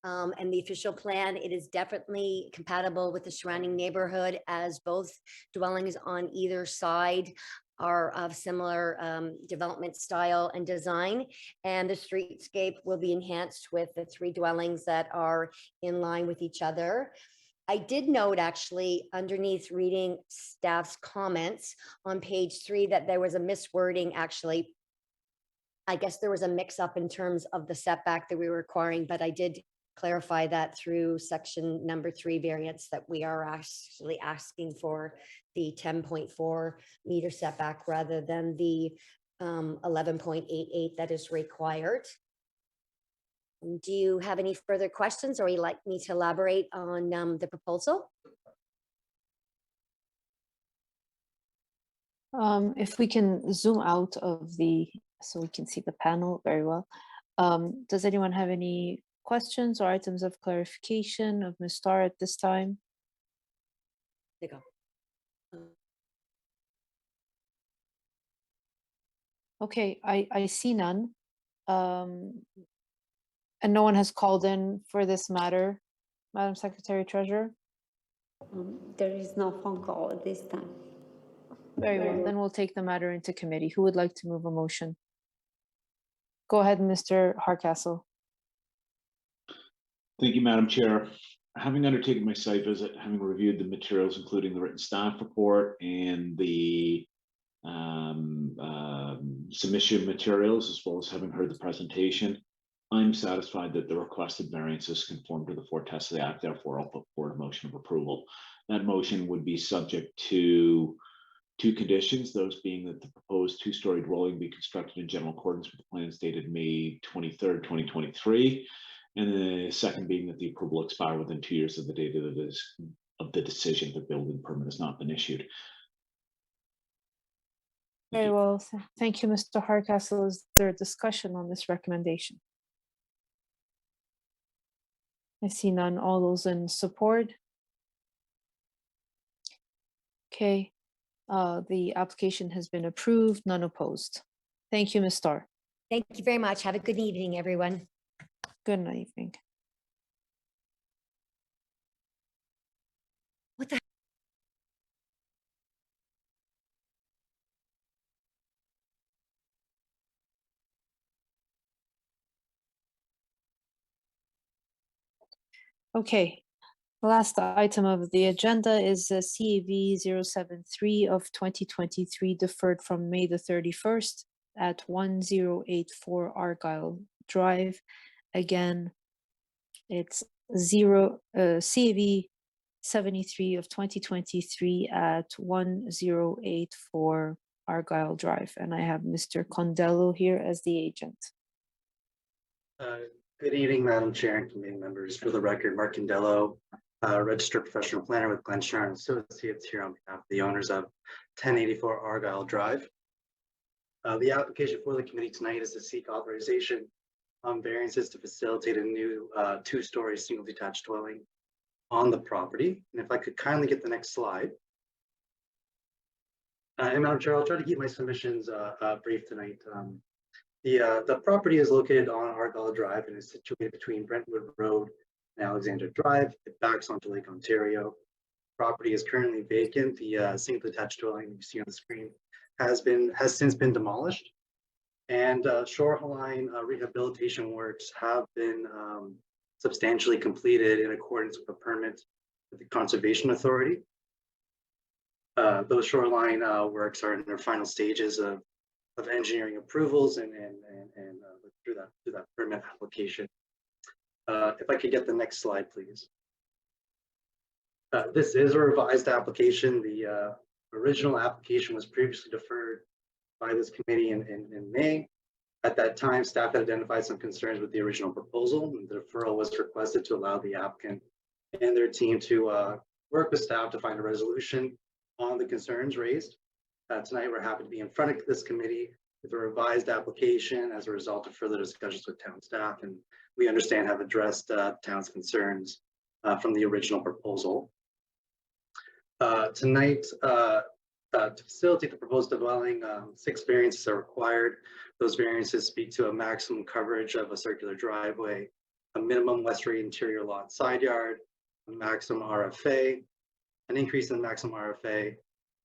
and the official plan. It is definitely compatible with the surrounding neighborhood, as both dwellings on either side are of similar development style and design, and the streetscape will be enhanced with the 3 dwellings that are in line with each other. I did note actually underneath reading staff's comments on page 3 that there was a miswording actually. I guess there was a mix up in terms of the setback that we were requiring, but I did clarify that through section number 3 variance that we are actually asking for the 10.4 meter setback rather than the 11.88 that is required. Do you have any further questions, or would you like me to elaborate on the proposal? If we can zoom out of so we can see the panel very well. Does anyone have any questions or items of clarification of Ms. Starr at this time? There you go. Okay, I see none. And no one has called in for this matter, Madam Secretary Treasurer? There is no phone call at this time. Very well, then we'll take the matter into committee. Who would like to move a motion? Go ahead, Mr. Hardcastle. Thank you, Madam Chair. Having undertaken my site visit, having reviewed the materials, including the written staff report and the submission materials, as well as having heard the presentation, I'm satisfied that the requested variances conform to the 4 tests of the Act. Therefore, I'll put forward a motion of approval. That motion would be subject to two conditions, those being that the proposed two-story dwelling be constructed in general accordance with the plans dated May 23rd, 2023. And the second being that the approval expire within 2 years of the date of the decision. The building permit has not been issued. Very well. Thank you, Mr. Hardcastle. Is there discussion on this recommendation? I see none. All those in support? Okay. The application has been approved, none opposed. Thank you, Ms. Starr. Thank you very much. Have a good evening, everyone. Good evening. What the? Okay. The last item of the agenda is CAV 073 of 2023, deferred from May the 31st at 1084 Argyle Drive. Again, it's CAV 73 of 2023 at 1084 Argyle Drive. And I have Mr. Condello here as the agent. Good evening, Madam Chair and committee members. For the record, Mark Condello, registered professional planner with Glen Sharon Associates, here on behalf of the owners of 1084 Argyle Drive. The application for the committee tonight is to seek authorization on variances to facilitate a new two-story single detached dwelling on the property. And if I could kindly get the next slide. And Madam Chair, I'll try to keep my submissions brief tonight. The property is located on Argyle Drive and is situated between Brentwood Road and Alexander Drive. It backs onto Lake Ontario. Property is currently vacant. The single detached dwelling you see on the screen has since been demolished, and shoreline rehabilitation works have been substantially completed in accordance with a permit with the Conservation Authority. Those shoreline works are in their final stages of engineering approvals and through that permit application. If I could get the next slide, please. This is a revised application. The original application was previously deferred by this committee in May. At that time, staff had identified some concerns with the original proposal, and the deferral was requested to allow the applicant and their team to work with staff to find a resolution on the concerns raised. Tonight, we're happy to be in front of this committee with a revised application as a result of further discussions with town staff, and we understand have addressed town's concerns from the original proposal. Tonight, to facilitate the proposed dwelling, 6 variances are required. Those variances speak to a maximum coverage of a circular driveway, a minimum westerly interior lot side yard, a maximum RFA, an increase in the maximum RFA,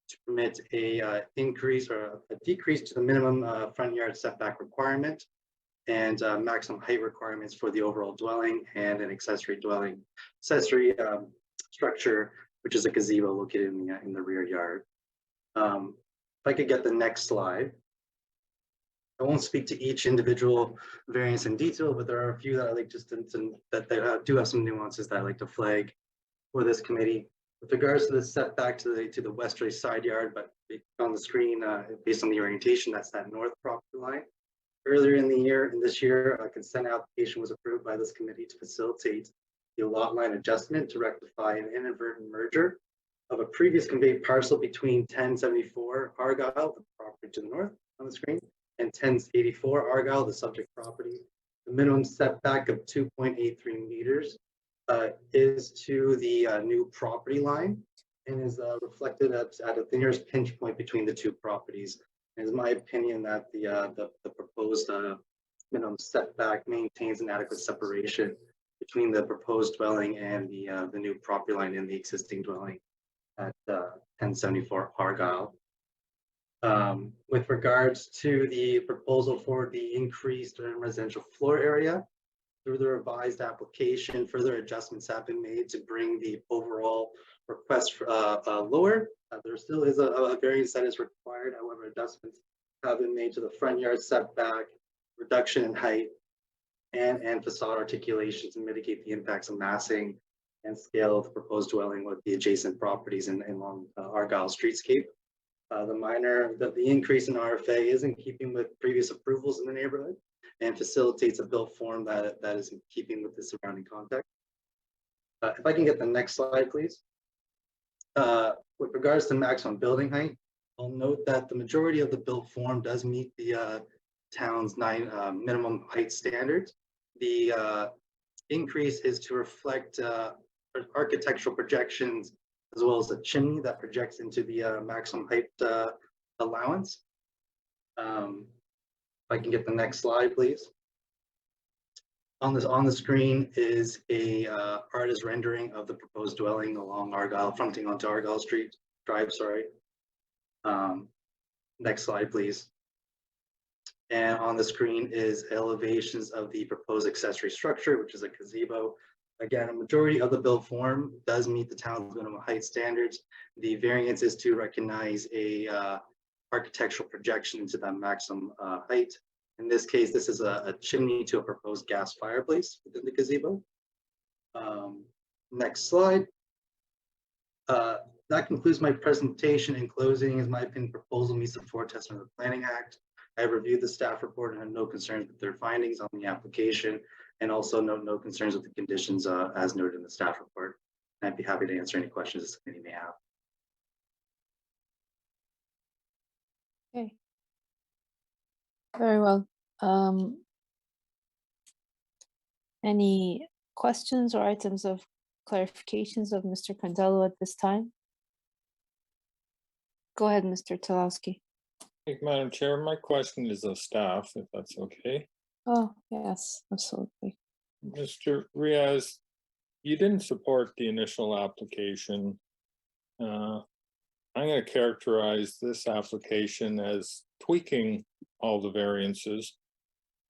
to permit a increase or a decrease to the minimum front yard setback requirement, and maximum height requirements for the overall dwelling, and an accessory structure, which is a gazebo located in the rear yard. If I could get the next slide. I won't speak to each individual variance in detail, but there are a few that I like just that they do have some nuances that I like to flag for this committee. With regards to the setback to the westerly side yard, but on the screen, based on the orientation, that's that north property line. Earlier in this year, a consent application was approved by this committee to facilitate the lot line adjustment to rectify an inadvertent merger of a previous conveyed parcel between 1074 Argyle, the property to the north on the screen, and 1084 Argyle, the subject property. The minimum setback of 2.83 meters is to the new property line and is reflected at the nearest pinch point between the two properties. It is my opinion that the proposed minimum setback maintains an adequate separation between the proposed dwelling and the new property line in the existing dwelling at 1074 Argyle. With regards to the proposal for the increased residential floor area, through the revised application, further adjustments have been made to bring the overall request lower. There still is a variance that is required. However, adjustments have been made to the front yard setback, reduction in height, and facade articulation to mitigate the impacts of massing and scale of the proposed dwelling with the adjacent properties along Argyle streetscape. The increase in RFA is in keeping with previous approvals in the neighborhood and facilitates a built form that is in keeping with the surrounding context. If I can get the next slide, please. With regards to maximum building height, I'll note that the majority of the built form does meet the town's minimum height standards. The increase is to reflect architectural projections as well as a chimney that projects into the maximum height allowance. If I can get the next slide, please. On the screen is a artist rendering of the proposed dwelling along Argyle, fronting onto Argyle Street Drive. Sorry. Next slide, please. And on the screen is elevations of the proposed accessory structure, which is a gazebo. Again, a majority of the built form does meet the town's minimum height standards. The variance is to recognize a architectural projection into that maximum height. In this case, this is a chimney to a proposed gas fireplace within the gazebo. Next slide. That concludes my presentation. In closing, in my opinion, proposal meets the 4 tests of the Planning Act. I have reviewed the staff report and have no concerns with their findings on the application, and also no concerns with the conditions as noted in the staff report. I'd be happy to answer any questions this committee may have. Okay. Very well. Any questions or items of clarifications of Mr. Condello at this time? Go ahead, Mr. Talowski. Thank you, Madam Chair. My question is of staff, if that's okay. Oh, yes, absolutely. Mr. Riaz, you didn't support the initial application. I'm going to characterize this application as tweaking all the variances,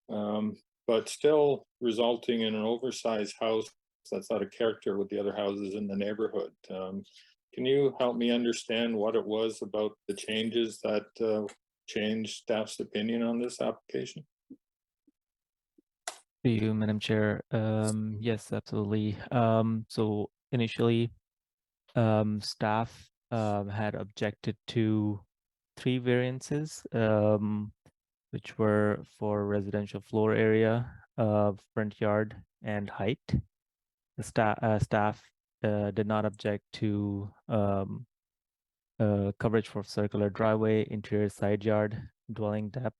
but still resulting in an oversized house that's out of character with the other houses in the neighborhood. Can you help me understand what it was about the changes that changed staff's opinion on this application? To you, Madam Chair. Yes, absolutely. So initially, staff had objected to 3 variances, which were for residential floor area, front yard, and height. The staff did not object to coverage for circular driveway, interior side yard, dwelling depth,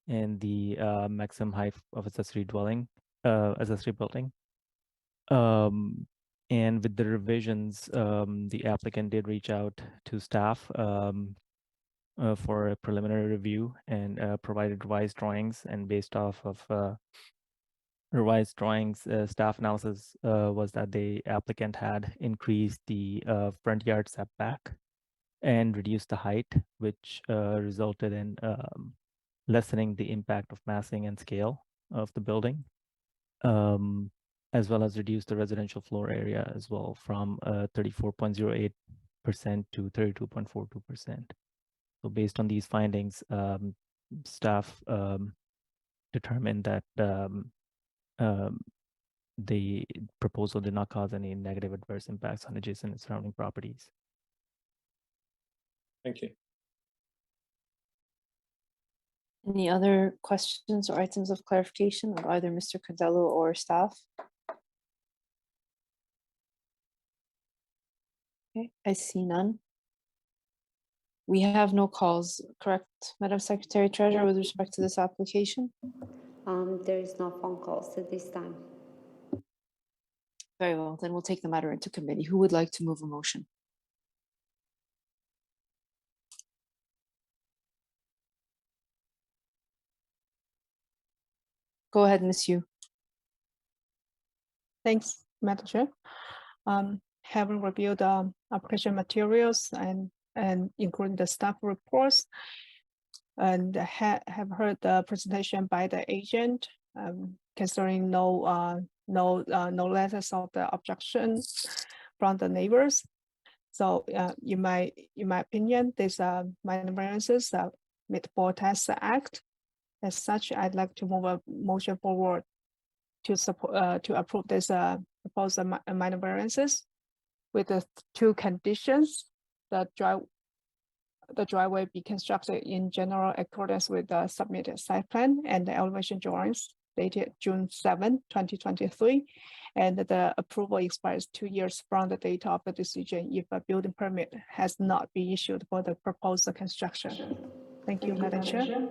and the maximum height of accessory building. And with the revisions, the applicant did reach out to staff for a preliminary review and provided revised drawings. And based off of revised drawings, staff analysis was that the applicant had increased the front yard setback and reduced the height, which resulted in lessening the impact of massing and scale of the building, as well as reduce the residential floor area as well from 34.08% to 32.42%. So based on these findings, staff determined that the proposal did not cause any negative adverse impacts on adjacent and surrounding properties. Thank you. Any other questions or items of clarification of either Mr. Condello or staff? Okay, I see none. We have no calls, correct, Madam Secretary Treasurer, with respect to this application? There is no phone calls at this time. Very well, then we'll take the matter into committee. Who would like to move a motion? Go ahead, Ms. Yu. Thanks, Madam Chair. Having reviewed the application materials and including the staff reports, and have heard the presentation by the agent, considering no letters of the objection from the neighbors. So in my opinion, these minor variances meet both tests act. As such, I'd like to move a motion forward to support to approve this proposed minor variances with the 2 conditions: the the driveway be constructed in general accordance with the submitted site plan and the elevation drawings dated June 7, 2023. And the approval expires 2 years from the date of the decision if a building permit has not been issued for the proposed construction. Thank you, Madam Chair.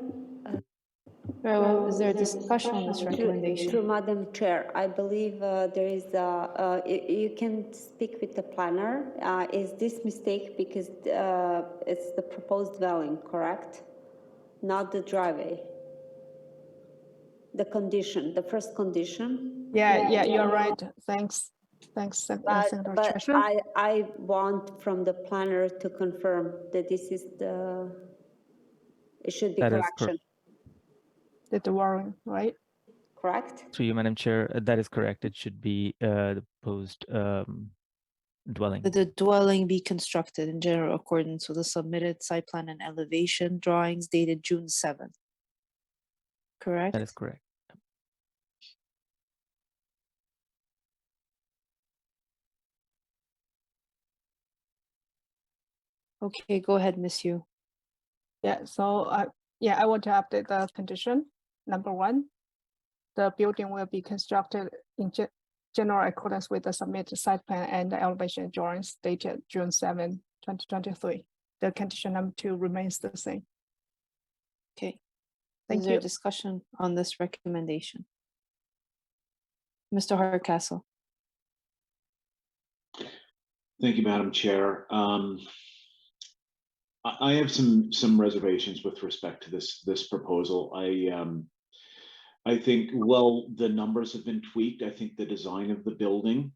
Very well. Is there a discussion on this recommendation? Through Madam Chair, I believe there is you can speak with the planner. Is this mistake because it's the proposed dwelling, correct? Not the driveway. The condition, the first condition. Yeah, you're right. Thanks, Senator But Treasurer. I want from the planner to confirm that this is the, it should be That is correction, The dwelling, right? correct? Through you, Madam Chair, that is correct. It should be the proposed dwelling. That the dwelling be constructed in general accordance with the submitted site plan and elevation drawings dated June 7th. Correct? That is correct. Okay, go ahead, Ms. Yu. Yeah, so I want to update the condition. Number 1, the building will be constructed in general accordance with the submitted site plan and the elevation drawings dated June 7, 2023. The condition number 2 remains the same. Okay. Thank Is there you. a discussion on this recommendation? Mr. Hardcastle. Thank you, Madam Chair. I have some reservations with respect to this proposal. I think, well, the numbers have been tweaked. I think the design of the building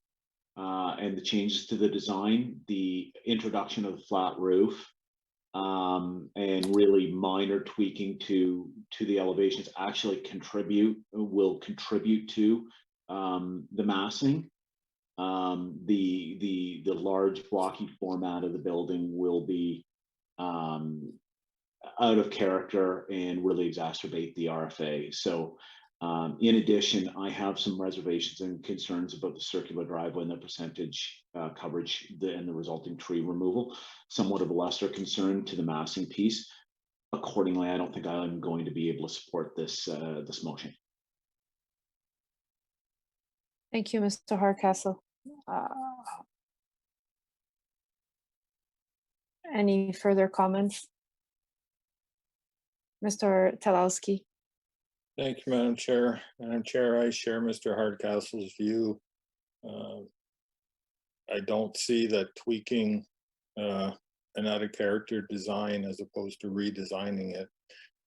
and the changes to the design, the introduction of the flat roof, and really minor tweaking to the elevations actually will contribute to the massing. The large blocky format of the building will be out of character and really exacerbate the RFA. So in addition, I have some reservations and concerns about the circular driveway and the percentage coverage and the resulting tree removal, somewhat of a lesser concern to the massing piece. Accordingly, I don't think I'm going to be able to support this motion. Thank you, Mr. Hardcastle. Any further comments? Mr. Talowski. Thank you, Madam Chair. Madam Chair, I share Mr. Hardcastle's view. I don't see that tweaking an out of character design as opposed to redesigning it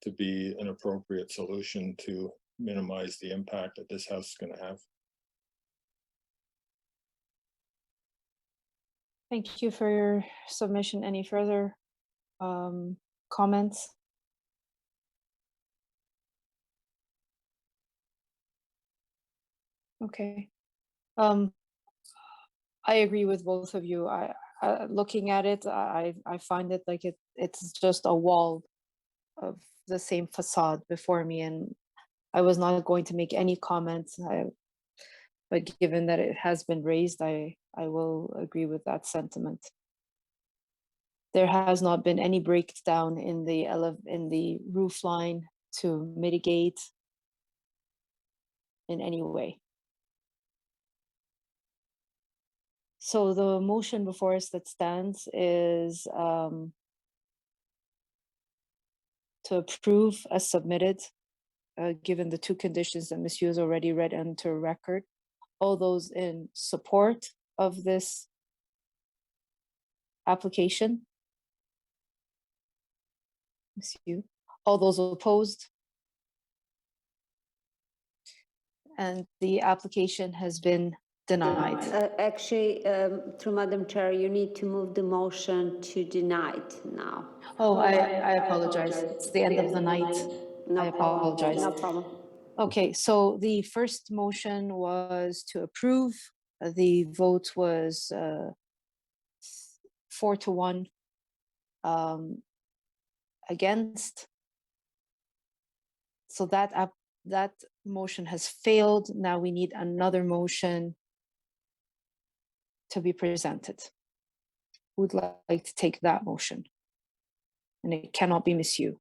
to be an appropriate solution to minimize the impact that this house is going to have. Thank you for your submission. Any further comments? Okay. I agree with both of you. I looking at it, I find it like it's just a wall of the same facade before me, and I was not going to make any comments. But given that it has been raised, I will agree with that sentiment. There has not been any breakdown in the roof line to mitigate in any way. So the motion before us that stands is to approve as submitted, given the 2 conditions that Ms. Yu has already read into record. All those in support of this application? Ms. Yu. All those opposed? And the application has been denied. Actually, through Madam Chair, you need to move the motion to denied now. Oh, I apologize. It's the end of the night. No I problem. apologize. No problem. Okay, so the first motion was to approve. The vote was 4-1 against. So that motion has failed. Now we need another motion to be presented. Who would like to take that motion? and it cannot be misused.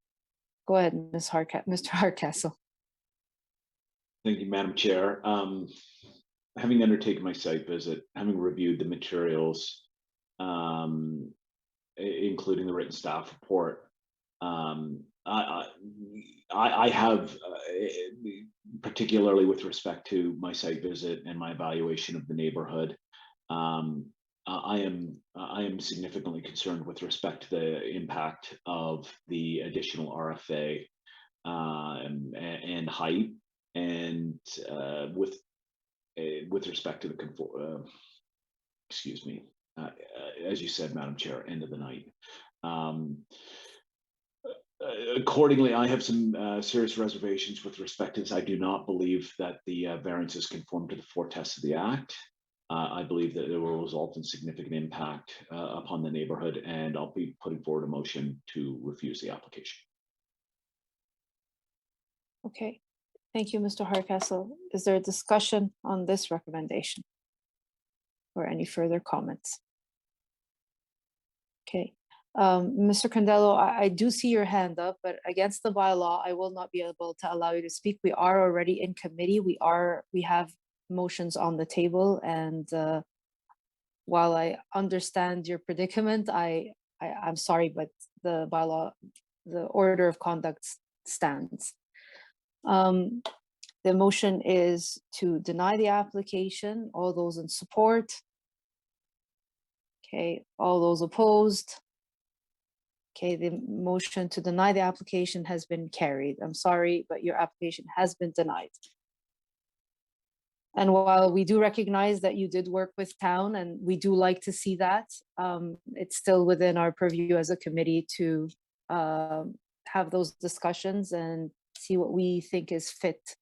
Go ahead, Mr. Hardcastle. Thank you, Madam Chair. Having undertaken my site visit, having reviewed the materials, including the written staff report, I have, particularly with respect to my site visit and my evaluation of the neighborhood, I am significantly concerned with respect to the impact of the additional RFA and height, and with respect to the excuse me, as you said, Madam Chair, end of the night. Accordingly, I have some serious reservations with respect to this. I do not believe that the variances conform to the 4 tests of the Act. I believe that it will result in significant impact upon the neighborhood, and I'll be putting forward a motion to refuse the application. Okay, thank you, Mr. Hardcastle. Is there a discussion on this recommendation or any further comments? Okay, Mr. Condello, I do see your hand up, but against the bylaw, I will not be able to allow you to speak. We are already in committee. We have motions on the table, and while I understand your predicament, I'm sorry, but the bylaw, the order of conduct stands. The motion is to deny the application. All those in support? Okay, all those opposed? Okay, the motion to deny the application has been carried. I'm sorry, but your application has been denied. And while we do recognize that you did work with town, and we do like to see that, it's still within our purview as a committee to have those discussions and see what we think is fit,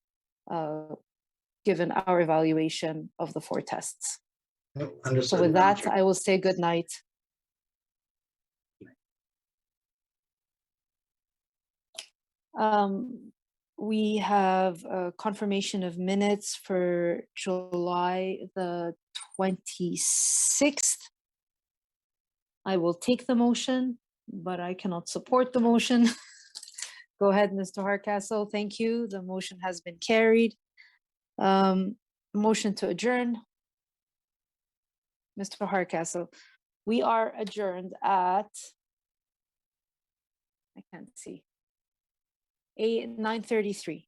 given our evaluation of the 4 tests. Understood. So with that, I will say good night. We have a confirmation of minutes for July the 26th. I will take the motion, but I cannot support the motion. Go ahead, Mr. Hardcastle. Thank you. The motion has been carried. Motion to adjourn. Mr. Hardcastle, we are adjourned at, I can't see, 9:33.